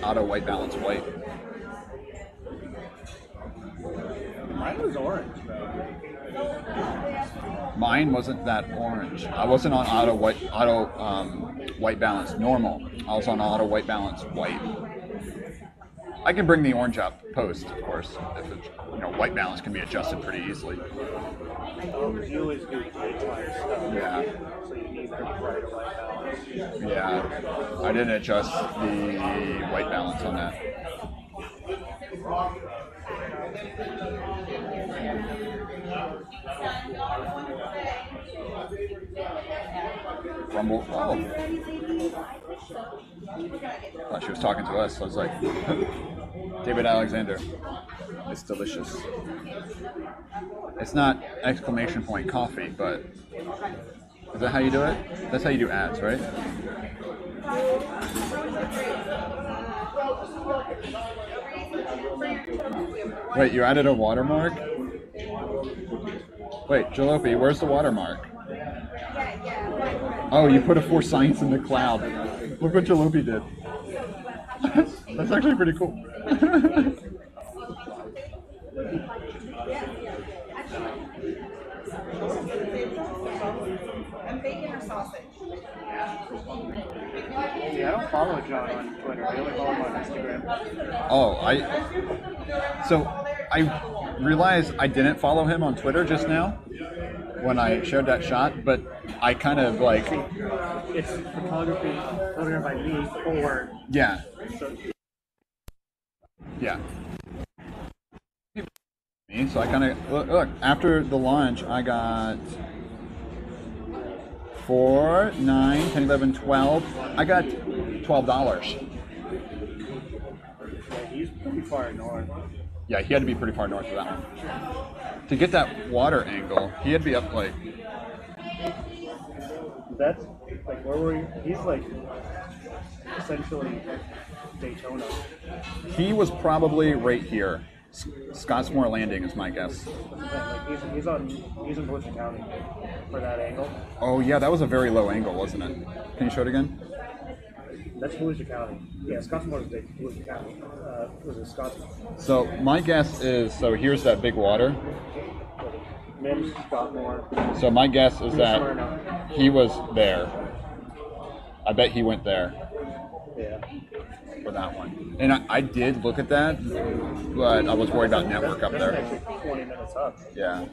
Auto white balance white. Mine was orange, though. Mine wasn't that orange. I wasn't on auto white balance normal. I was on auto white balance white. I can bring the orange up post, of course. If it's, white balance can be adjusted pretty easily. You always do daytime stuff. Yeah. So you need pretty bright white balance. Yeah. I didn't adjust the white balance on that. Rumble. Oh. Thought she was talking to us. I was like, David Alexander. It's delicious. It's not exclamation point coffee, but is that how you do it? That's how you do ads, right? Wait, you added a watermark? Wait, Jalopy, where's the watermark? Oh, you put a for science in the cloud. Look what Jalopy did. That's actually pretty cool. I'm bacon or sausage. Yeah, I don't follow John on Twitter. I only follow him on Instagram. Oh, I realized I didn't follow him on Twitter just now when I shared that shot, but I kind of like... It's photography photographed by me for... Yeah. So, yeah. So I kind of... Look, after the launch, I got 4, 9, 10, 11, 12. I got $12. yeah, he's pretty far north. Yeah, he had to be pretty far north for that one. To get that water angle, he had to be up like... That's like, where were you? He's like essentially Daytona. He was probably right here. Scottsmore Landing is my guess. Like he's in Volusia County for that angle. Oh yeah, that was a very low angle, wasn't it? Can you show it again? That's Volusia County. Yeah, Scottsmore is Volusia County. Was it Scottsmore? So my guess is, here's that big water. Mims, Scottsmore. So my guess is that he was there. I bet he went there. Yeah. For that one. And I did look at that, but I was worried about network up there. That's actually 20 minutes up. Yeah.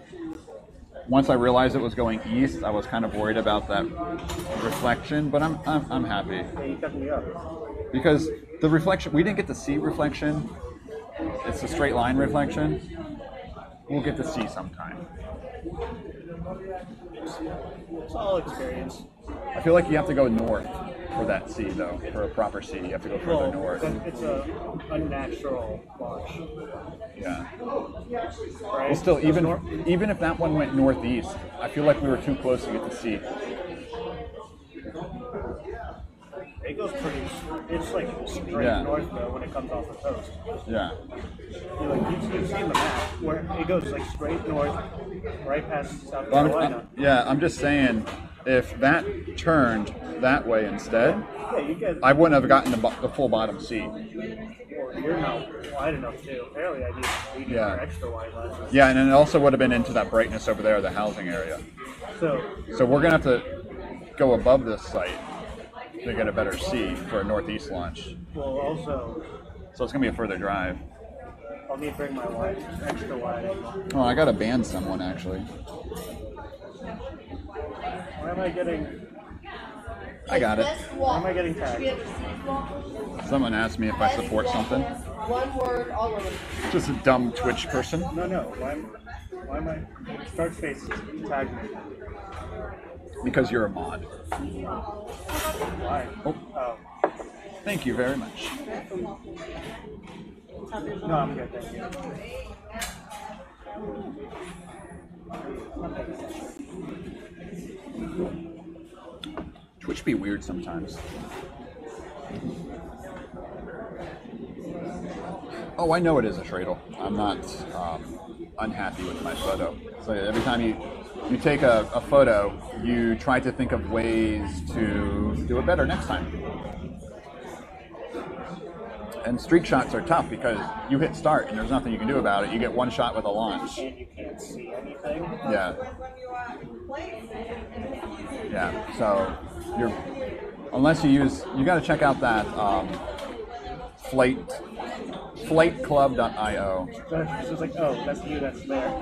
Once I realized it was going east, I was kind of worried about that reflection, but I'm happy. Yeah, you kept me up. Because the reflection, we didn't get to see reflection. It's a straight line reflection. We'll get to see sometime. It's all experience. I feel like you have to go north for that sea, though. For a proper sea, you have to go further north. It's a unnatural launch. Yeah. Right? Well, still, even if that one went northeast, I feel like we were too close to get to sea. It goes pretty. It's like straight north though when it comes off the coast. Yeah. You've seen the map where it goes like straight north, right past South Carolina. I'm just saying, if that turned that way instead, yeah, you get. I wouldn't have gotten the full bottom sea. Well, you're not wide enough too. Apparently, I need extra wide lenses. Yeah, and then it also would have been into that brightness over there, the housing area. So we're gonna have to go above this site to get a better sea for a northeast launch. Well, also. So it's gonna be a further drive. I'll need to bring my wide, extra wide angle. Oh, I gotta ban someone actually. Why am I getting? I got it. Why am I getting tagged? Someone asked me if I support something. One word, all of them. Just a dumb Twitch person. No. Why am I? Start space tagged me. Because you're a mod. Why? Oh. Thank you very much. No, I'm good, thank you. Twitch be weird sometimes. Oh, I know it is a dreidel. I'm not unhappy with my photo. So every time you take a photo, you try to think of ways to do it better next time. And streak shots are tough because you hit start and there's nothing you can do about it. You get one shot with a launch. And you can't see anything. Yeah. Yeah. So unless you got to check out that flightclub.io. It's just like, oh, that's you, that's there.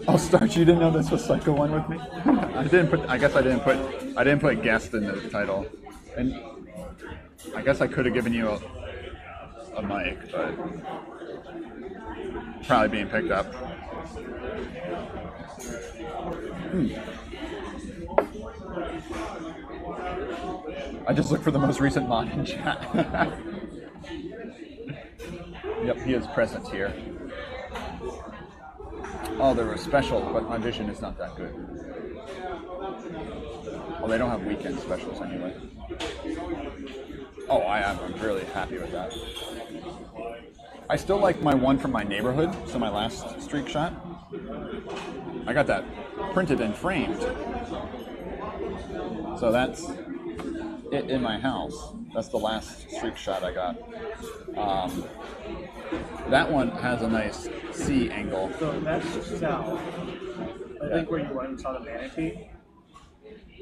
Oh, Starch, you didn't know this was Psycho 1 with me? I didn't put guest in the title. And I guess I could have given you a mic, but probably being picked up. I just looked for the most recent mod in chat. Yep, he is present here. Oh, there was special, but my vision is not that good. Well, they don't have weekend specials anyway. Oh, I'm really happy with that. I still like my one from my neighborhood, so my last streak shot. I got that printed and framed. So that's it in my house. That's the last streak shot I got. That one has a nice sea angle. So that's south. I think where you went and saw the manatee.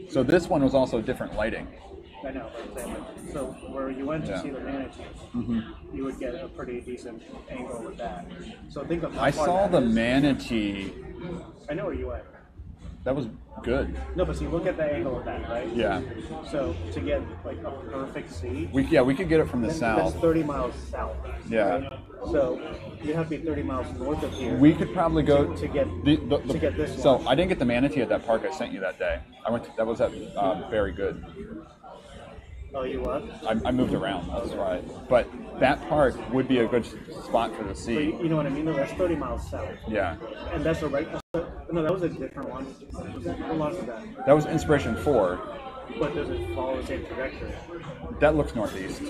So this one was also different lighting. I know, but so where you went to see the manatee, you would get a pretty decent angle with that. So think of how I far saw that the is. manatee. I know where you went. That was good. No, but see, look at the angle of that, right? Yeah. So to get like a perfect sea, We could get it from the south. That's 30 miles south. Yeah. Right? So you have to be 30 miles north of here. We could probably go to get to get this So one. I didn't get the manatee at that park I sent you that day. That was at Very Good. Oh, you what? I moved around, that's why. But that park would be a good spot for the But sea. you know what I mean? Though? That's 30 miles south. Yeah. And that's a right. No, that was a different one. How long was that? That was Inspiration 4. But does it follow the same trajectory? That looks northeast.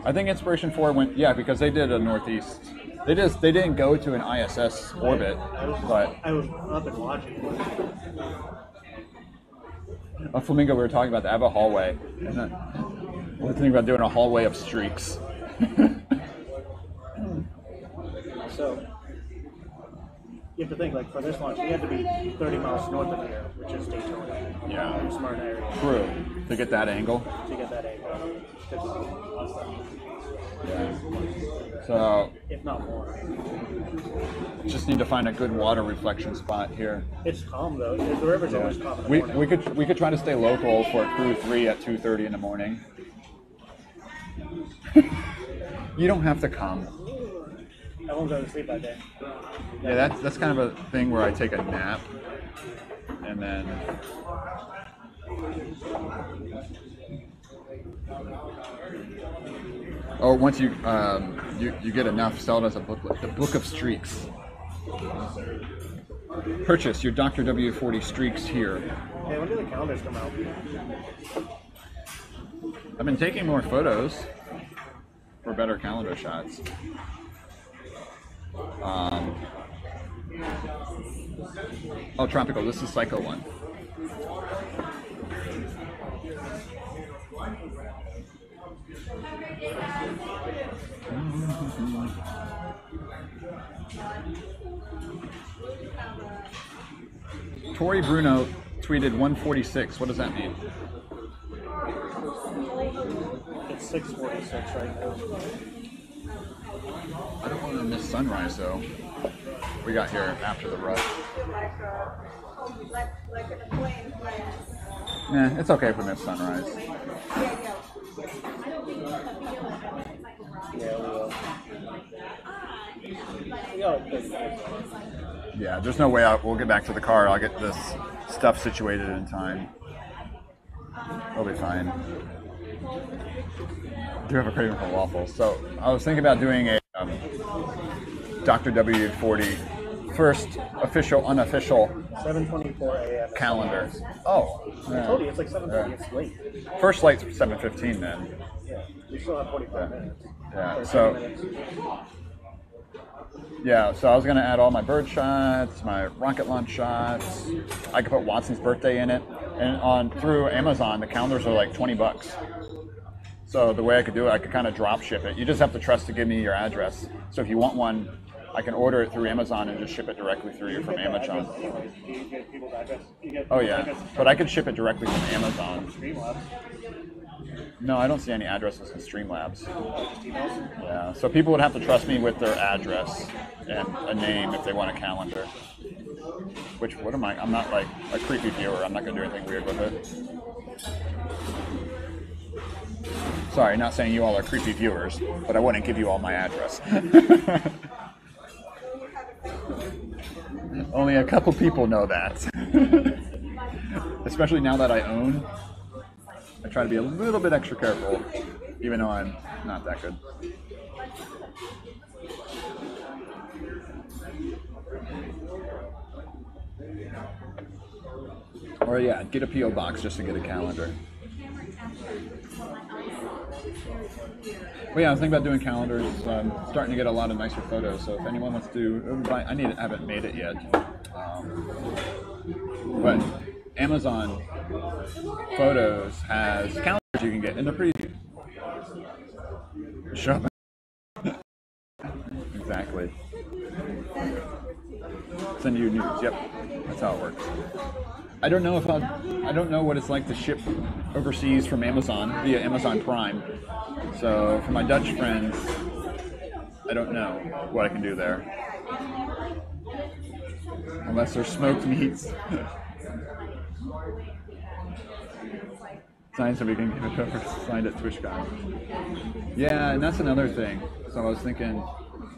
I think Inspiration 4 went, yeah, because they did a northeast. They didn't go to an ISS orbit, but I was up and watching. a Flamingo, we were talking about that. I have a hallway. And then we're thinking about doing a hallway of streaks. So you have to think, like, for this launch, we had to be 30 miles north of here, which is Daytona. Yeah. Smart area. True. To get that angle. To get that angle. Yeah. So If not more. just need to find a good water reflection spot here. It's calm though. The river's always calm in the morning. We could try to stay local for crew 3 at 2:30 in the morning. You don't have to come. I won't go to sleep that day. Yeah, that's kind of a thing where I take a nap and then Oh, once you you get enough, sell it as a booklet. The Book of Streaks. Purchase your Dr. W40 Streaks here. Hey, when do the calendars come out? I've been taking more photos for better calendar shots. Oh, Tropical, this is Psycho 1. Tori Bruno tweeted 146. What does that mean? It's 6:46 right now. I don't want to miss sunrise though. We got here after the rush. Nah, it's okay if we miss sunrise. Yeah, there's no way we'll get back to the car. I'll get this stuff situated in time. It'll be fine. I do have a craving for waffles. So I was thinking about doing a Dr. W40 first official, unofficial 7:24 a.m. calendar. Oh. I told you, it's like 7:30. It's late. First light's 7:15 then. Yeah, we still have 45 minutes. Yeah, so... Yeah, so I was going to add all my bird shots, my rocket launch shots. I could put Watson's birthday in it. And through Amazon, the calendars are like $20. So the way I could do it, I could kind of drop ship it. You just have to trust to give me your address. So if you want one, I can order it through Amazon and just ship it directly through you from Amazon. Do you get people's address? Oh yeah, but I could ship it directly from Amazon. Streamlabs. No, I don't see any addresses in Streamlabs. Yeah, so people would have to trust me with their address and a name if they want a calendar. Which, what am I? I'm not like a creepy viewer. I'm not going to do anything weird with it. Sorry, not saying you all are creepy viewers, but I wouldn't give you all my address. Only a couple people know that. Especially now that I own. I try to be a little bit extra careful, even though I'm not that good. Or yeah, get a P.O. box just to get a calendar. Well, yeah, I was thinking about doing calendars. Starting to get a lot of nicer photos, so if anyone wants to, I haven't made it yet. But Amazon Photos has calendars you can get in the preview. Show up. Exactly. Send you news. Yep, that's how it works. I don't know what it's like to ship overseas from Amazon via Amazon Prime. So for my Dutch friends, I don't know what I can do there. Unless they're smoked meats. Sign so we can get it over signed at TwitchCon. Yeah, and that's another thing. So I was thinking,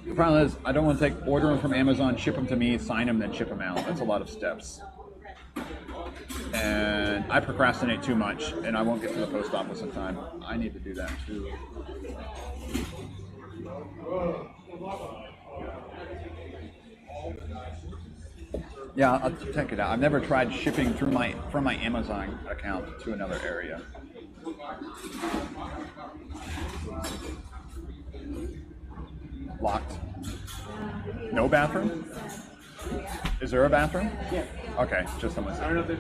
the problem is I don't want to order them from Amazon, ship them to me, sign them, then ship them out. That's a lot of steps. And I procrastinate too much, and I won't get to the post office in time. I need to do that too. Yeah, I'll check it out. I've never tried shipping from my Amazon account to another area. Locked. No bathroom? Is there a bathroom? Yeah. Okay, just someone. I don't know if there's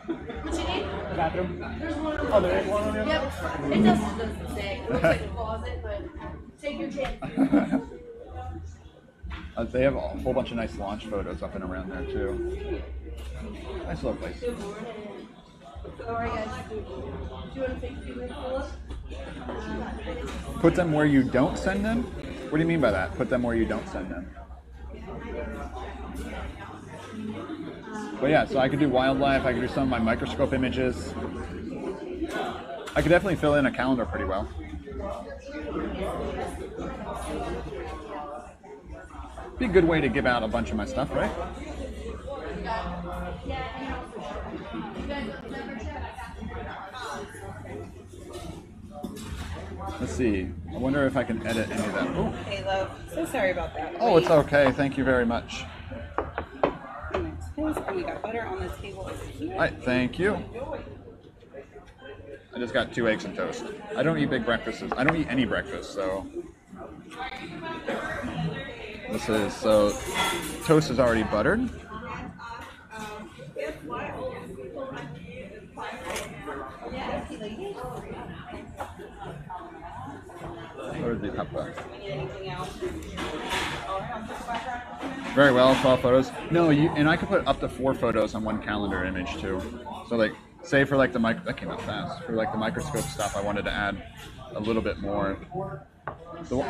a bathroom. Oh, there is one on the other Yep. It doesn't say. It looks like a closet, but take your chance. They have a whole bunch of nice launch photos up and around there too. Nice little place. Alright guys, do you want to take a few minutes to look? Put them where you don't send them? What do you mean by that? Put them where you don't send them? But yeah, so I could do wildlife, I could do some of my microscope images. I could definitely fill in a calendar pretty well. Be a good way to give out a bunch of my stuff, right? see. I wonder if I can edit any of that. Oh, Hey, love. So sorry about that. oh, it's okay. Thank you very much. And we got butter on the table over here. All right, thank you. I just got 2 eggs and toast. I don't eat big breakfasts. I don't eat any breakfast, so. This is, so toast is already buttered. Where's the pepper? Very well, 12 photos. No, and I could put up to 4 photos on one calendar image too. So like, say for like the that came out fast. For like the microscope stuff, I wanted to add a little bit more. So,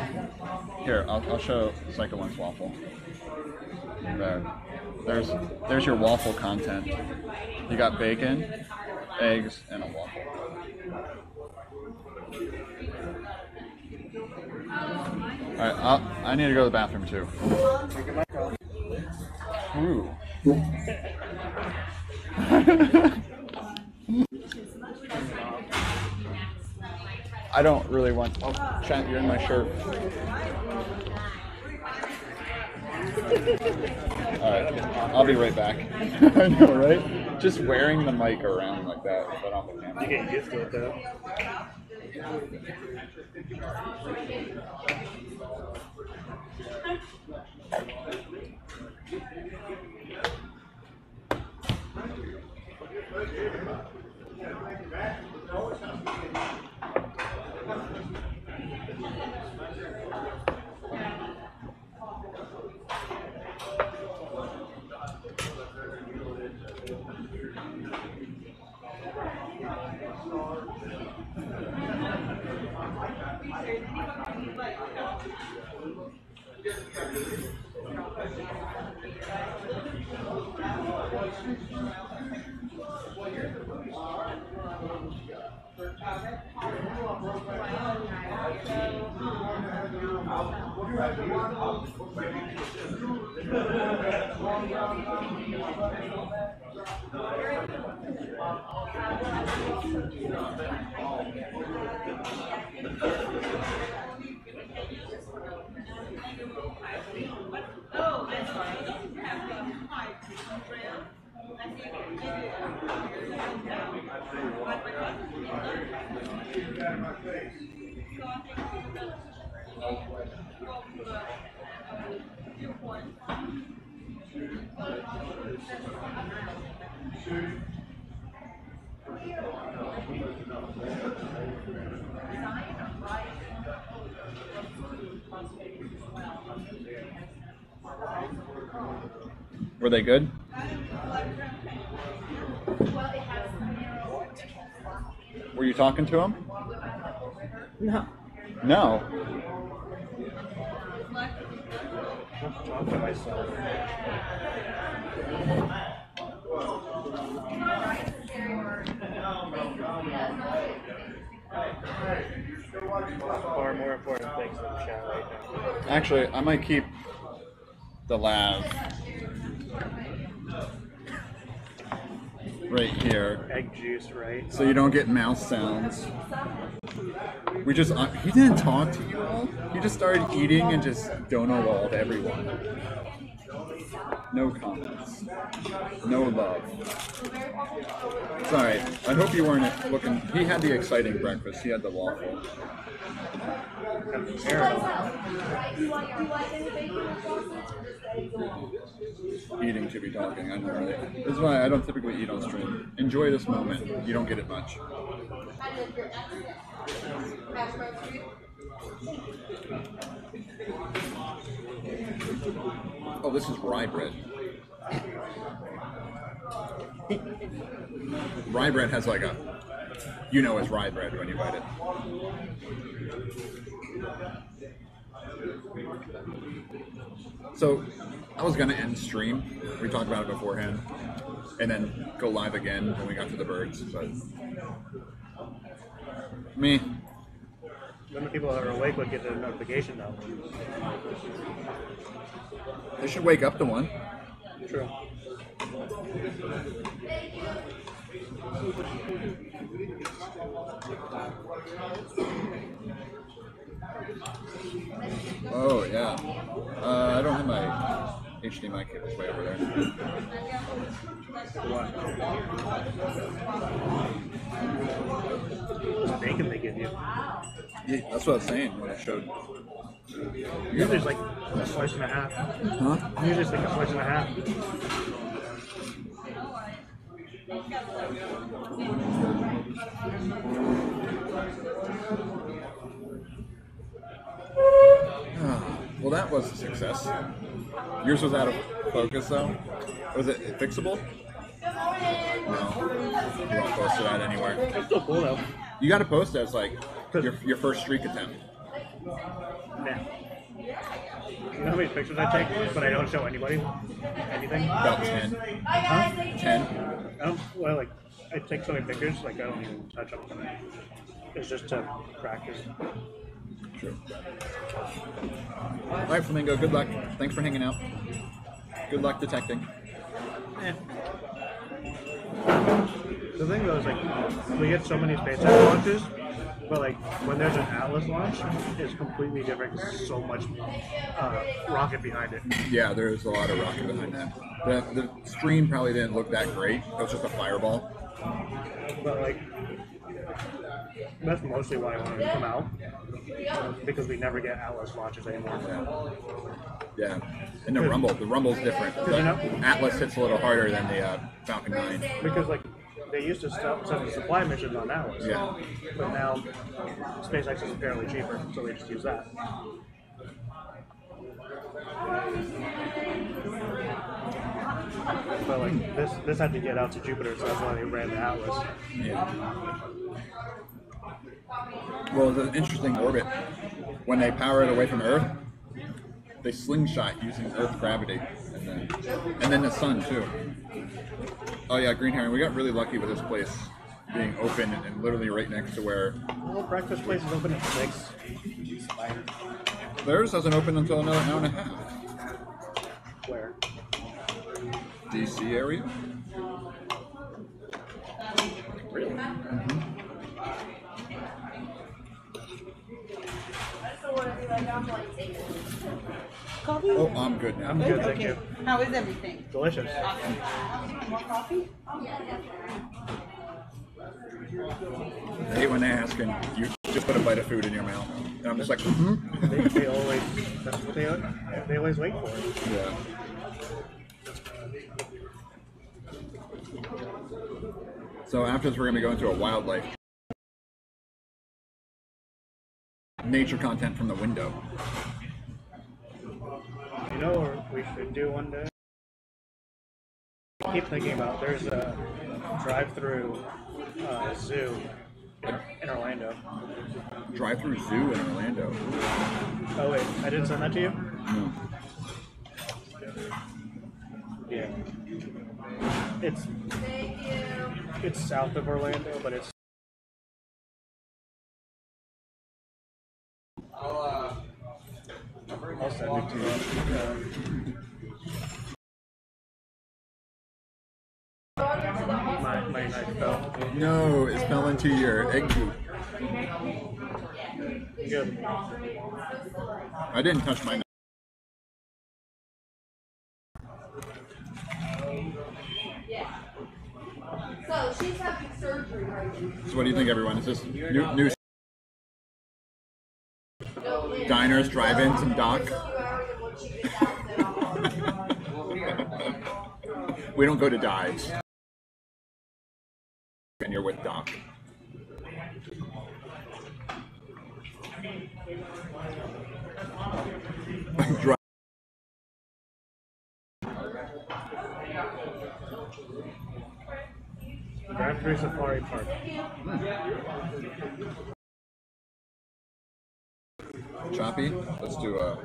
here, I'll show Psycho One's waffle. There's your waffle content. You got bacon, eggs, and a waffle. Alright, I need to go to the bathroom too. Ooh. I don't really want. Oh, Chant, you're in my shirt. Alright, I'll be right back. I know, right? Just wearing the mic around like that, but on the camera. You get used to it though. Were they good? Were you talking to him? No. No. Talk to myself. Far more important things than the shot right now. Actually, I might keep the lav right here. Egg juice, right? So you don't get mouth sounds. We just, he didn't talk to you all. He just started eating and just donut-walled everyone. No comments. No love. It's alright. I hope you weren't looking. He had the exciting breakfast. He had the waffle. Eating to be talking, I know, right? This is why I don't typically eat on stream. Enjoy this moment. You don't get it much. Oh, this is rye bread. Rye bread has like a, you know, it's rye bread when you bite it. So, I was gonna end stream. We talked about it beforehand, and then go live again when we got to the birds. But me. Then the people that are awake would get a notification though. They should wake up to one. True. HDMI cable's way over there. Bacon they give you. Yeah, that's what I was saying when I showed. Usually it's like a slice and a half. Huh? Usually it's like a slice and a half. Well, that was a success. Yours was out of focus, though. Was it fixable? No. You won't post it out anywhere. It's still cool, though. You got to post it as like your first streak attempt. Yeah. You know how many pictures I take, but I don't show anybody anything? About 10. Huh? 10. Well, like, I take so many pictures, like, I don't even touch them. It's just to practice. True. All right, Flamingo, good luck. Thanks for hanging out. Good luck detecting. Yeah. The thing, though, is, like, we get so many SpaceX launches, but, like, when there's an Atlas launch, it's completely different. There's so much rocket behind it. Yeah, there's a lot of rocket behind that. The stream probably didn't look that great. It was just a fireball. But, like, that's mostly why I wanted to come out, because we never get Atlas launches anymore. Yeah, and the rumble's different. The Atlas hits a little harder than the Falcon 9. Because, like, they used to send the supply missions on Atlas. Yeah. But now SpaceX is apparently cheaper, so they just use that. But, like, this had to get out to Jupiter, so that's why they ran the Atlas. Yeah. Well, it's an interesting orbit. When they power it away from Earth, they slingshot using Earth gravity, and then the sun too. Oh yeah, Green Herring. We got really lucky with this place being open and literally right next to where. Well, breakfast place is open at 6. Theirs doesn't open until another hour and a half. Where? DC area. Really? Mm-hmm. Coffee? Oh, I'm good now. I'm good, thank you. How is everything? Delicious. More coffee? I hate when they ask and you just put a bite of food in your mouth. And I'm just like, mm-hmm. they always, that's what they always wait for. Yeah. So after this, we're going to go into a wildlife. Nature content from the window. You know what we should do one day? I keep thinking about there's a drive-through zoo in Orlando. Drive-through zoo in Orlando. Oh wait, I didn't send that to you? No. Yeah. It's south of Orlando, but it's I'll send it to you. My knife fell. No, it fell into your egg poop. Good. I didn't touch my knife. So she's having surgery right now. So what do you think, everyone? Is this new diners, drive-ins, and dock? We don't go to dives. And you're with Doc. Drive-through Safari Park. Choppy? Let's do a...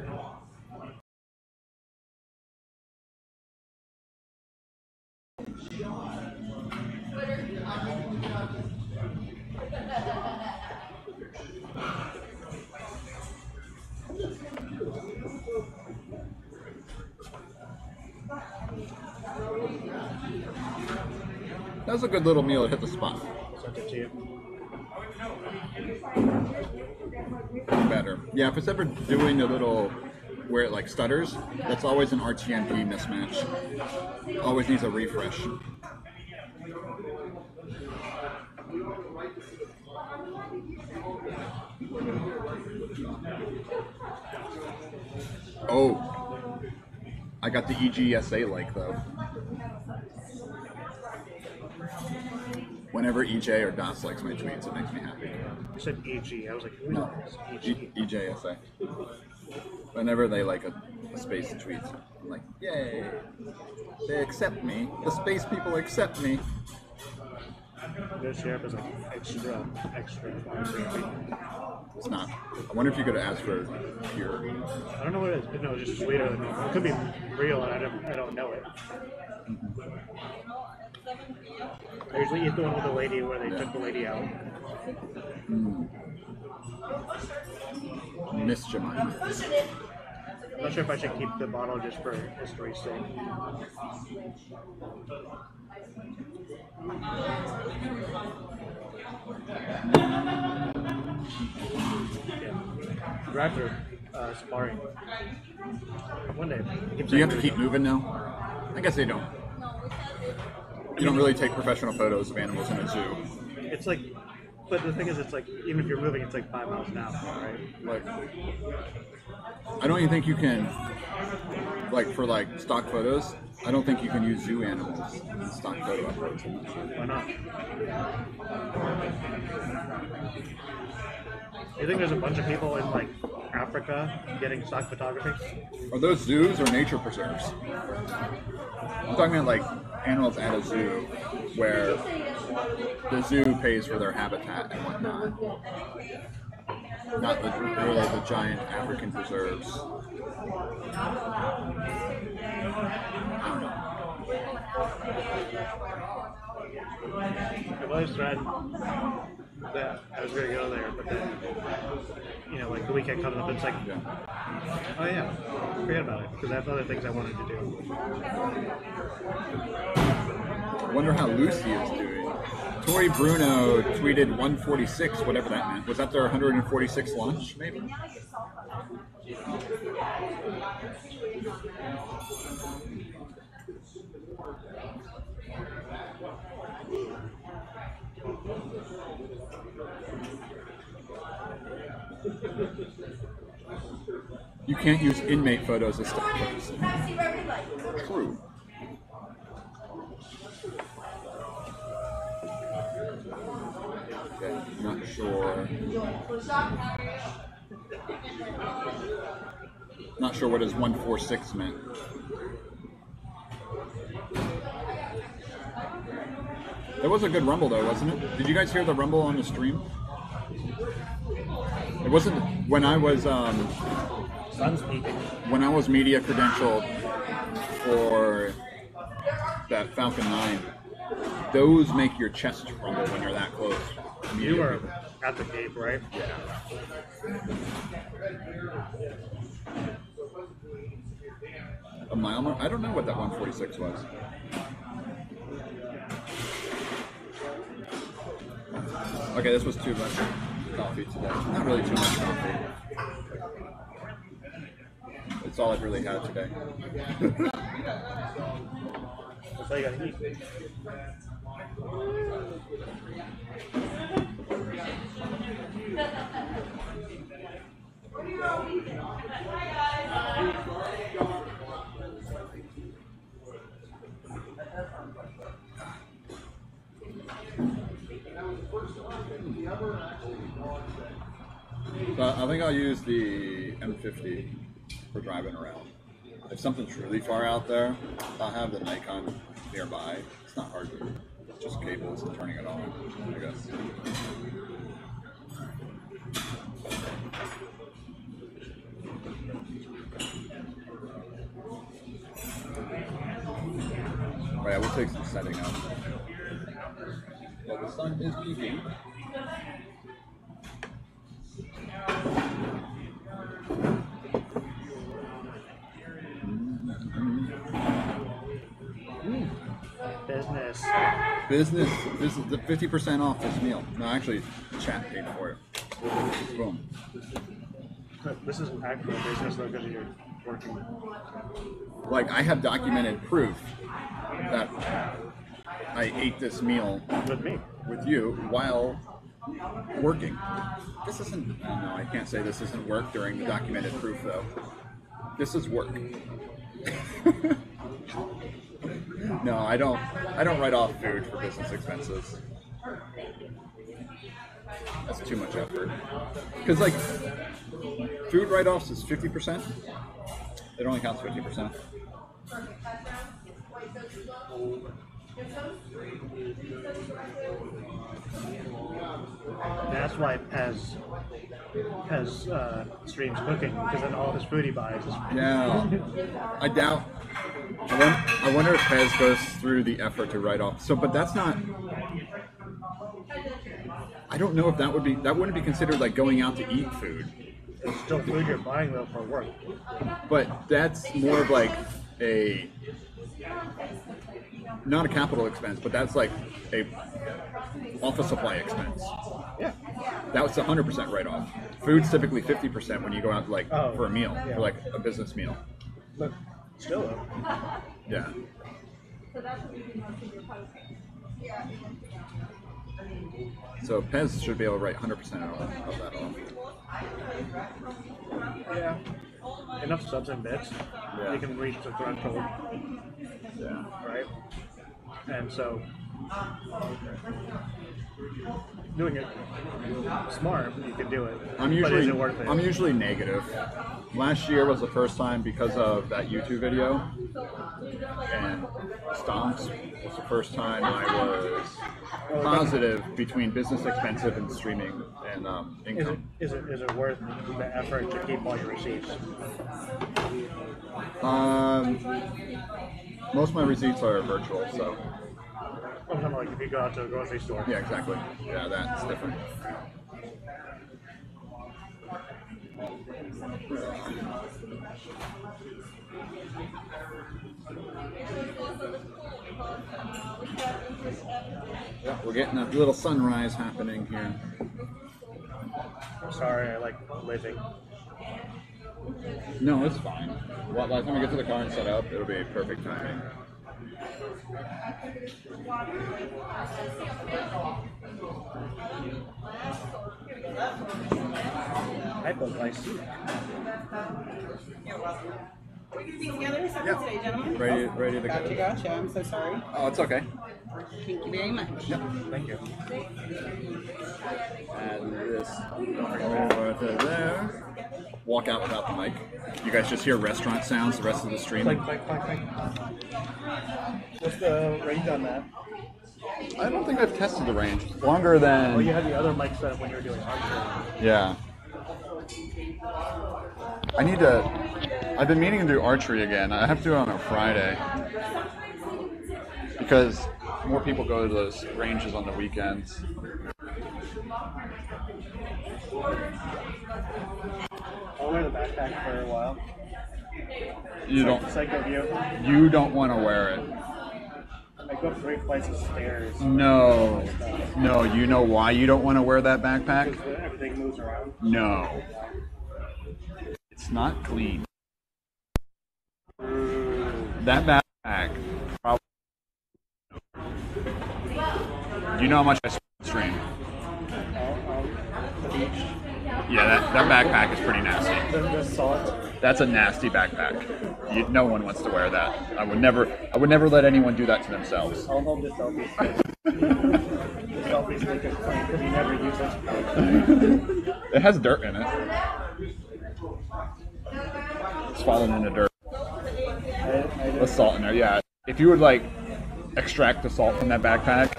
That was a good little meal. It hit the spot. Sent it to you. Better. Yeah, if it's ever doing the little where it like stutters, that's always an RTMP mismatch. Always needs a refresh. Oh, I got the EGSA like though. Whenever EJ or Das likes my tweets, it makes me happy. You said EG. I was like, who no, EJSA. Whenever they like a space tweets, I'm like, yay! They accept me. The space people accept me. This sheriff is like extra. It's not. I wonder if you could ask for your. I don't know what it is. No, it's just sweeter than normal. It could be real, and I don't know it. I usually eat the one with the lady where they took the lady out. Miss Jemima. I'm not sure if I should keep the bottle just for history's sake. Drive-through sparring. One day. Do you have to keep moving now? I guess they don't. You don't really take professional photos of animals in a zoo. It's like, but the thing is, it's like, even if you're moving, it's like 5 miles an hour, right? Like, I don't even think you can, like, for like stock photos, I don't think you can use zoo animals in stock photo uploads. Why not? You think there's a bunch of people in like Africa getting stock photography? Are those zoos or nature preserves? I'm talking about like animals at a zoo where the zoo pays for their habitat and whatnot. Not the giant African preserves. I don't know. I've always tried that I was going to go there, but then, you know, like the weekend comes up and it's like, oh yeah, forget about it, because I have other things I wanted to do. I wonder how Lucy is doing. Tori Bruno tweeted 146, whatever that meant. Was that their 146th launch, maybe? You can't use inmate photos as stock photos. True. Okay, not sure. Not sure what his 146 meant. That was a good rumble though, wasn't it? Did you guys hear the rumble on the stream? It wasn't when I was when I was media credentialed for that Falcon 9. Those make your chest rumble when you're that close. You were at the Cape, right? Yeah. A mile mark? I don't know what that 146 was. Okay, this was too much coffee today. Not really too much coffee. It's all I've really had today. That's all you gotta eat. So I think I'll use the M50 for driving around. If something's really far out there, I'll have the Nikon nearby. It's not hard to just cables and turning it on, I guess. All right, we'll take some setting up. Well, the sun is peaking. Business. This is the 50% off this meal. No, actually, chat paid for it. Boom. This is actual business though, because of your working. Like, I have documented proof that I ate this meal with you while working. This isn't, I don't know, I can't say this isn't work during the documented proof though. This is work. No, I don't write off food for business expenses. That's too much effort. Because like, food write-offs is 50%. It only counts 50%. That's why Pez streams cooking, because then all his food he buys is Yeah, I doubt. I wonder if Pez goes through the effort to write off. So, but that's not. I don't know if that wouldn't be considered like going out to eat food. It's still food you're buying though for work. But that's more of like not a capital expense, but that's like a office supply expense. Yeah. That was 100% write-off. Food's typically 50% when you go out like for a meal, for like a business meal. But still though. Yeah. So Pez should be able to write 100% of that off. Yeah. Enough subs and bits. Yeah. You can reach the threshold. Yeah. Right? And so doing it smart, you can do it. I'm but is it worth it? usually negative. Last year was the first time because of that YouTube video, and Stomps was the first time I was positive between business expensive and streaming and income. Is it worth the effort to keep all your receipts? Most of my receipts are virtual, so. I'm talking like if you go out to a grocery store. Yeah, exactly. Yeah, that's different. Yeah, we're getting a little sunrise happening here. I'm sorry, I like living. No, it's fine. Well, by the time we get to the car and set up, it'll be perfect timing. Hypoglycemia. We're going to be together today, gentlemen? Ready to go. Gotcha. I'm so sorry. Oh, it's okay. Thank you very much. Yep. Thank you. And this over to there. Walk out without the mic. You guys just hear restaurant sounds the rest of the stream. Click. What's the range on that? I don't think I've tested the range. Longer than... Oh, you had the other mic set up when you were doing archery. Yeah. I've been meaning to do archery again. I have to do it on a Friday. Because more people go to those ranges on the weekends. I'll wear the backpack for a while. You don't want to wear it. I go up 3 flights of stairs. No, you know why you don't want to wear that backpack? Because everything moves around. No. It's not clean. That backpack probably... Do you know how much I spent on the stream? The beach. Yeah, that backpack is pretty nasty. The salt. That's a nasty backpack. No one wants to wear that. I would never let anyone do that to themselves. I'll hold the selfie stick. The selfie stick is funny because you never use it. It has dirt in it. It's fallen into dirt. The salt in there, yeah. If you would like extract the salt from that backpack.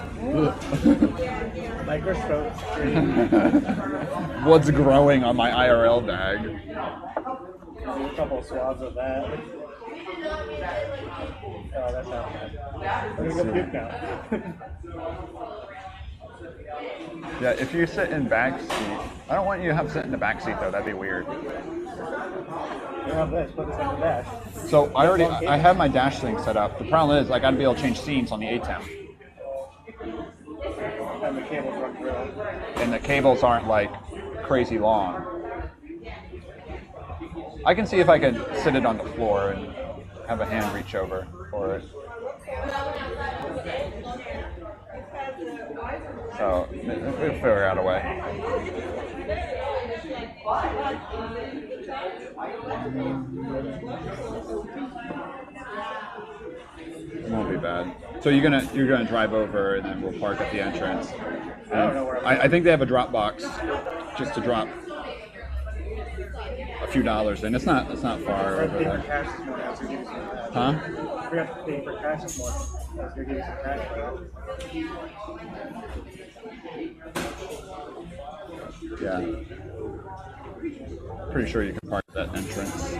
Microscope. What's growing on my IRL bag? A couple of swabs of that. Oh, that's not bad. I'm gonna go puke now. Yeah, if you sit in back seat, I don't want you to have to sit in the back seat though. That'd be weird. You have this. Put this on the dash. So I have my dash thing set up. The problem is I got to be able to change scenes on the A10. And the cables run through. And the cables aren't like crazy long. I can see if I can sit it on the floor and have a hand reach over for it. So we'll figure out a way. It won't be bad. So you're gonna drive over and then we'll park at the entrance. I think they have a drop box just to drop a few dollars in. It's not far over there. Huh? We have to pay for cash more. I was gonna give you some cash for that. Yeah. Pretty sure you can park at that entrance.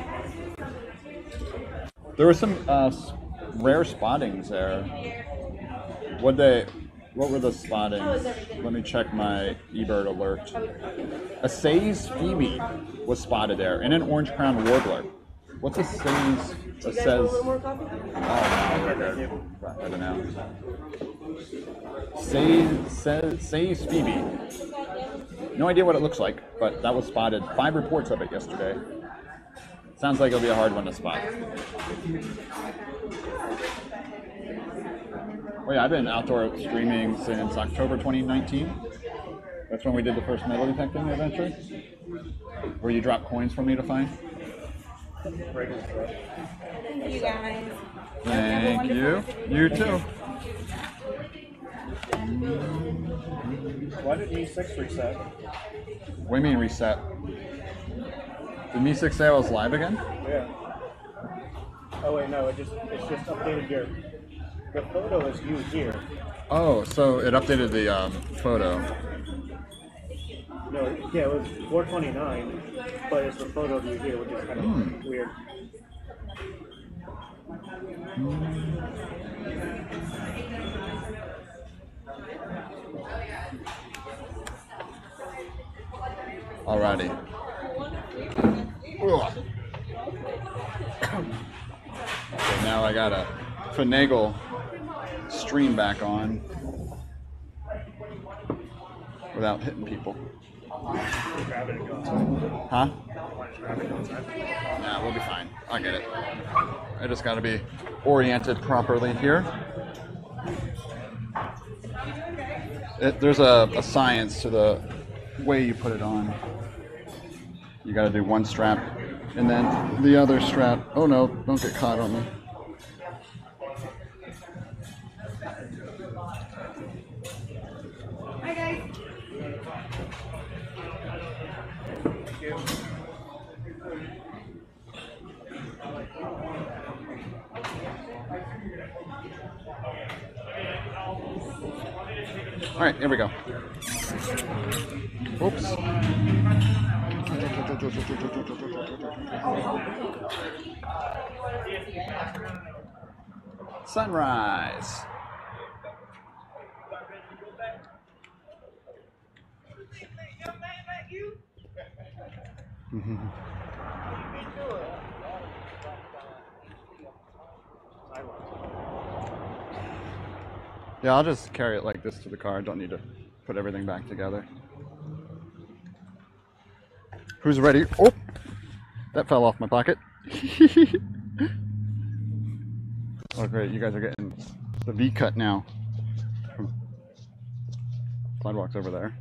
There were some rare spottings there. What were the spottings? Let me check my eBird alert. A Say's Phoebe was spotted there, and an orange crowned warbler. What's a Say's? It says. Oh, no, we're good. I don't know. Say's Phoebe. No idea what it looks like, but that was spotted. 5 reports of it yesterday. Sounds like it'll be a hard one to spot. Oh yeah, I've been outdoor streaming since October 2019. That's when we did the first metal detecting adventure, where you drop coins for me to find. Thank you guys. Thank you. You too. Why did E6 reset? What do you mean reset? Did Me6 say I was live again? Yeah. Oh wait, no, it's just updated your. The photo is you here. Oh, so it updated the photo. No, yeah, it was 429, but it's the photo of you here, which is kind of weird. Alrighty. Okay, now I gotta finagle stream back on without hitting people. Huh? Nah, we'll be fine. I'll get it. I just gotta be oriented properly here. There's a science to the way you put it on. You gotta do one strap and then the other strap. Oh no, don't get caught on me. Hi guys. All right, here we go. Oops. Sunrise. Yeah, I'll just carry it like this to the car. Don't need to put everything back together. Who's ready? Oh, that fell off my pocket. Oh, great. You guys are getting the V cut now. Sidewalk's over there.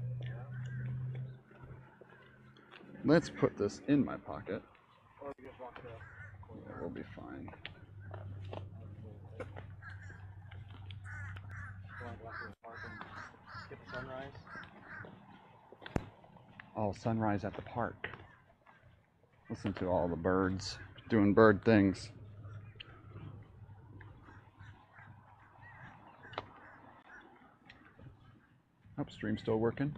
Let's put this in my pocket. Yeah, we'll be fine. Get the sunrise. Oh, sunrise at the park. Listen to all the birds doing bird things. Upstream still working.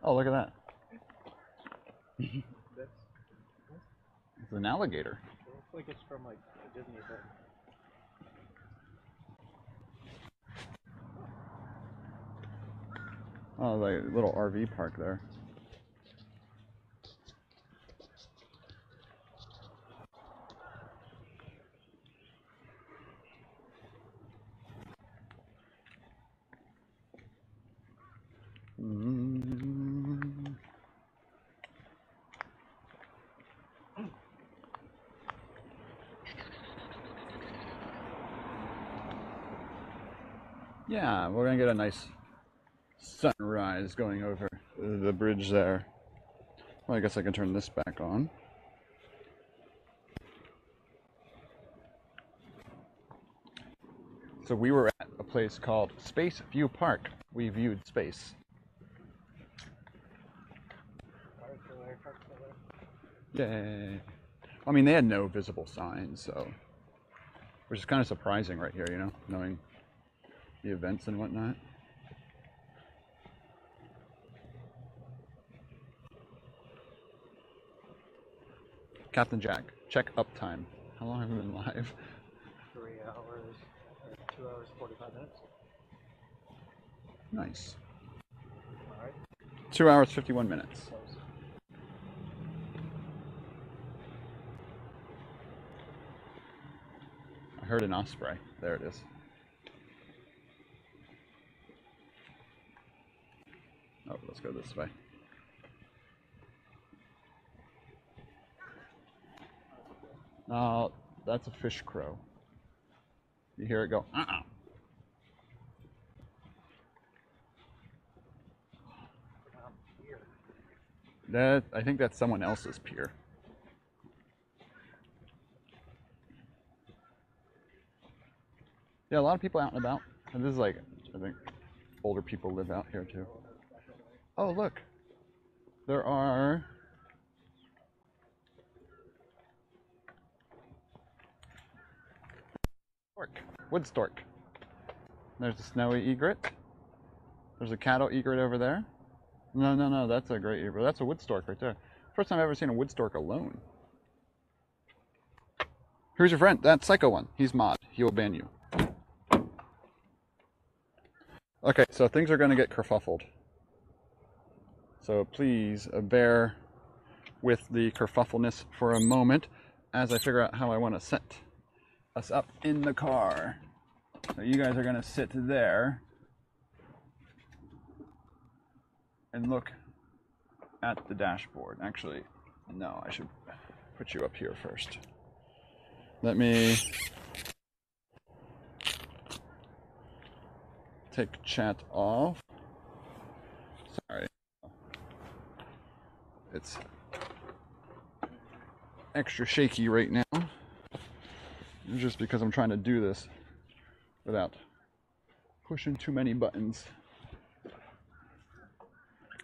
Oh, look at that. It's an alligator. It looks like it's from like a Disney thing. Oh, like a little RV park there. Yeah, we're gonna get a nice sunrise going over the bridge there. Well, I guess I can turn this back on. So we were at a place called Space View Park. We viewed space. Yay. I mean, they had no visible signs, so, which is kind of surprising right here, you know, knowing the events and whatnot. Captain Jack, check uptime. How long have we been live? 3 hours, 2 hours, 45 minutes. Nice. All right. 2 hours, 51 minutes. I heard an osprey. There it is. Oh, let's go this way. Oh, that's a fish crow. You hear it go, uh-uh. That, I think that's someone else's pier. Yeah, a lot of people out and about. And this is like, I think, older people live out here too. Oh, look. There are... stork. Wood stork. There's a snowy egret. There's a cattle egret over there. No, that's a great egret. That's a wood stork right there. First time I've ever seen a wood stork alone. Who's your friend? That psycho one. He's mod. He will ban you. Okay, so things are going to get kerfuffled. So please bear with the kerfuffleness for a moment as I figure out how I want to set us up in the car. So you guys are going to sit there and look at the dashboard. Actually, no, I should put you up here first. Let me take chat off. Sorry. It's extra shaky right now. Just because I'm trying to do this without pushing too many buttons.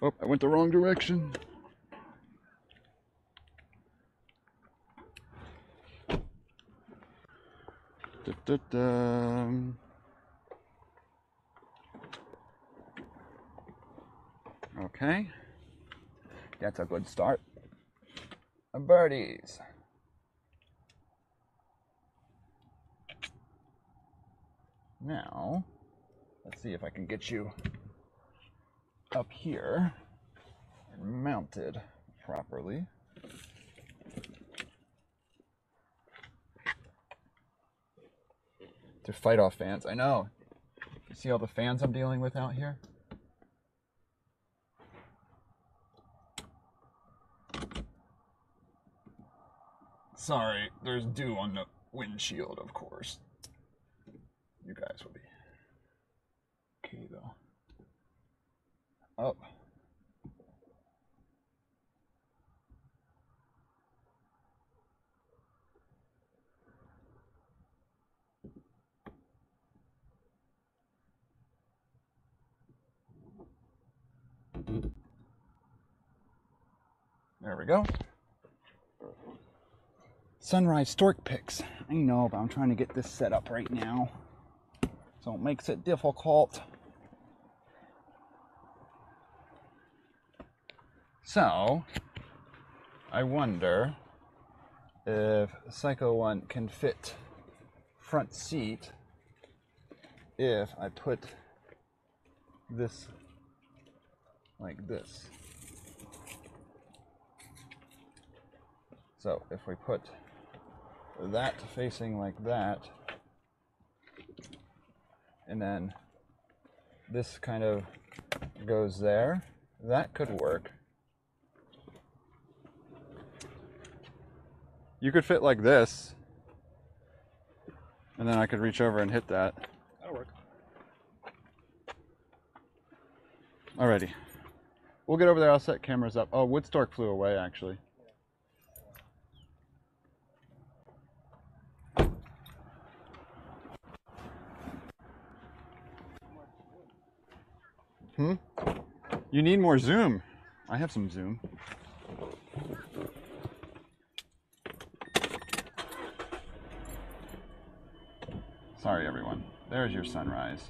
Oh, I went the wrong direction. Okay. That's a good start. Birdies. Now, let's see if I can get you up here and mounted properly. To fight off fans. I know. You see all the fans I'm dealing with out here? Sorry, there's dew on the windshield, of course. You guys will be okay, though. Up. There we go. Sunrise stork pics. I know, but I'm trying to get this set up right now. So it makes it difficult. So, I wonder if Psycho 1 can fit front seat if I put this like this. So if we put that facing like that, and then this kind of goes there, that could work. You could fit like this, and then I could reach over and hit that. That'll work. Alrighty. We'll get over there. I'll set cameras up. Oh, Woodstork flew away, actually. You need more zoom. I have some zoom. Sorry, everyone. There's your sunrise.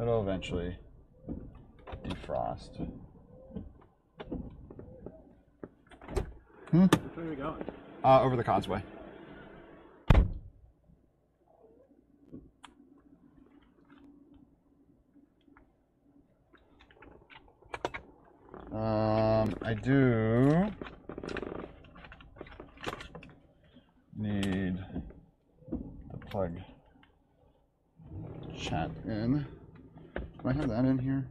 It'll eventually defrost. Where are we going? Over the causeway. I do need to plug chat in. Do I have that in here?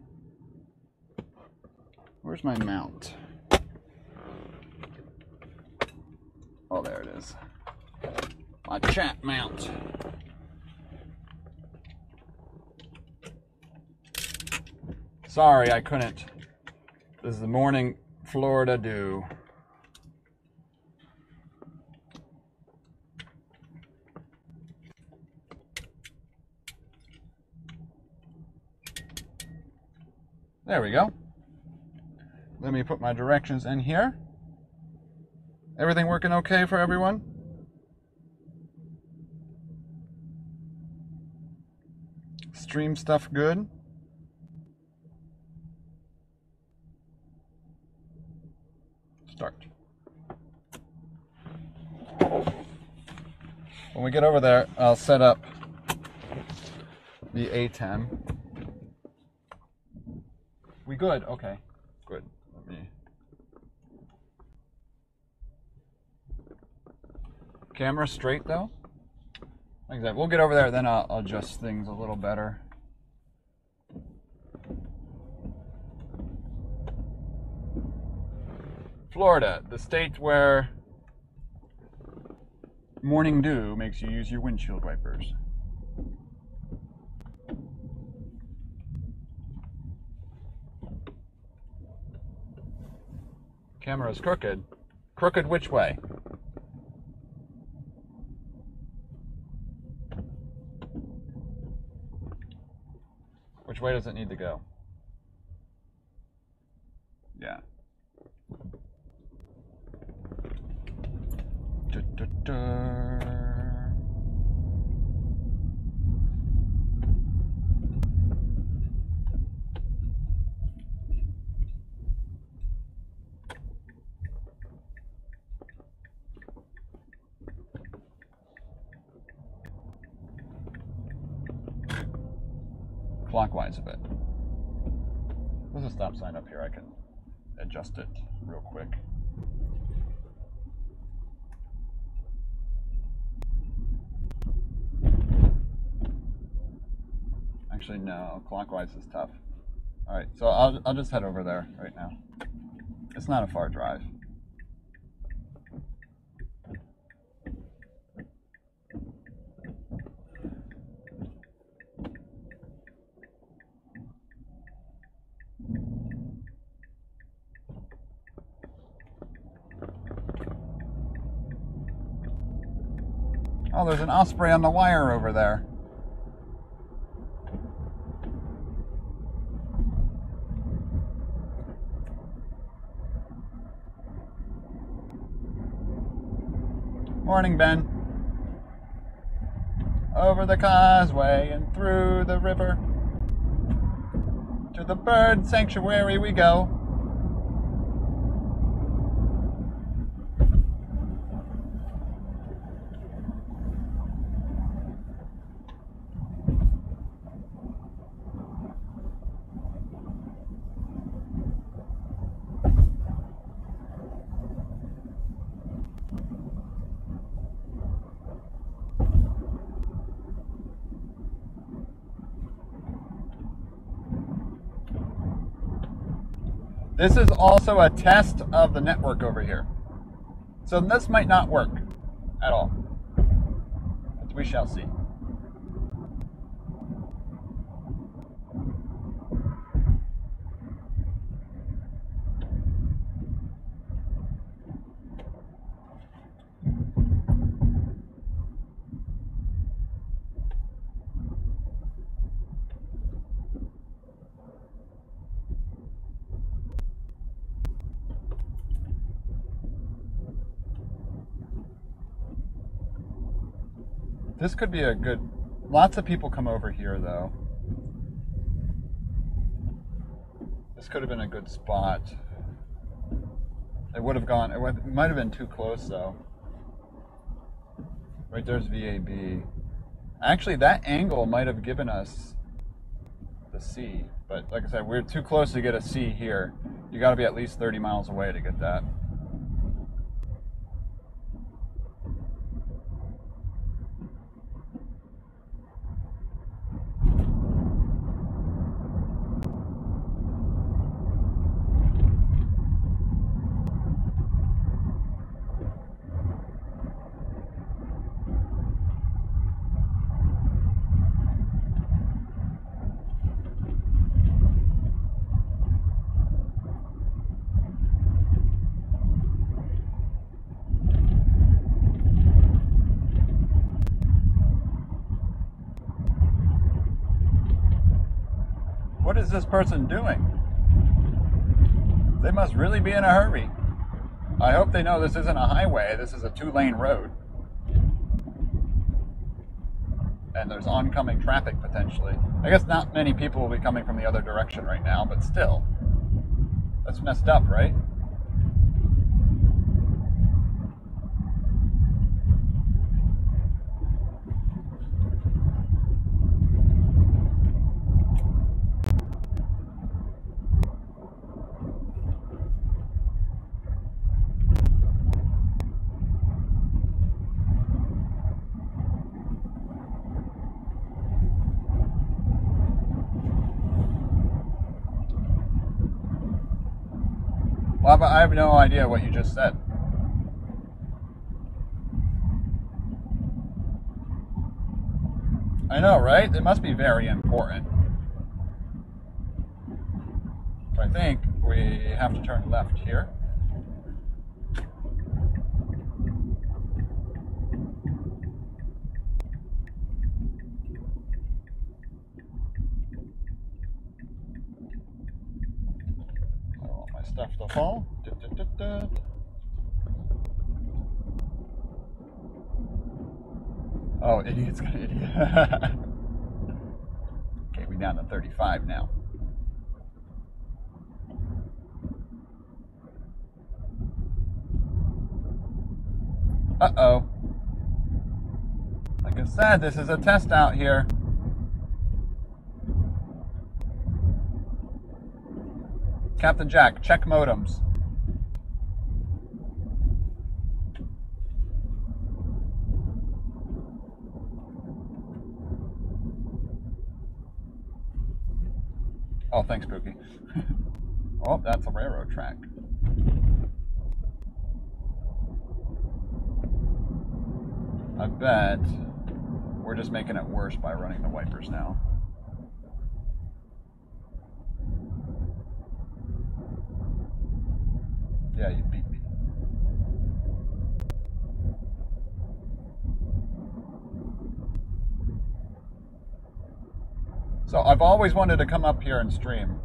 Where's my mount? Oh, there it is. My chat mount. Sorry, I couldn't. This is the morning Florida dew. There we go. Let me put my directions in here. Everything working okay for everyone? Stream stuff good? Start. When we get over there, I'll set up the A10. We good? Okay, good. Let me. Camera straight though? Like that. We'll get over there, then I'll adjust things a little better. Florida, the state where morning dew makes you use your windshield wipers. Camera's crooked. Crooked which way? Which way does it need to go? Yeah. Clockwise a bit. There's a stop sign up here. I can adjust it real quick. Actually, no. Clockwise is tough. All right, so I'll just head over there right now. It's not a far drive. Oh, there's an osprey on the wire over there. Morning, Ben. Over the causeway and through the river. To the bird sanctuary we go. This is also a test of the network over here. So this might not work at all. But we shall see. This could be a good... Lots of people come over here, though. This could have been a good spot. It would have gone... It might have been too close, though. Right there's VAB. Actually, that angle might have given us the C. But like I said, we're too close to get a C here. You got to be at least 30 miles away to get that. What is this person doing? They must really be in a hurry. I hope they know this isn't a highway, this is a 2-lane road. And there's oncoming traffic potentially. I guess not many people will be coming from the other direction right now, but still. That's messed up, right? Well, I have no idea what you just said. I know, right? It must be very important. So I think we have to turn left here. I want my stuff to fall. Oh, idiot's gonna idiot. Okay, we're down to 35 now. Uh-oh. Like I said, this is a test out here. Captain Jack, check modems. Oh, thanks, Pookie. Oh, that's a railroad track. I bet we're just making it worse by running the wipers now. Yeah, you beat me. So I've always wanted to come up here and stream.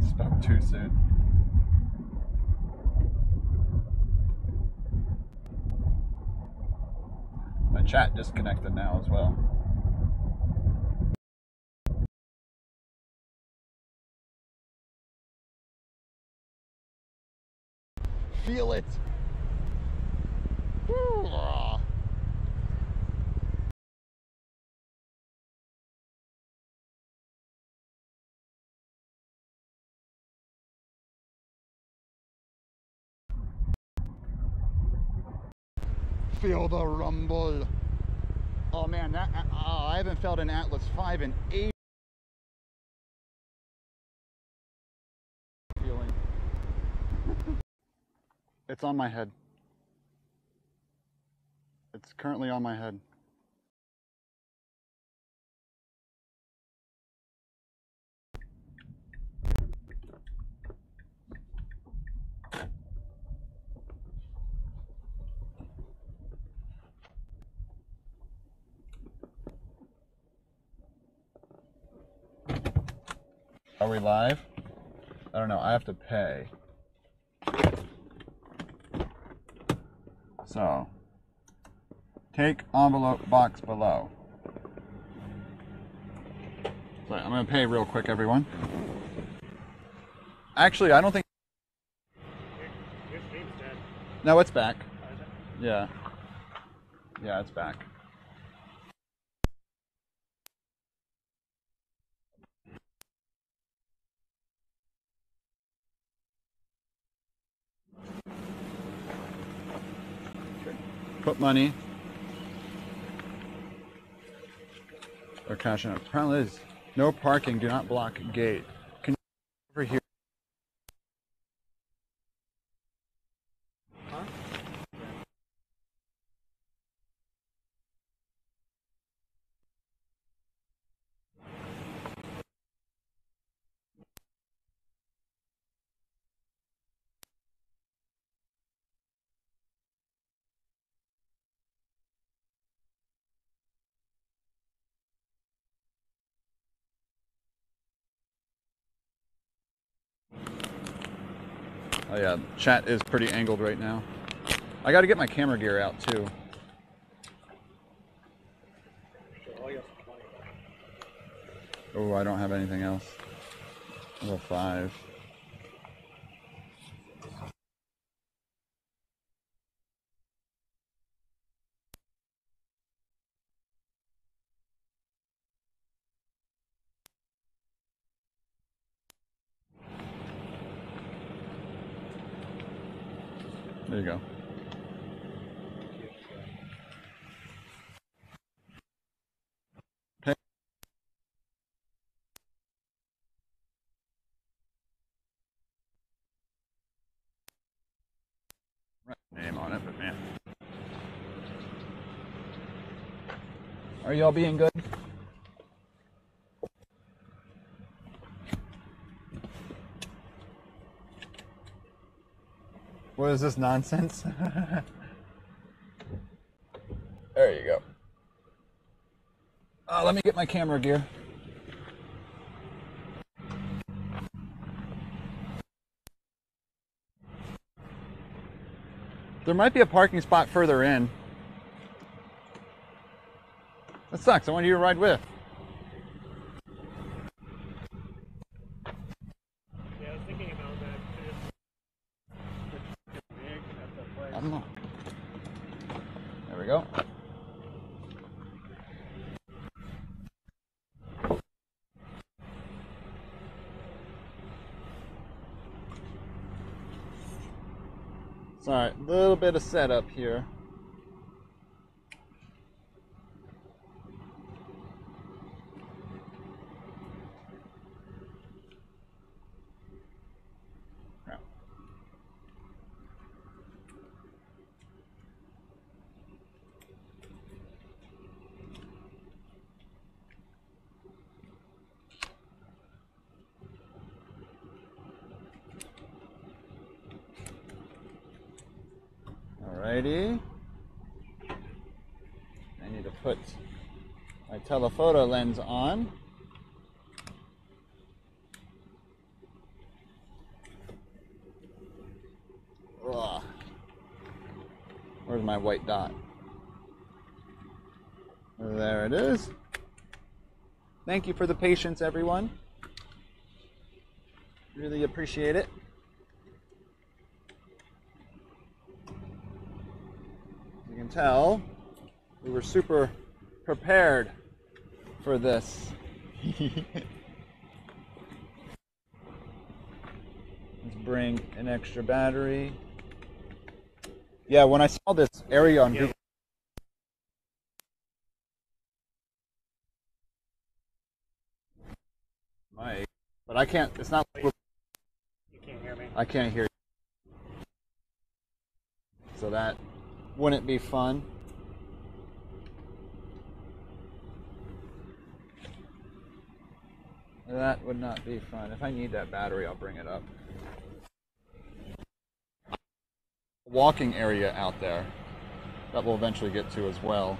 Spoke too soon. My chat disconnected now as well. Feel it. Feel the rumble. Oh man, that I haven't felt an Atlas 5 in 8 feeling. It's on my head. It's currently on my head. Are we live? I don't know. I have to pay. So, take envelope box below. So I'm going to pay real quick, everyone. Actually, I don't think... Your stream's dead. No, it's back. Oh, is it? Yeah. Yeah, it's back. Put money. Or cash out. The problem is, no parking, do not block gate. Can you over here? Huh? Oh yeah, chat is pretty angled right now. I got to get my camera gear out too. Oh, I don't have anything else. Level 5. There you go. Pay. Right name on it, but man. Are y'all being good? What is this nonsense? There you go. Let me get my camera gear. There might be a parking spot further in. That sucks. I wanted you to ride with. Yeah, I was thinking about that too. Unlock. There we go. Sorry, a little bit of setup here. Alrighty. I need to put my telephoto lens on. Ugh. Where's my white dot? There it is. Thank you for the patience, everyone. Really appreciate it. You can tell we were super prepared for this. Let's bring an extra battery. Yeah, when I saw this area on Google, mic, but I can't. It's not. You can't hear me. I can't hear you. So that wouldn't be fun. That would not be fun. If I need that battery, I'll bring it up. Walking area out there that we'll eventually get to as well.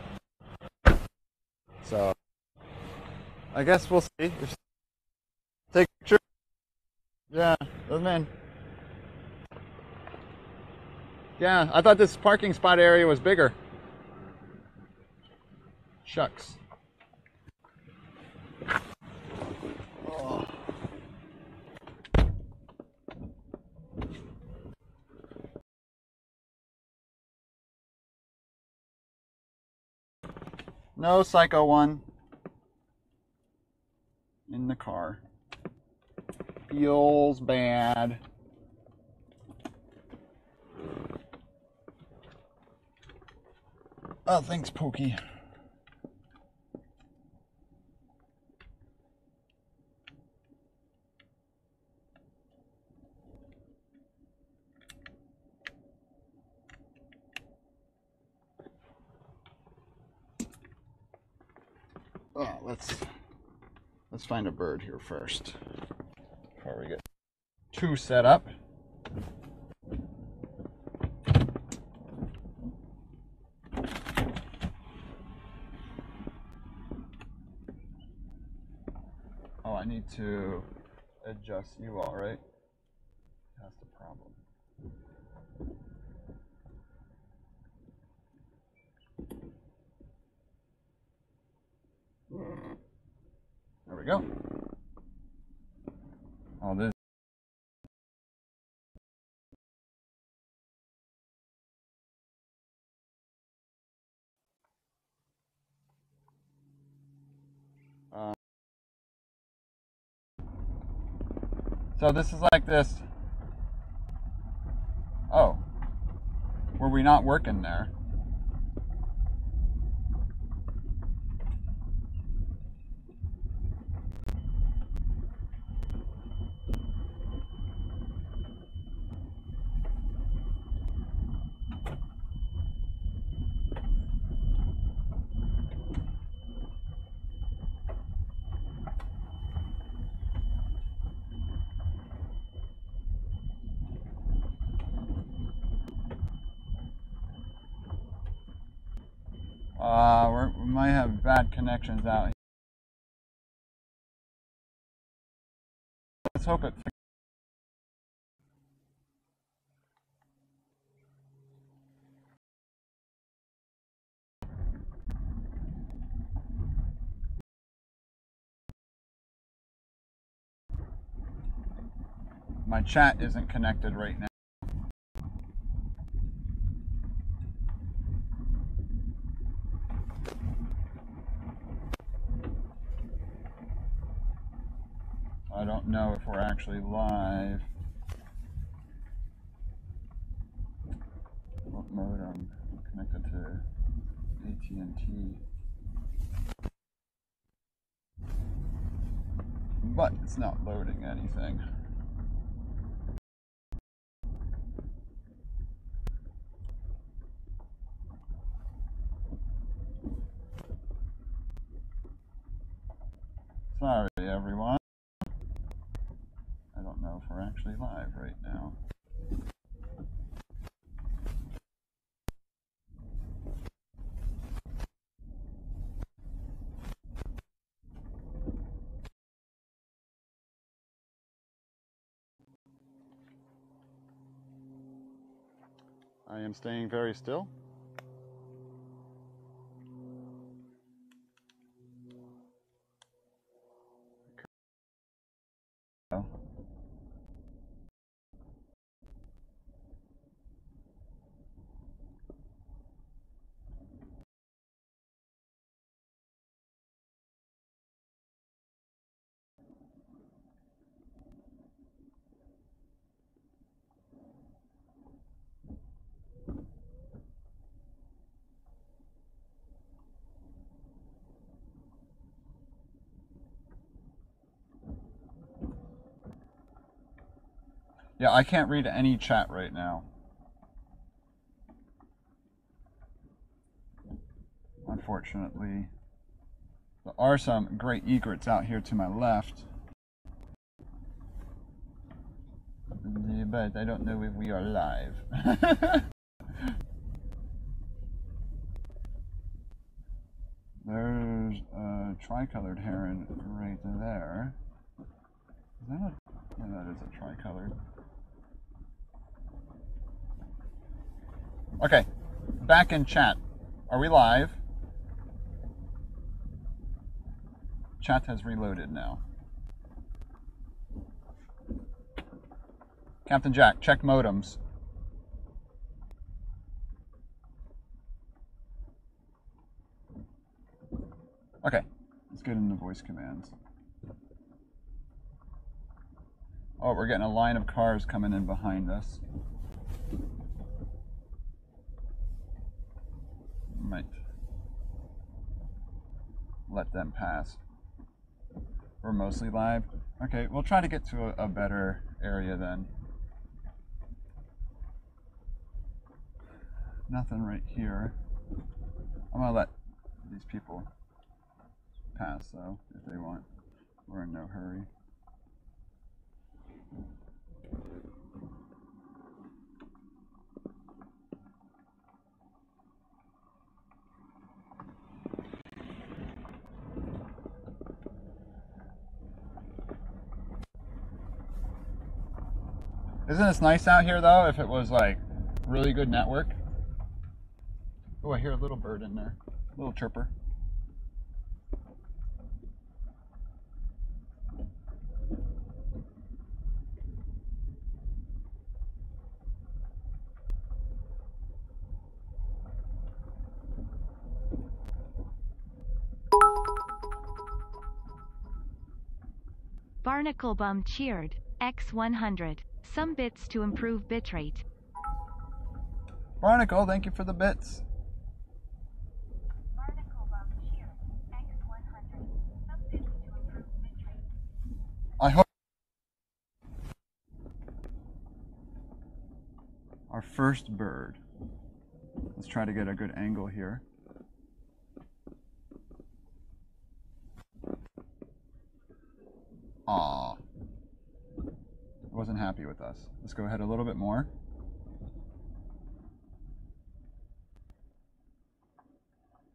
So I guess we'll see. Take a picture. Yeah, those men. Yeah, I thought this parking spot area was bigger. Shucks. Oh. No Psycho 1 in the car. Feels bad. Oh, thanks, Pokey. Oh, let's find a bird here first before we get too set up. Oh, I need to adjust you all, right? That's the problem. There we go. Oh, this. So this is like this. Oh, were we not working there? We might have bad connections out here. Let's hope it. My chat isn't connected right now. I don't know if we're actually live. What modem? I'm connected to AT&T. But it's not loading anything. Sorry, everyone. I don't know if we're actually live right now. I am staying very still. Yeah, I can't read any chat right now. Unfortunately. There are some great egrets out here to my left. But I don't know if we are live. There's a tricolored heron right there. Is that a... Yeah, that is a tricolored. Okay, back in chat. Are we live? Chat has reloaded now. Captain Jack, check modems. Okay, let's get into voice commands. Oh, we're getting a line of cars coming in behind us. Might let them pass. We're mostly live. Okay, we'll try to get to a better area then. Nothing right here. I'm gonna let these people pass though, if they want. We're in no hurry. Isn't this nice out here though, if it was like really good network? Oh, I hear a little bird in there. A little chirper. Barnacle Bum cheered. X100. Some bits to improve bitrate. Barnacle, thank you for the bits. Barnacle Bum cheered. X100. Some bits to improve bitrate. I hope our first bird. Let's try to get a good angle here. Aw. Wasn't happy with us. Let's go ahead a little bit more.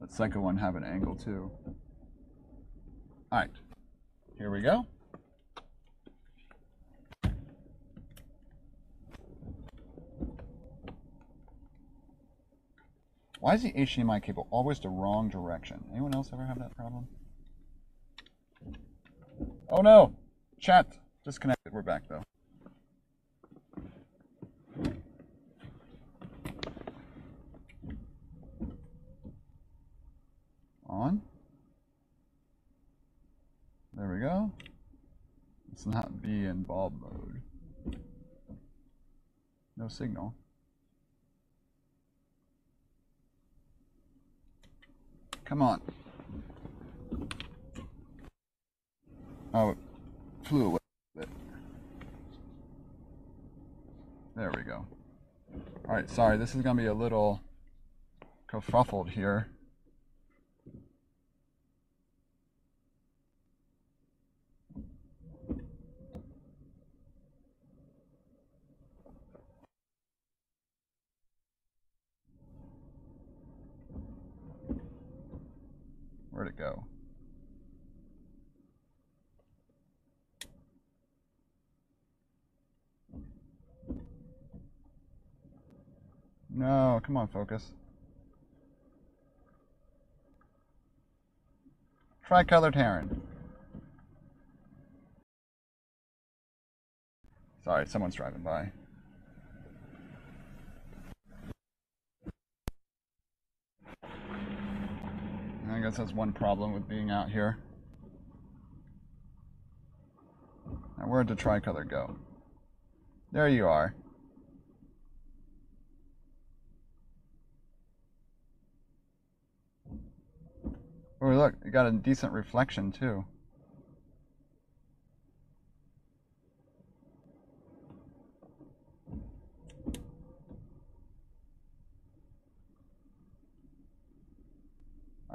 Let Psycho 1 have an angle too. Alright. Here we go. Why is the HDMI cable always the wrong direction? Anyone else ever have that problem? Oh no! Chat! Disconnected. We're back though. On. There we go. Let's not be in bulb mode. No signal. Come on. Oh, it flew away a bit. There we go. Alright, sorry, this is going to be a little kerfuffled here. Where'd it go? No, come on, focus. Tricolored heron. Sorry, someone's driving by. I guess that's one problem with being out here. Now, where'd the tricolor go? There you are. Oh, look, you got a decent reflection, too.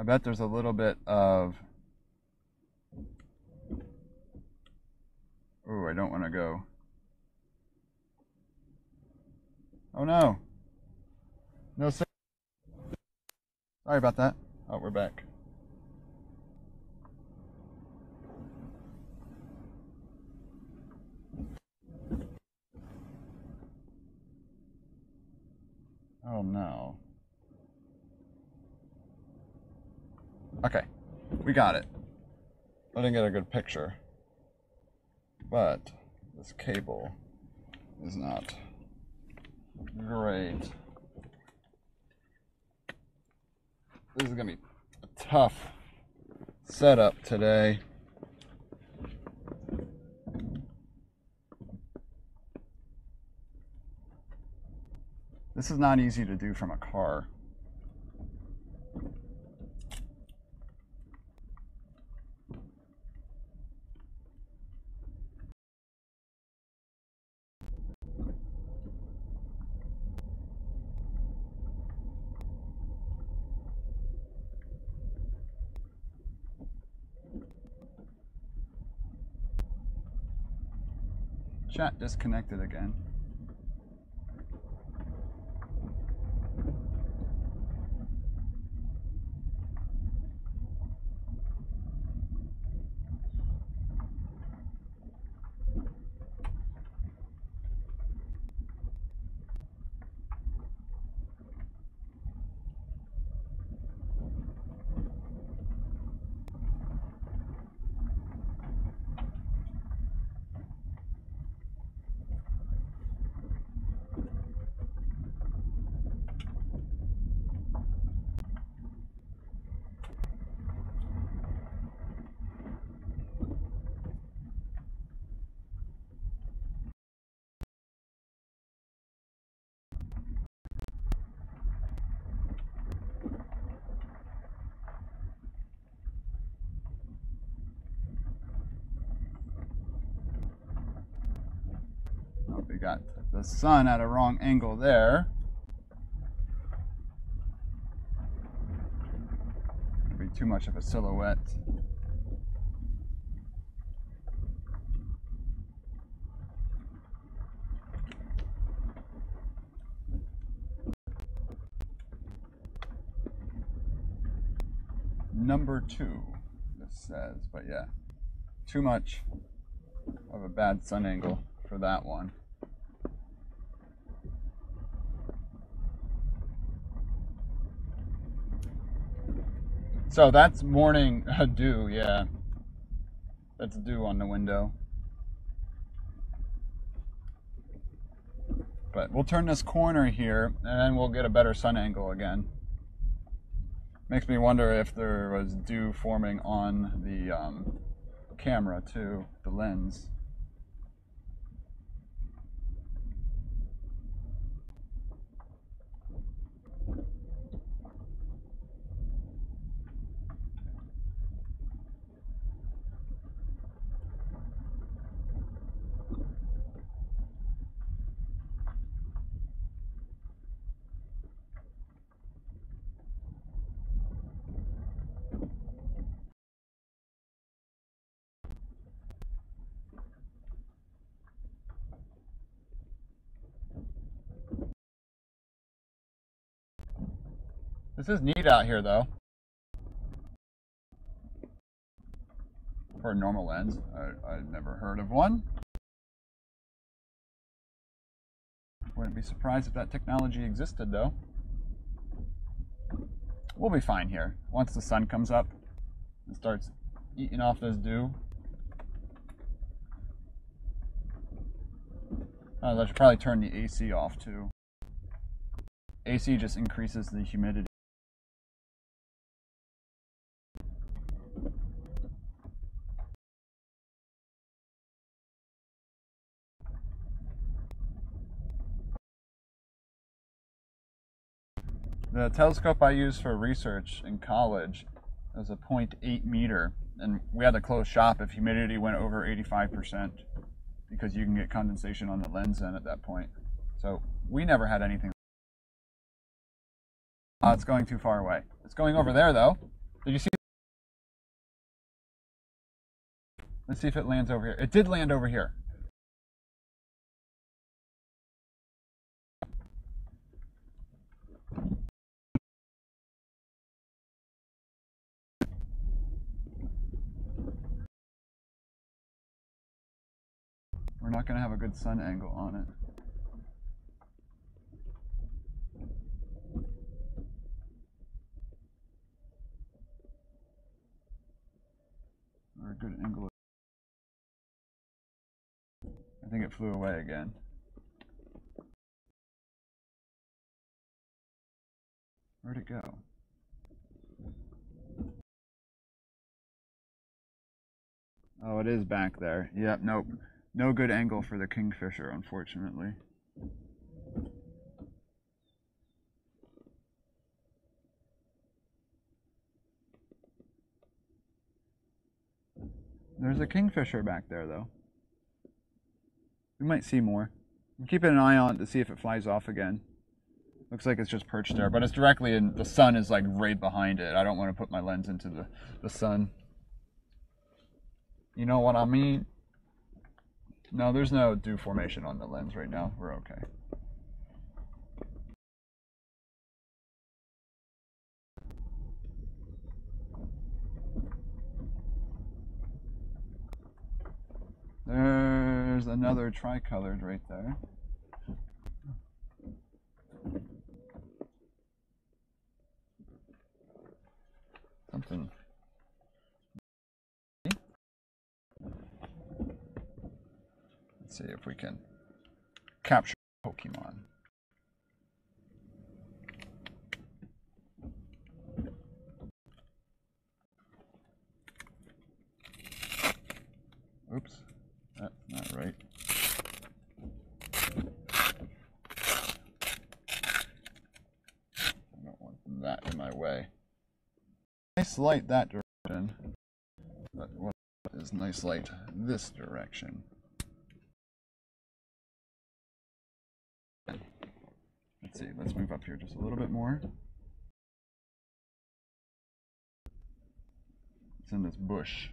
I bet there's a little bit of... Ooh, I don't want to go. Oh no. No, sir. Sorry about that. Oh, we're back. Oh no. Okay, we got it. I didn't get a good picture, but this cable is not great. This is gonna be a tough setup today. This is not easy to do from a car. Chat disconnected again. Oh, we got the sun at a wrong angle there. It'd be too much of a silhouette. Number 2, this says, but yeah, too much of a bad sun angle for that one. So that's morning dew, yeah. That's dew on the window. But we'll turn this corner here and then we'll get a better sun angle again. Makes me wonder if there was dew forming on the camera too, the lens. This is neat out here though. For a normal lens, I've never heard of one. Wouldn't be surprised if that technology existed though. We'll be fine here. Once the sun comes up and starts eating off this dew. I should probably turn the AC off too. AC just increases the humidity. The telescope I used for research in college was a 0.8 meter, and we had to close shop if humidity went over 85% because you can get condensation on the lens then at that point. So we never had anything. It's going too far away. It's going over there though. Did you see? Let's see if it lands over here. It did land over here. We're not going to have a good sun angle on it. Or a good angle. I think it flew away again. Where'd it go? Oh, it is back there. Yep, nope. No good angle for the kingfisher, unfortunately. There's a kingfisher back there, though. We might see more. I'm keeping an eye on it to see if it flies off again. Looks like it's just perched there, but it's directly in, the sun is like right behind it. I don't want to put my lens into the sun. You know what I mean? No, there's no dew formation on the lens right now. We're okay. There's another tricolored right there. Something. Let's see if we can capture Pokemon. Oops, that's not right. I don't want that in my way. Nice light that direction, but what is nice light this direction? Let's see, let's move up here just a little bit more. It's in this bush.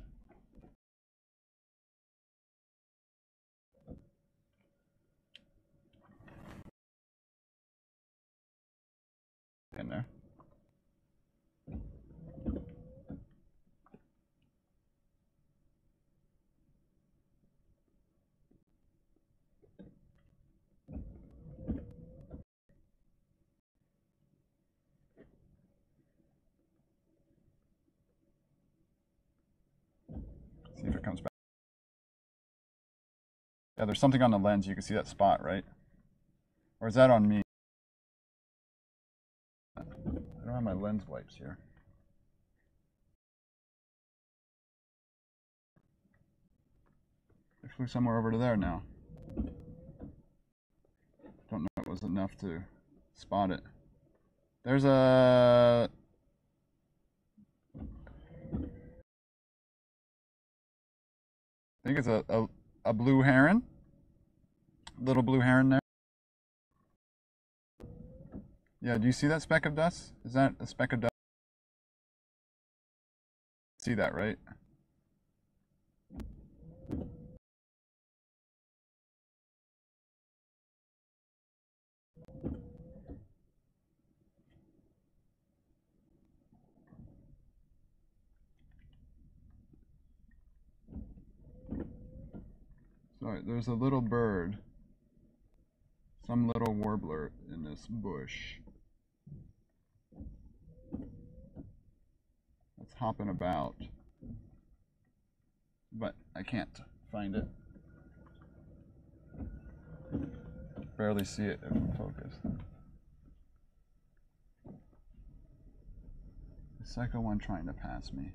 In there. See if it comes back. Yeah, there's something on the lens. You can see that spot, right? Or is that on me? I don't have my lens wipes here. It flew somewhere over to there now. Don't know if it was enough to spot it. There's a... I think it's a blue heron. Little blue heron there. Yeah, do you see that speck of dust? Is that a speck of dust? See that, right? Sorry, there's a little bird, some little warbler in this bush. It's hopping about, but I can't find it. Barely see it if I'm focused. The Psycho one trying to pass me.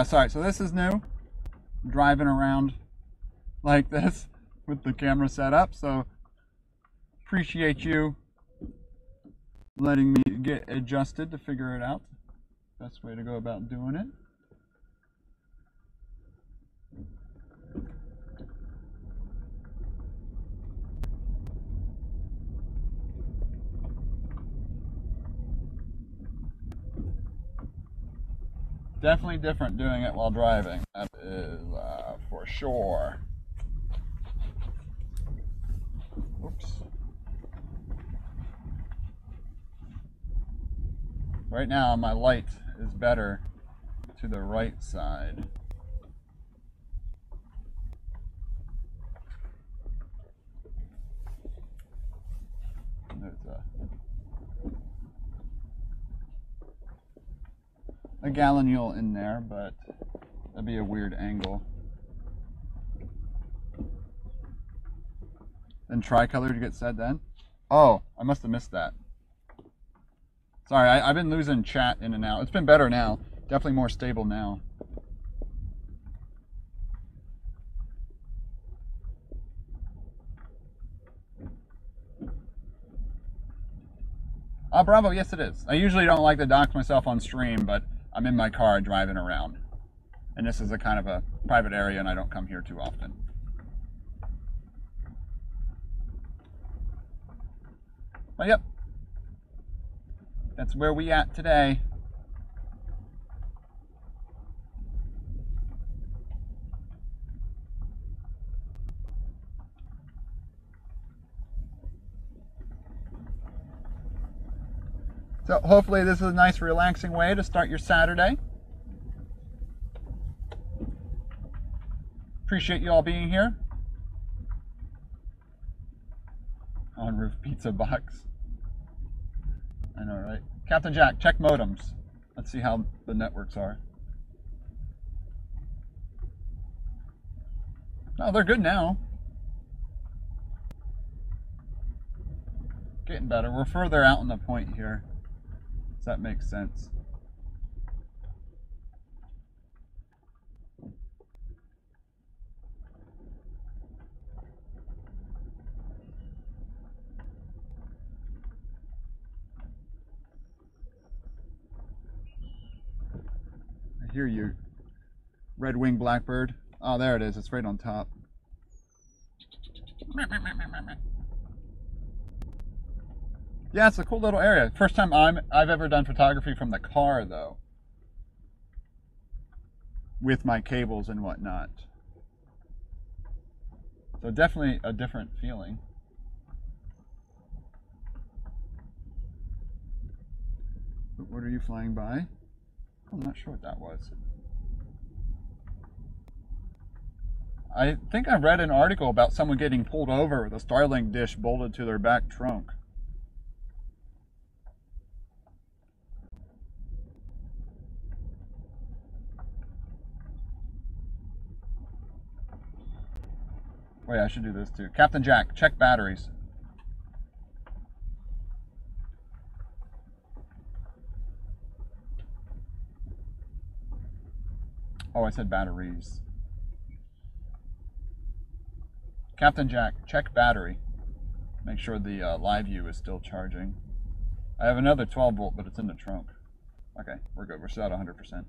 Sorry, so this is new. Driving around like this with the camera set up, so appreciate you letting me get adjusted to figure it out. Best way to go about doing it. Definitely different doing it while driving. That is for sure. Oops. Right now my light is better to the right side. There's a gallinule in there, but that'd be a weird angle. Then tricolor to get said then? Oh, I must have missed that. Sorry, I've been losing chat in and out. It's been better now. Definitely more stable now. Oh, bravo, yes it is. I usually don't like to dox myself on stream, but I'm in my car driving around. And this is a kind of a private area and I don't come here too often. But yep, that's where we at today. So hopefully this is a nice relaxing way to start your Saturday. Appreciate you all being here. On roof pizza box. I know, right? Captain Jack, check modems. Let's see how the networks are. Oh, they're good now. Getting better. We're further out on the point here. Does that make sense? I hear you. Red-winged blackbird. Oh, there it is. It's right on top. Yeah, it's a cool little area. First time I've ever done photography from the car, though. With my cables and whatnot. So definitely a different feeling. But what are you flying by? I'm not sure what that was. I think I read an article about someone getting pulled over with a Starlink dish bolted to their back trunk. Wait, I should do this too. Captain Jack, check batteries. Oh, I said batteries. Captain Jack, check battery. Make sure the live view is still charging. I have another 12 volt, but it's in the trunk. Okay, we're good. We're still at 100%.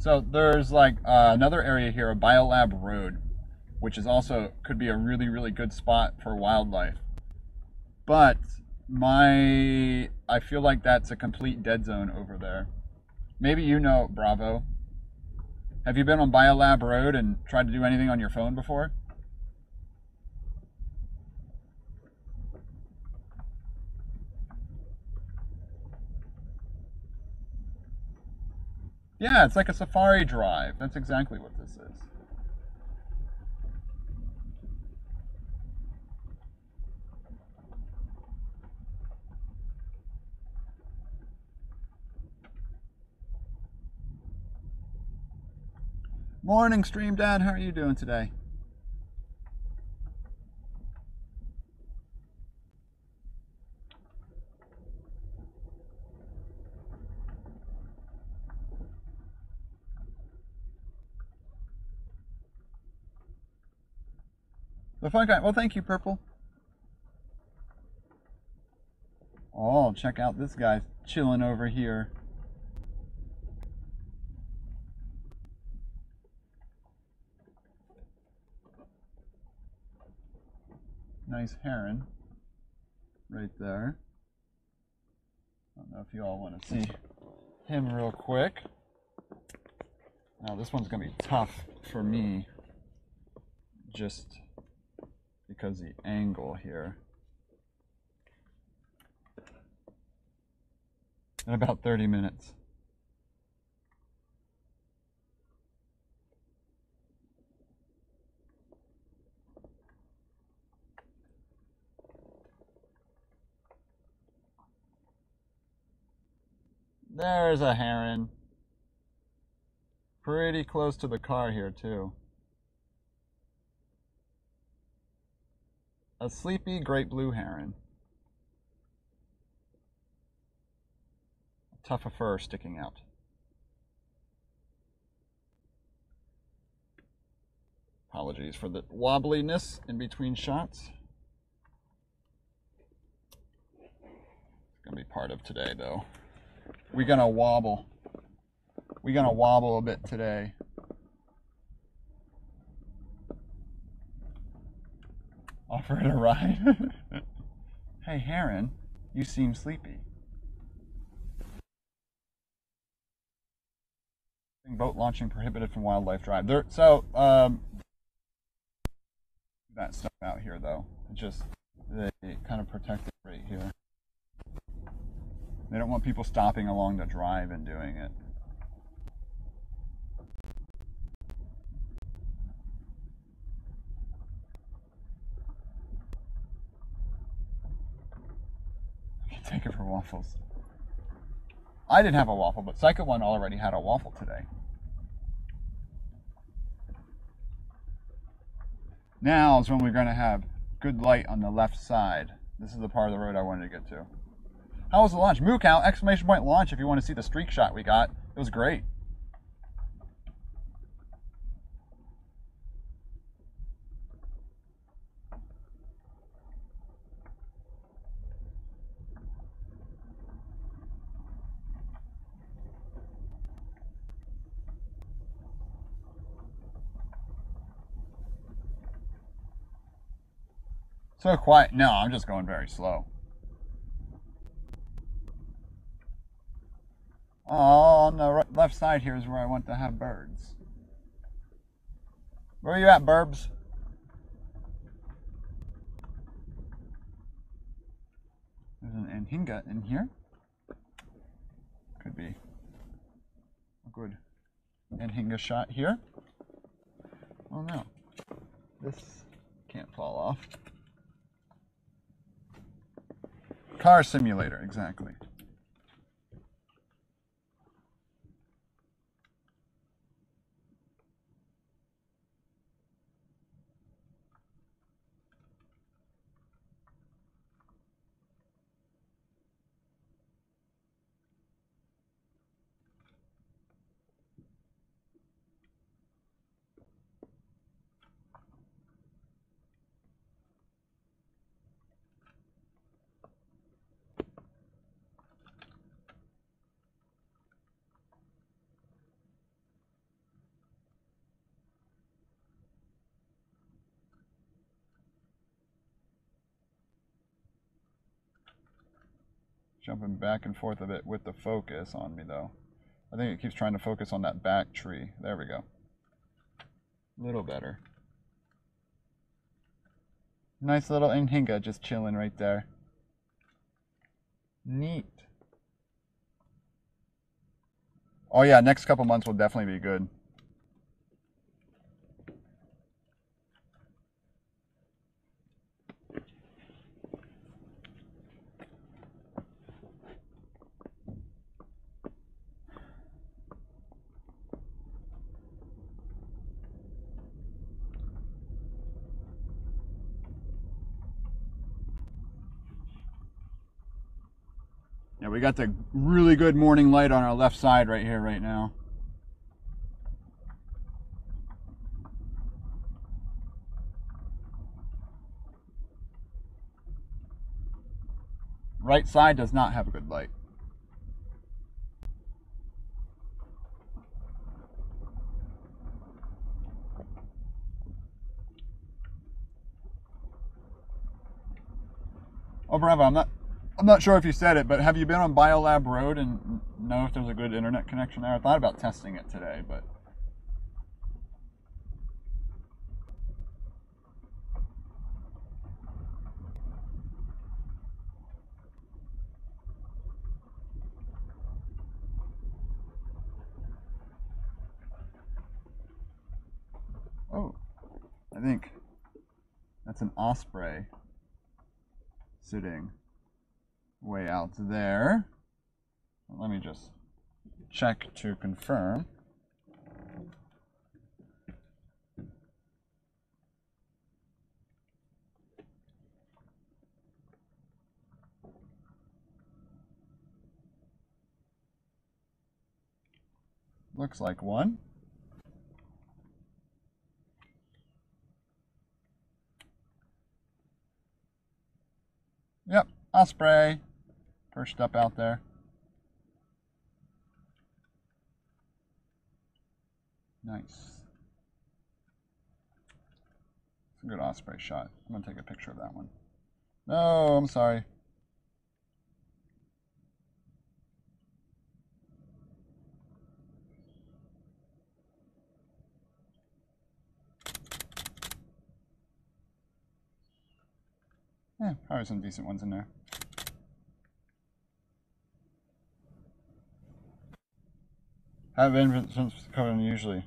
So there's like another area here, a Biolab Road, which is also could be a really, really good spot for wildlife. But I feel like that's a complete dead zone over there. Maybe you know, Bravo. Have you been on Biolab Road and tried to do anything on your phone before? Yeah, it's like a safari drive. That's exactly what this is. Morning, Stream Dad. How are you doing today? The fun guy. Well, thank you, Purple. Oh, check out this guy chilling over here. Nice heron right there. I don't know if you all want to see him real quick. Now this one's going to be tough for me just because the angle here. In about 30 minutes. There's a heron. Pretty close to the car here too. A sleepy great blue heron. A tuft of fur sticking out. Apologies for the wobbliness in between shots. It's gonna be part of today though. We're gonna wobble. We're gonna wobble a bit today. Offer it a ride. Hey heron, you seem sleepy. Boat launching prohibited from wildlife drive. That stuff out here though. Just they kind of protect it right here. They don't want people stopping along the drive and doing it. You can take it for waffles. I didn't have a waffle, but Psycho One already had a waffle today. Now is when we're going to have good light on the left side. This is the part of the road I wanted to get to. How was the launch? Moo Cow, exclamation point launch if you want to see the streak shot we got. It was great. So quiet. No, I'm just going very slow. Oh, on the left side here is where I want to have birds. Where are you at, burbs? There's an anhinga in here. Could be a good anhinga shot here. Oh no, this can't fall off. Car simulator, exactly. Jumping back and forth a bit with the focus on me though. I think it keeps trying to focus on that back tree. There we go. A little better. Nice little anhinga just chilling right there. Neat. Oh yeah, next couple months will definitely be good. Yeah, we got the really good morning light on our left side right here, right now. right side does not have a good light. Oh, Bravo, I'm not sure if you said it, but have you been on Biolab Road and know if there's a good internet connection there? I thought about testing it today, but... Oh, I think that's an osprey sitting way out there. Let me just check to confirm. Looks like one. Yep, osprey perched up out there. Nice. It's a good osprey shot. I'm gonna take a picture of that one. No, I'm sorry. Yeah, probably some decent ones in there. Have been since coming usually.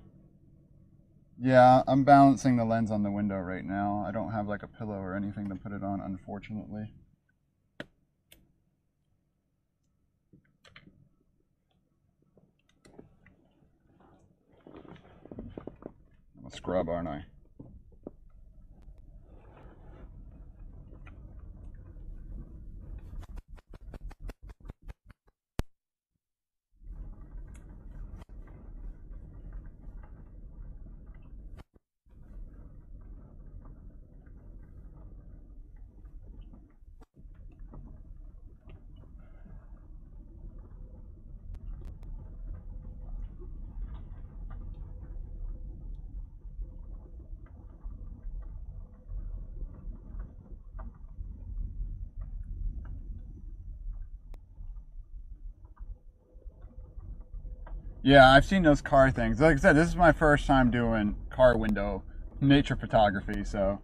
Yeah, I'm balancing the lens on the window right now. I don't have like a pillow or anything to put it on, unfortunately. I'm a scrub, aren't I? Yeah, I've seen those car things. Like I said, this is my first time doing car window nature photography, so.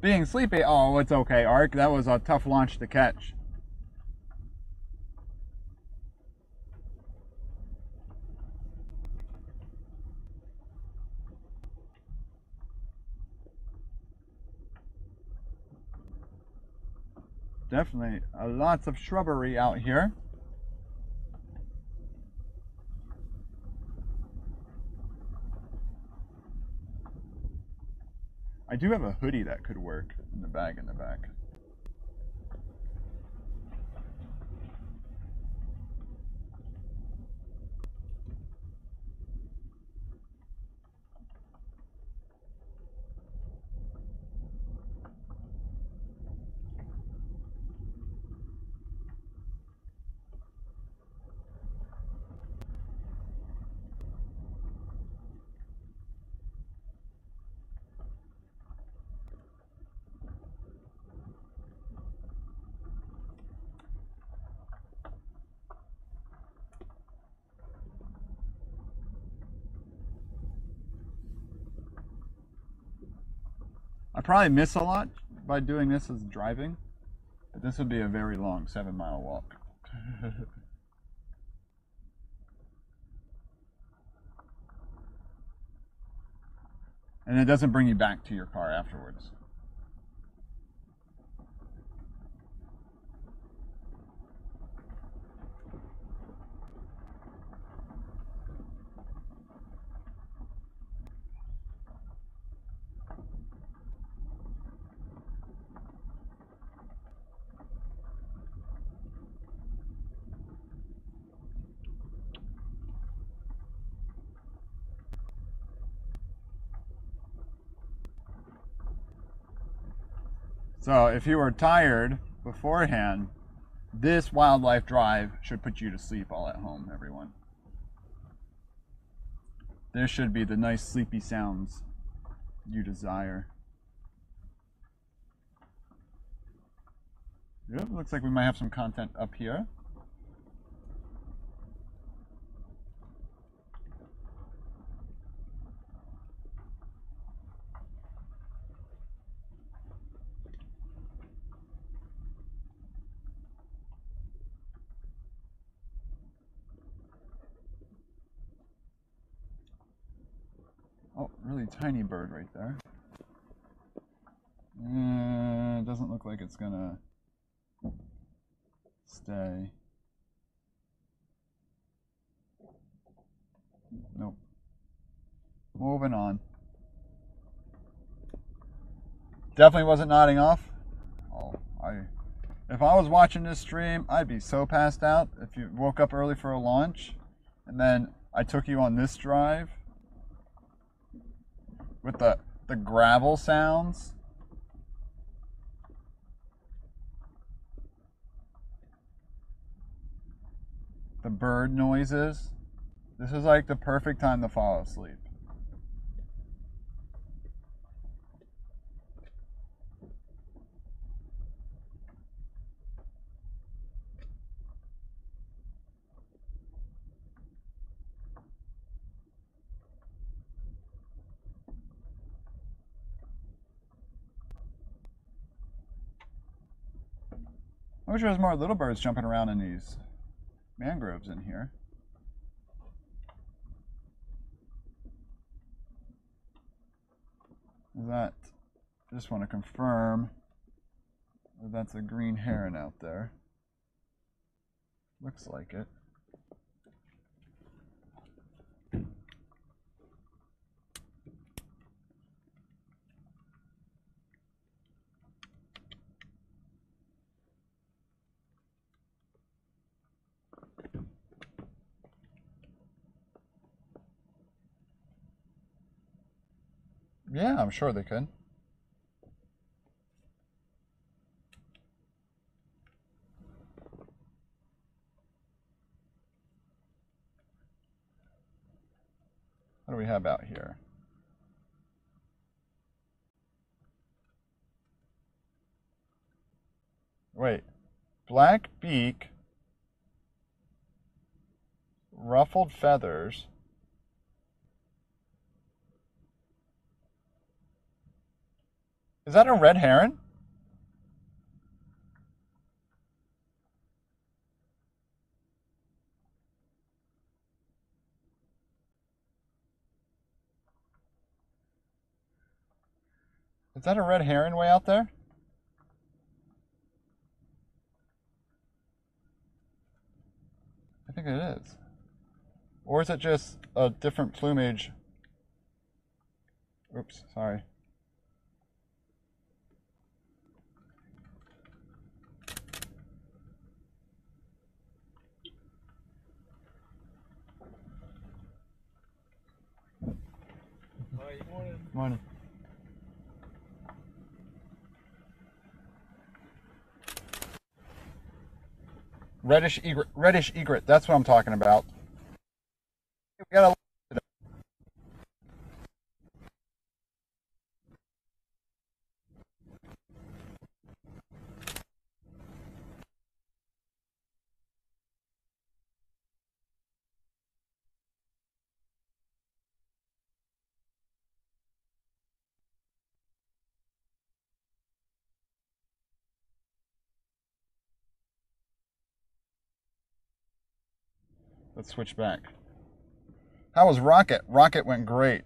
Being sleepy, oh, it's okay, Ark. That was a tough launch to catch. Definitely lots of shrubbery out here. I do have a hoodie that could work in the bag in the back. I probably miss a lot by doing this as driving, but this would be a very long 7-mile walk. And it doesn't bring you back to your car afterwards. So if you were tired beforehand, this wildlife drive should put you to sleep all at home, everyone. There should be the nice sleepy sounds you desire. Yep, looks like we might have some content up here. Oh, really tiny bird right there. Doesn't look like it's gonna stay. Nope. Moving on. Definitely wasn't nodding off. Oh, if I was watching this stream, I'd be so passed out. If you woke up early for a launch, and then I took you on this drive with the gravel sounds. The bird noises. This is like the perfect time to fall asleep. I wish there was more little birds jumping around in these mangroves in here. That, just want to confirm that that's a green heron out there. Looks like it. Yeah, I'm sure they could. What do we have out here? Wait, black beak, ruffled feathers. Is that a red heron? Is that a red heron way out there? I think it is. Or is it just a different plumage? Oops, sorry. Morning. Reddish egret. That's what I'm talking about. We got a Let's switch back. How was Rocket? Rocket went great.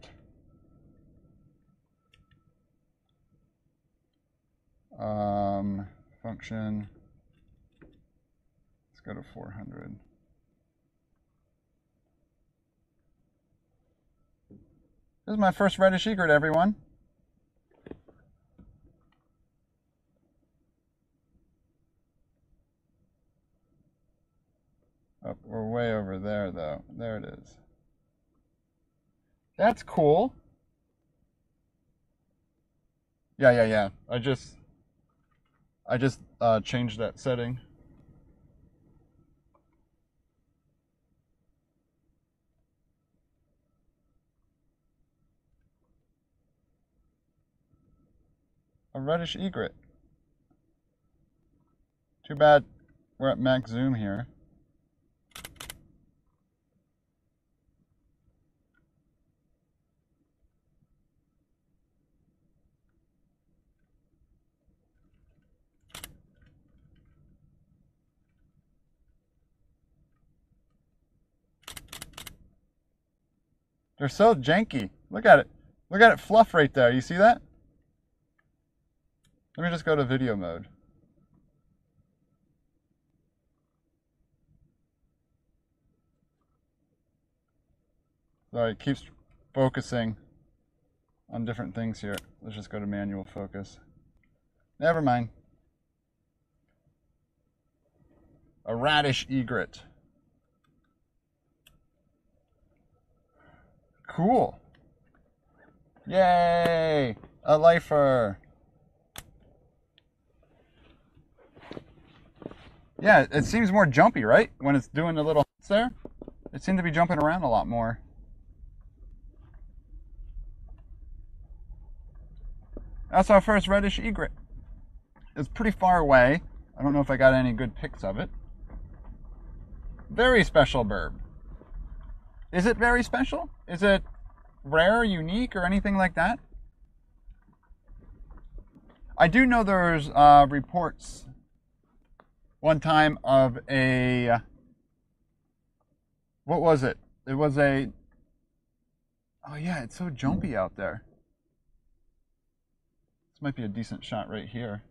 Function. Let's go to 400. This is my first reddish egret, everyone. Oh, we're way over there, though. There it is. That's cool. Yeah. I just changed that setting. A reddish egret. Too bad we're at max zoom here. They're so janky. Look at it. Look at it fluff right there. You see that? Let me just go to video mode. Sorry, it keeps focusing on different things here. Let's just go to manual focus. Never mind. A radish egret. Cool. Yay! A lifer. Yeah, it seems more jumpy, right? When it's doing the little hits there. It seemed to be jumping around a lot more. That's our first reddish egret. It's pretty far away. I don't know if I got any good pics of it. Very special bird. Is it very special? Is it rare, unique, or anything like that? I do know there's reports one time of a, what was it? It was a, oh yeah, it's so jumpy out there. This might be a decent shot right here.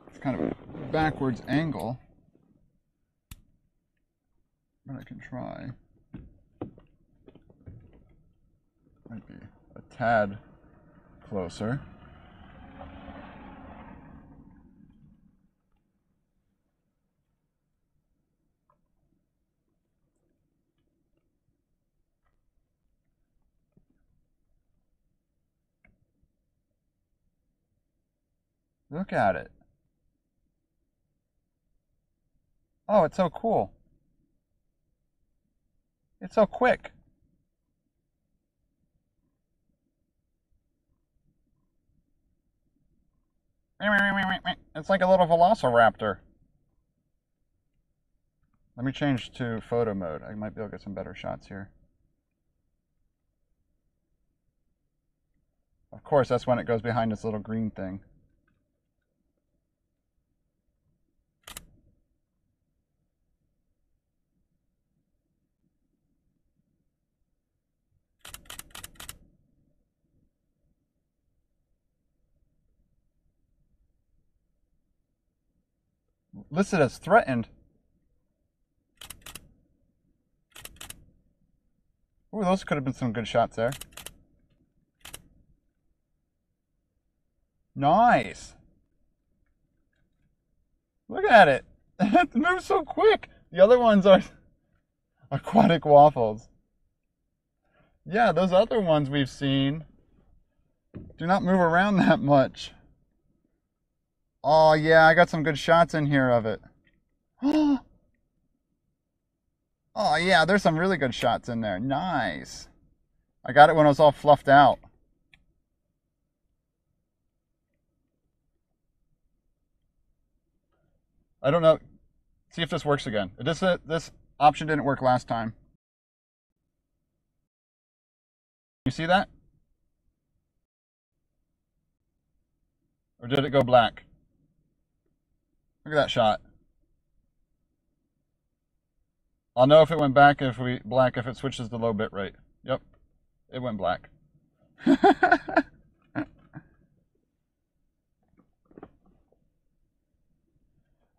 It's kind of a backwards angle. But I can try. Might be a tad closer. Look at it. Oh, it's so cool. It's so quick. It's like a little velociraptor. Let me change to photo mode. I might be able to get some better shots here. Of course, that's when it goes behind this little green thing. Listed as threatened. Ooh, those could have been some good shots there. Nice. Look at it. It moves so quick. The other ones are aquatic waffles. Yeah, those other ones we've seen do not move around that much. Oh yeah, I got some good shots in here of it. Oh yeah, there's some really good shots in there. Nice. I got it when it was all fluffed out. I don't know. See if this works again. This option didn't work last time. You see that? Or did it go black? Look at that shot. I'll know if it went black if it switches to low bit rate. Yep, it went black. I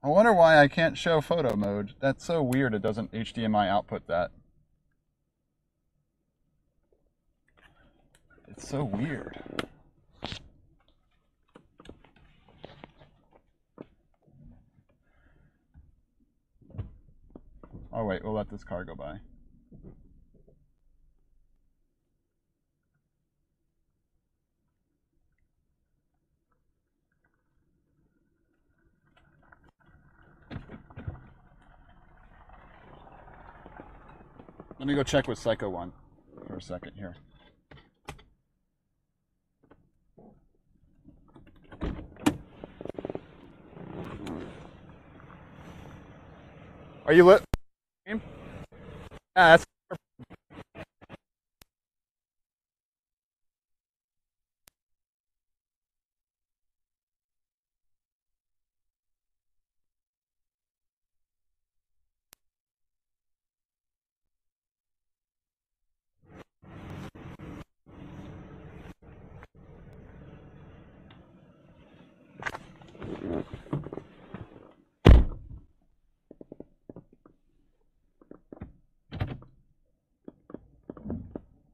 wonder why I can't show photo mode. That's so weird it doesn't HDMI output that. It's so weird. Oh wait, we'll let this car go by. Let me go check with Psycho 1 for a second here. Are you lit? Yeah, that's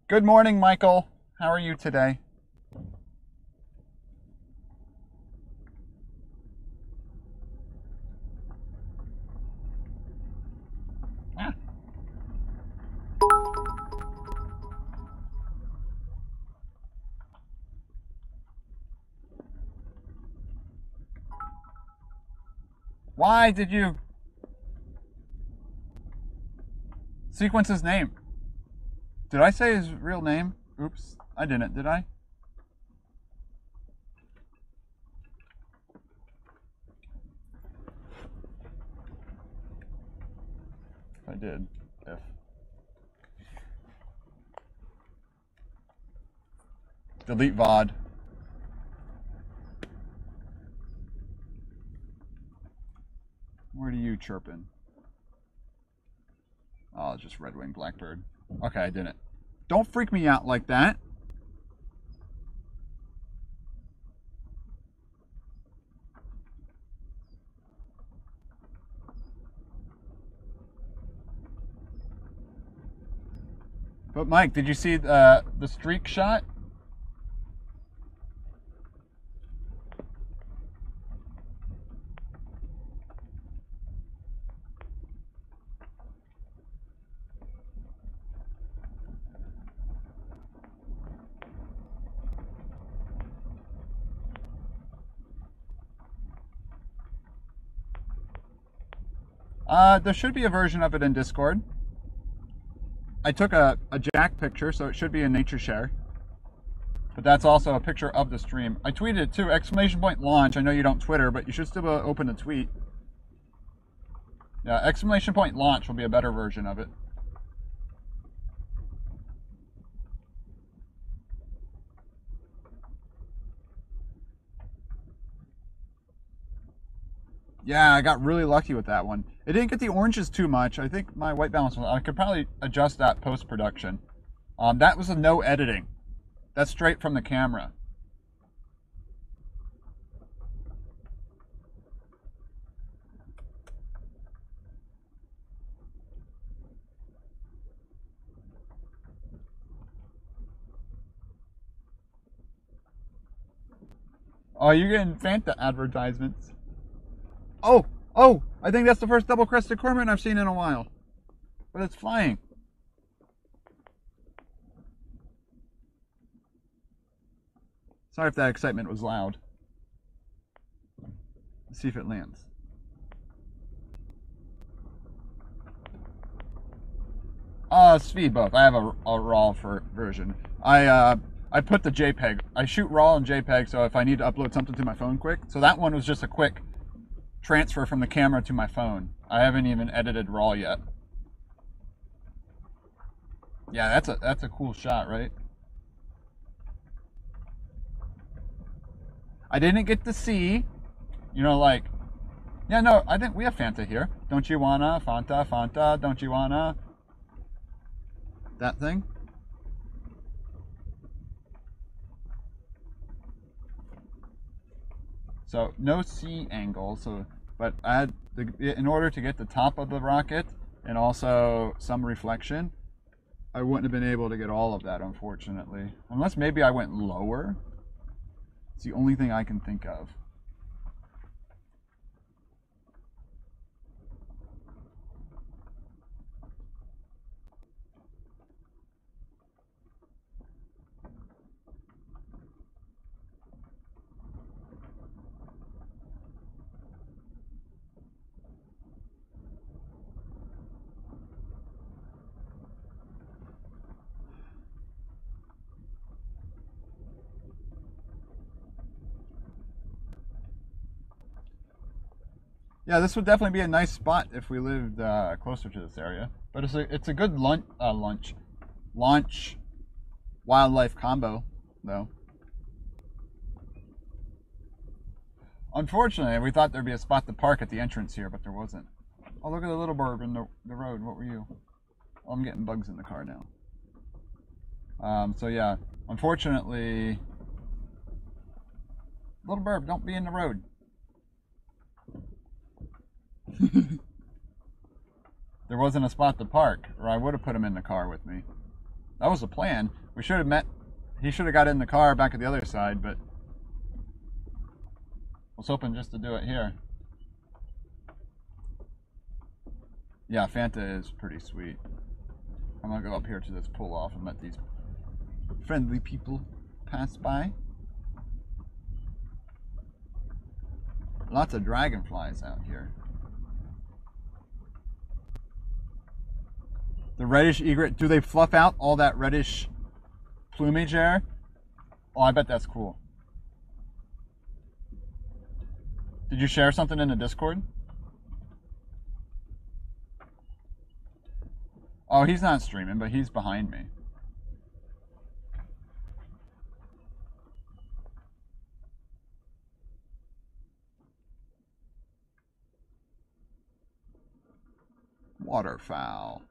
Good morning, Michael. How are you today? Ah. Why did you sequence his name? Did I say his real name? Oops, I didn't, did I? If I did, if. Delete VOD. Where are you chirping? Oh, it's just red-winged blackbird. Okay, I didn't. Don't freak me out like that. But Mike, did you see the streak shot? There should be a version of it in Discord. I took a Jack picture, so it should be in Nature Share. But that's also a picture of the stream. I tweeted it too, exclamation point launch. I know you don't Twitter, but you should still open the tweet. Yeah, exclamation point launch will be a better version of it. Yeah, I got really lucky with that one. It didn't get the oranges too much. I think my white balance was, I could probably adjust that post-production. That was a no editing. That's straight from the camera. Oh, you're getting Fanta advertisements. Oh, I think that's the first double-crested cormorant I've seen in a while. But it's flying. Sorry if that excitement was loud. Let's see if it lands. Speed both. I have a RAW version. I put the JPEG. I shoot RAW and JPEG, so if I need to upload something to my phone quick. So that one was just a quick transfer from the camera to my phone. I haven't even edited RAW yet. Yeah, that's a cool shot, right? I didn't get to see, you know, like, yeah, no, I think we have Fanta here. Don't you wanna? Fanta, don't you wanna? That thing. So no C angle, so but I had in order to get the top of the rocket and also some reflection, I wouldn't have been able to get all of that, unfortunately. Unless maybe I went lower. It's the only thing I can think of. Yeah, this would definitely be a nice spot if we lived closer to this area. But it's a good launch wildlife combo, though. Unfortunately, we thought there'd be a spot to park at the entrance here, but there wasn't. Oh, look at the little bird in the road. What were you? Oh, I'm getting bugs in the car now. So yeah, unfortunately, little bird, don't be in the road. There wasn't a spot to park, or I would have put him in the car with me. That was the plan. We should have met. He should have got in the car back at the other side, but I was hoping just to do it here. Yeah, Fanta is pretty sweet. I'm gonna go up here to this pull off and let these friendly people pass by. Lots of dragonflies out here. The reddish egret, do they fluff out all that reddish plumage there? Oh, I bet that's cool. Did you share something in the Discord? Oh, he's not streaming, but he's behind me. Waterfowl.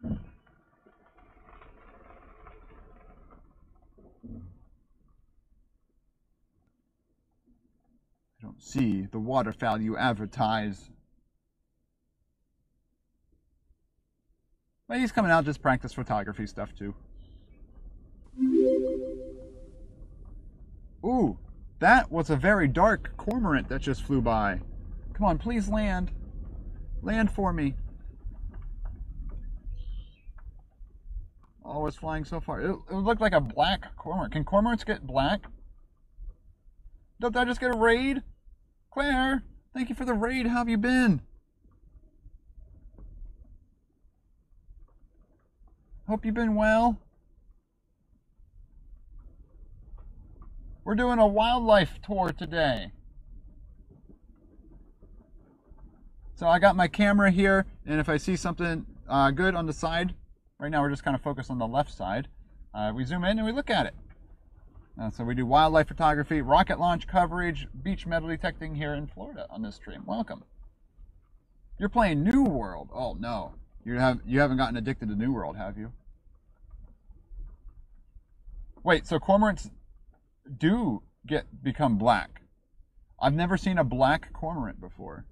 I don't see the waterfowl you advertise. But he's coming out just practice photography stuff too. Ooh, that was a very dark cormorant that just flew by. Come on, please land. Land for me. Oh, it's flying so far. It looked like a black cormorant. Can cormorants get black? Don't I just get a raid? Claire, thank you for the raid. How have you been? Hope you've been well. We're doing a wildlife tour today. So I got my camera here, and if I see something good on the side, right now we're just kind of focused on the left side, we zoom in and we look at it. So we do wildlife photography, rocket launch coverage, beach metal detecting here in Florida on this stream. Welcome. You're playing New World. Oh no, you haven't gotten addicted to New World, have you? Wait, so cormorants do become black. I've never seen a black cormorant before.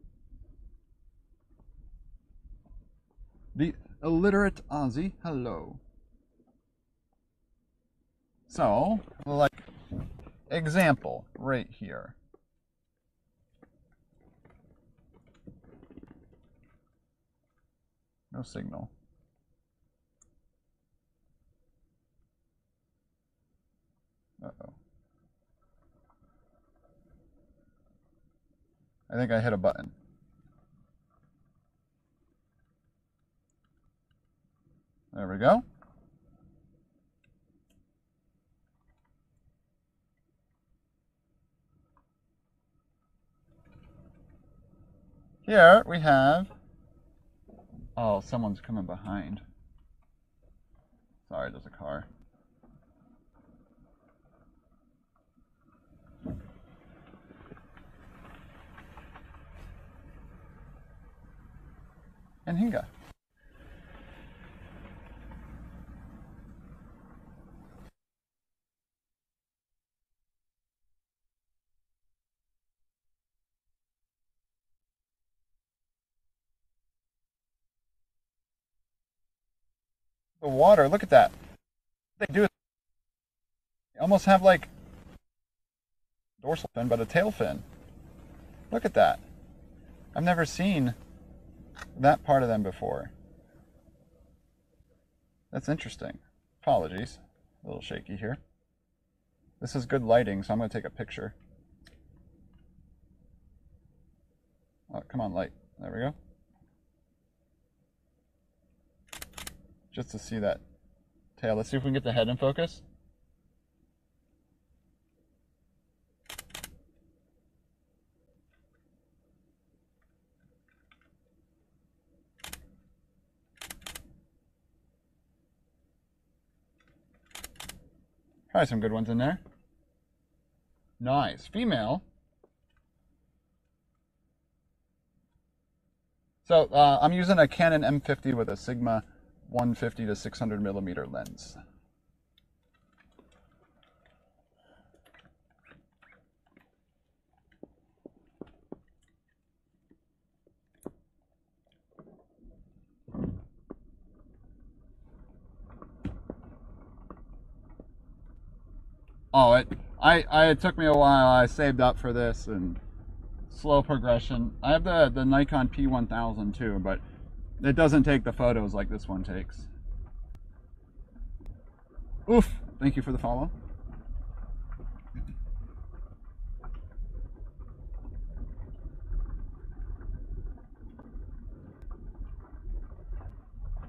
The illiterate Aussie, hello. So, like, example right here. No signal. Uh-oh. I think I hit a button. There we go. Here we have, oh, someone's coming behind. Sorry, there's a car. And Hinga. The water, look at that. They do it. They almost have like dorsal fin, but a tail fin. Look at that. I've never seen that part of them before. That's interesting. Apologies. A little shaky here. This is good lighting, so I'm going to take a picture. Oh, come on, light. There we go. Just to see that tail. Let's see if we can get the head in focus. Probably some good ones in there. Nice. Female. So I'm using a Canon M50 with a Sigma 150 to 600 millimeter lens. Oh, it took me a while. I saved up for this and slow progression. I have the Nikon P1000 too, but it doesn't take the photos like this one takes. Oof! Thank you for the follow.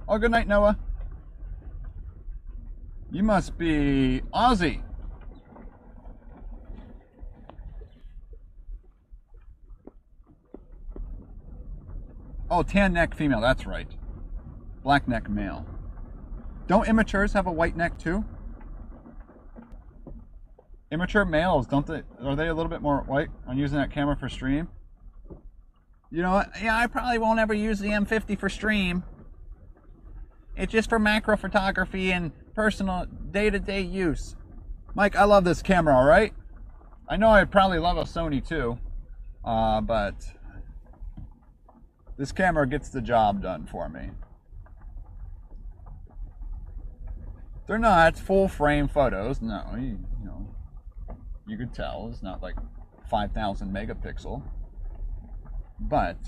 Oh, good night, Noah. You must be Aussie. Oh, tan neck female, that's right. Black neck male. Don't immatures have a white neck too? Immature males, don't they? Are they a little bit more white? I'm using that camera for stream. You know what? Yeah, I probably won't ever use the M50 for stream. It's just for macro photography and personal day-to-day use. Mike, I love this camera, all right? I know I probably love a Sony too, but this camera gets the job done for me. They're not full frame photos. No, you know, you could tell it's not like 5,000 megapixel, but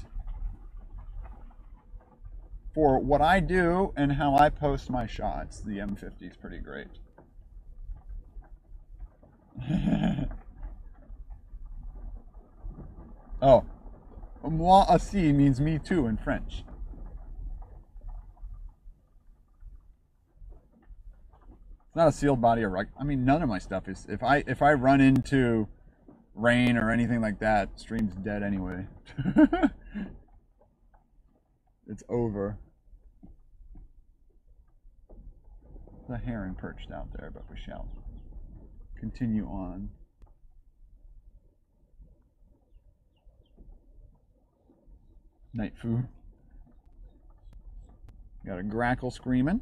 for what I do and how I post my shots, the M50 is pretty great. Oh, moi aussi means me too in French. It's not a sealed body or rug. I mean, none of my stuff is. If I run into rain or anything like that, stream's dead anyway. It's over. The heron perched out there, but we shall continue on. Night food. Got a grackle screaming.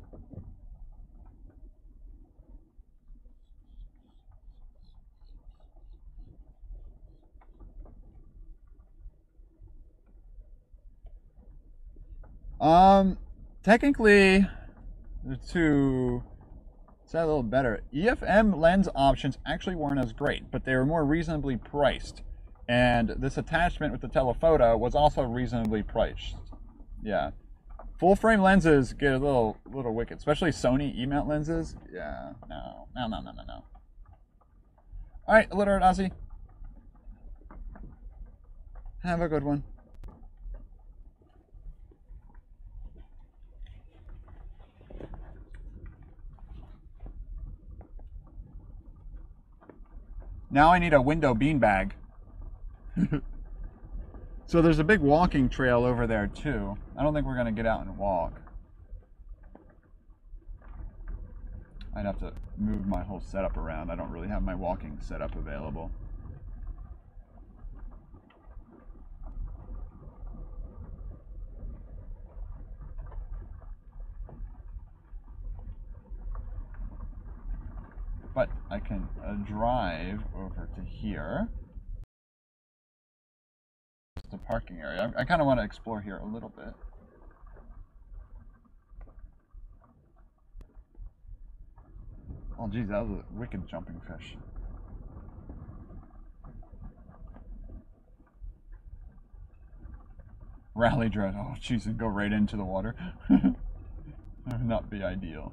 Technically, to say a little better, EFM lens options actually weren't as great, but they were more reasonably priced. And this attachment with the telephoto was also reasonably priced. Yeah. Full frame lenses get a little wicked, especially Sony E-mount lenses. Yeah, no. All right, illiterate Aussie. Have a good one. Now I need a window beanbag. So there's a big walking trail over there too. I don't think we're gonna get out and walk. I'd have to move my whole setup around. I don't really have my walking setup available. But I can drive over to here. The parking area. I kind of want to explore here a little bit. Oh geez, that was a wicked jumping fish. Rally dread. Oh geez, and go right into the water. That would not be ideal.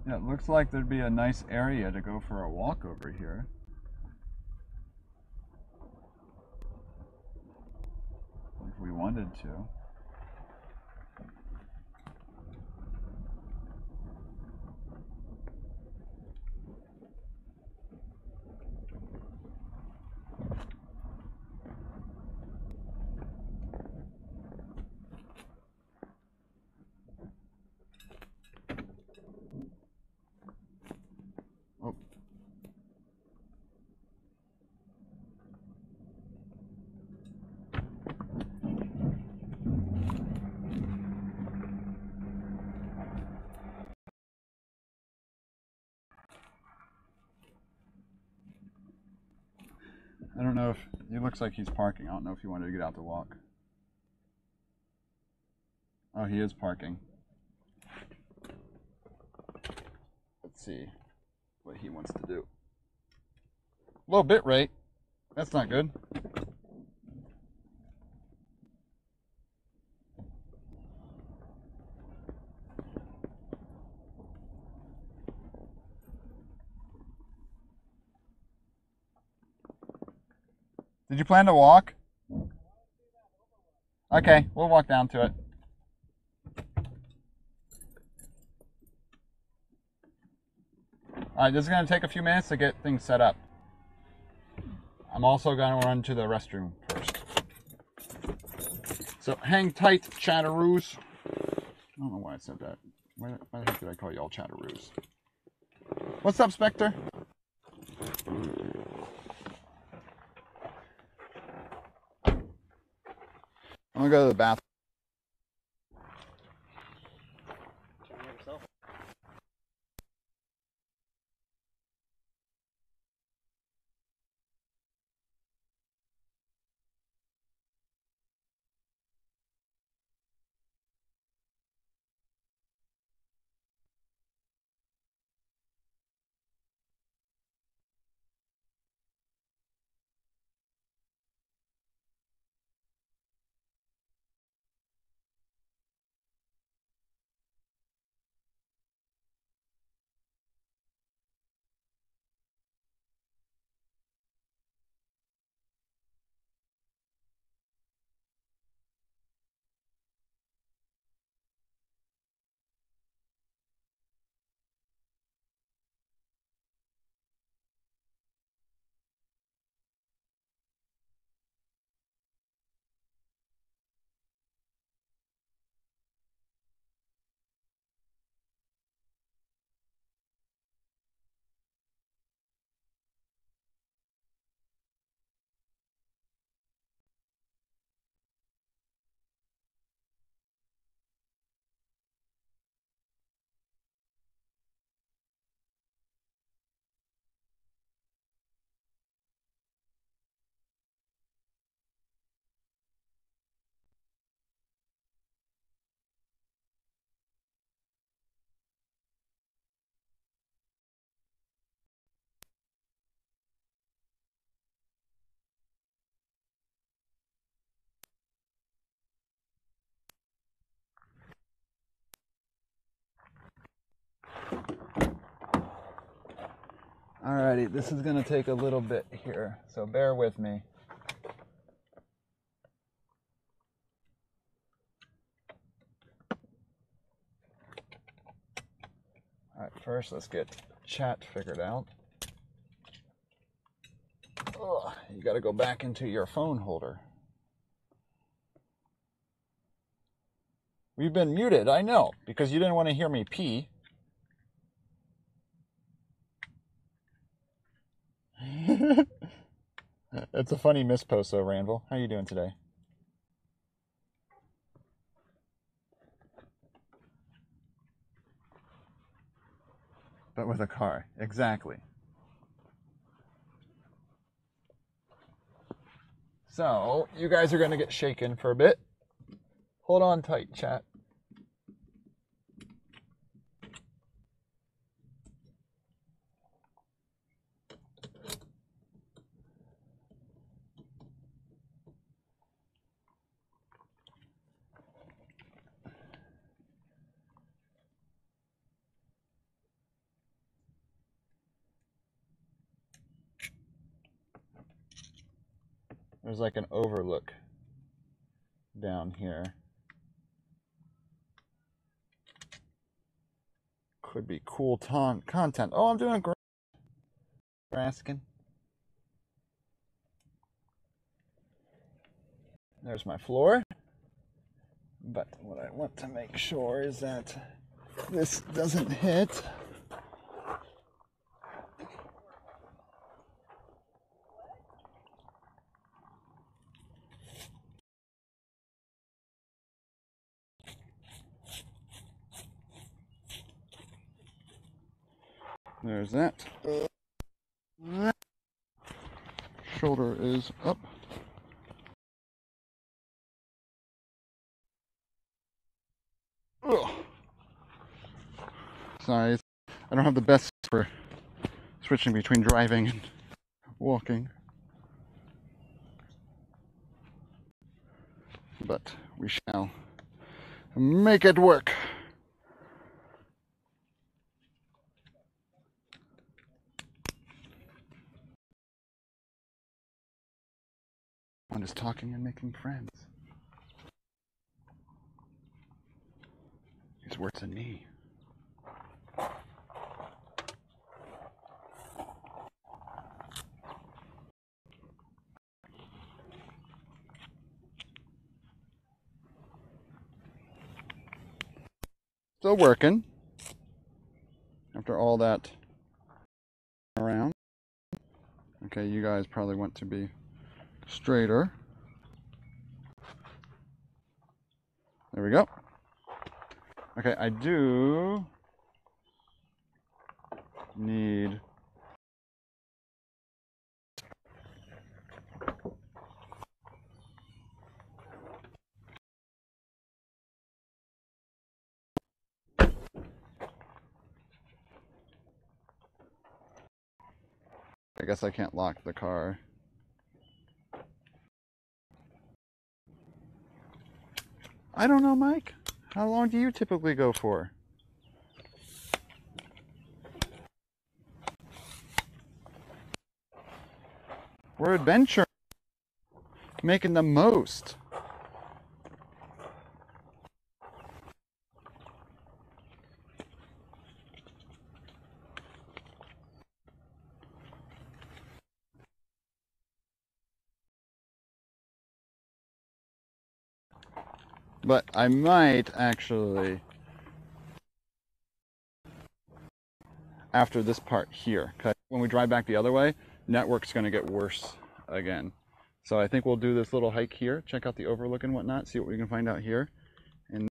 Yeah, it looks like there'd be a nice area to go for a walk over here. If we wanted to. I don't know if he looks like he's parking. I don't know if he wanted to get out to walk. Oh, he is parking. Let's see what he wants to do. Low bit rate. That's not good. Did you plan to walk? Okay, we'll walk down to it. Alright, this is going to take a few minutes to get things set up. I'm also going to run to the restroom first. So hang tight, chatteroos. I don't know why I said that. Why the heck did I call you all chatteroos? What's up, Spectre? I'm gonna go to the bathroom. Alrighty, this is gonna take a little bit here, so bear with me. Alright, first let's get chat figured out. Ugh, you gotta go back into your phone holder. We've been muted, I know, because you didn't want to hear me pee. It's a funny mispost though, Ranville. How are you doing today? But with a car, exactly. So, you guys are going to get shaken for a bit. Hold on tight, chat. There's like an overlook down here. Could be cool content. Oh, I'm doing great. For asking. There's my floor. But what I want to make sure is that this doesn't hit. There's that. shoulder is up. Ugh. Sorry, I don't have the best for switching between driving and walking. But we shall make it work. One is talking and making friends. He's worse than me. Still working after all that around. Okay, you guys probably want to be straighter. There we go. Okay, I do need I guess I can't lock the car. I don't know, Mike. How long do you typically go for? We're adventuring, making the most. But I might actually, after this part here, because when we drive back the other way, network's going to get worse again. So I think we'll do this little hike here, check out the overlook and whatnot, see what we can find out here. And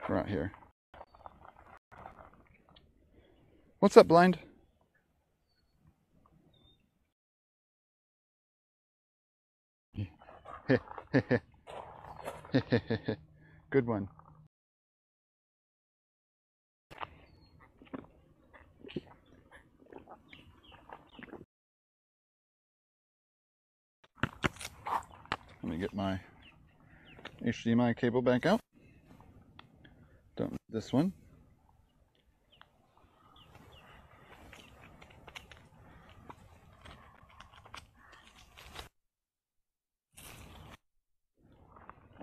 we're out here. What's up, Blind? Good one. Let me get my HDMI cable back out. Don't need this one.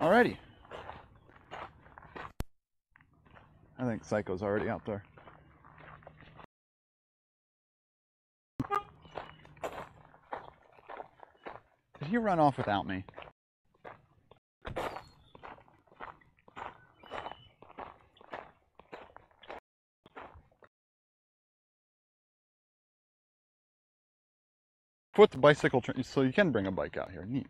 Alrighty. I think Psycho's already out there. Did he run off without me? Put the bicycle, so you can bring a bike out here. Neat.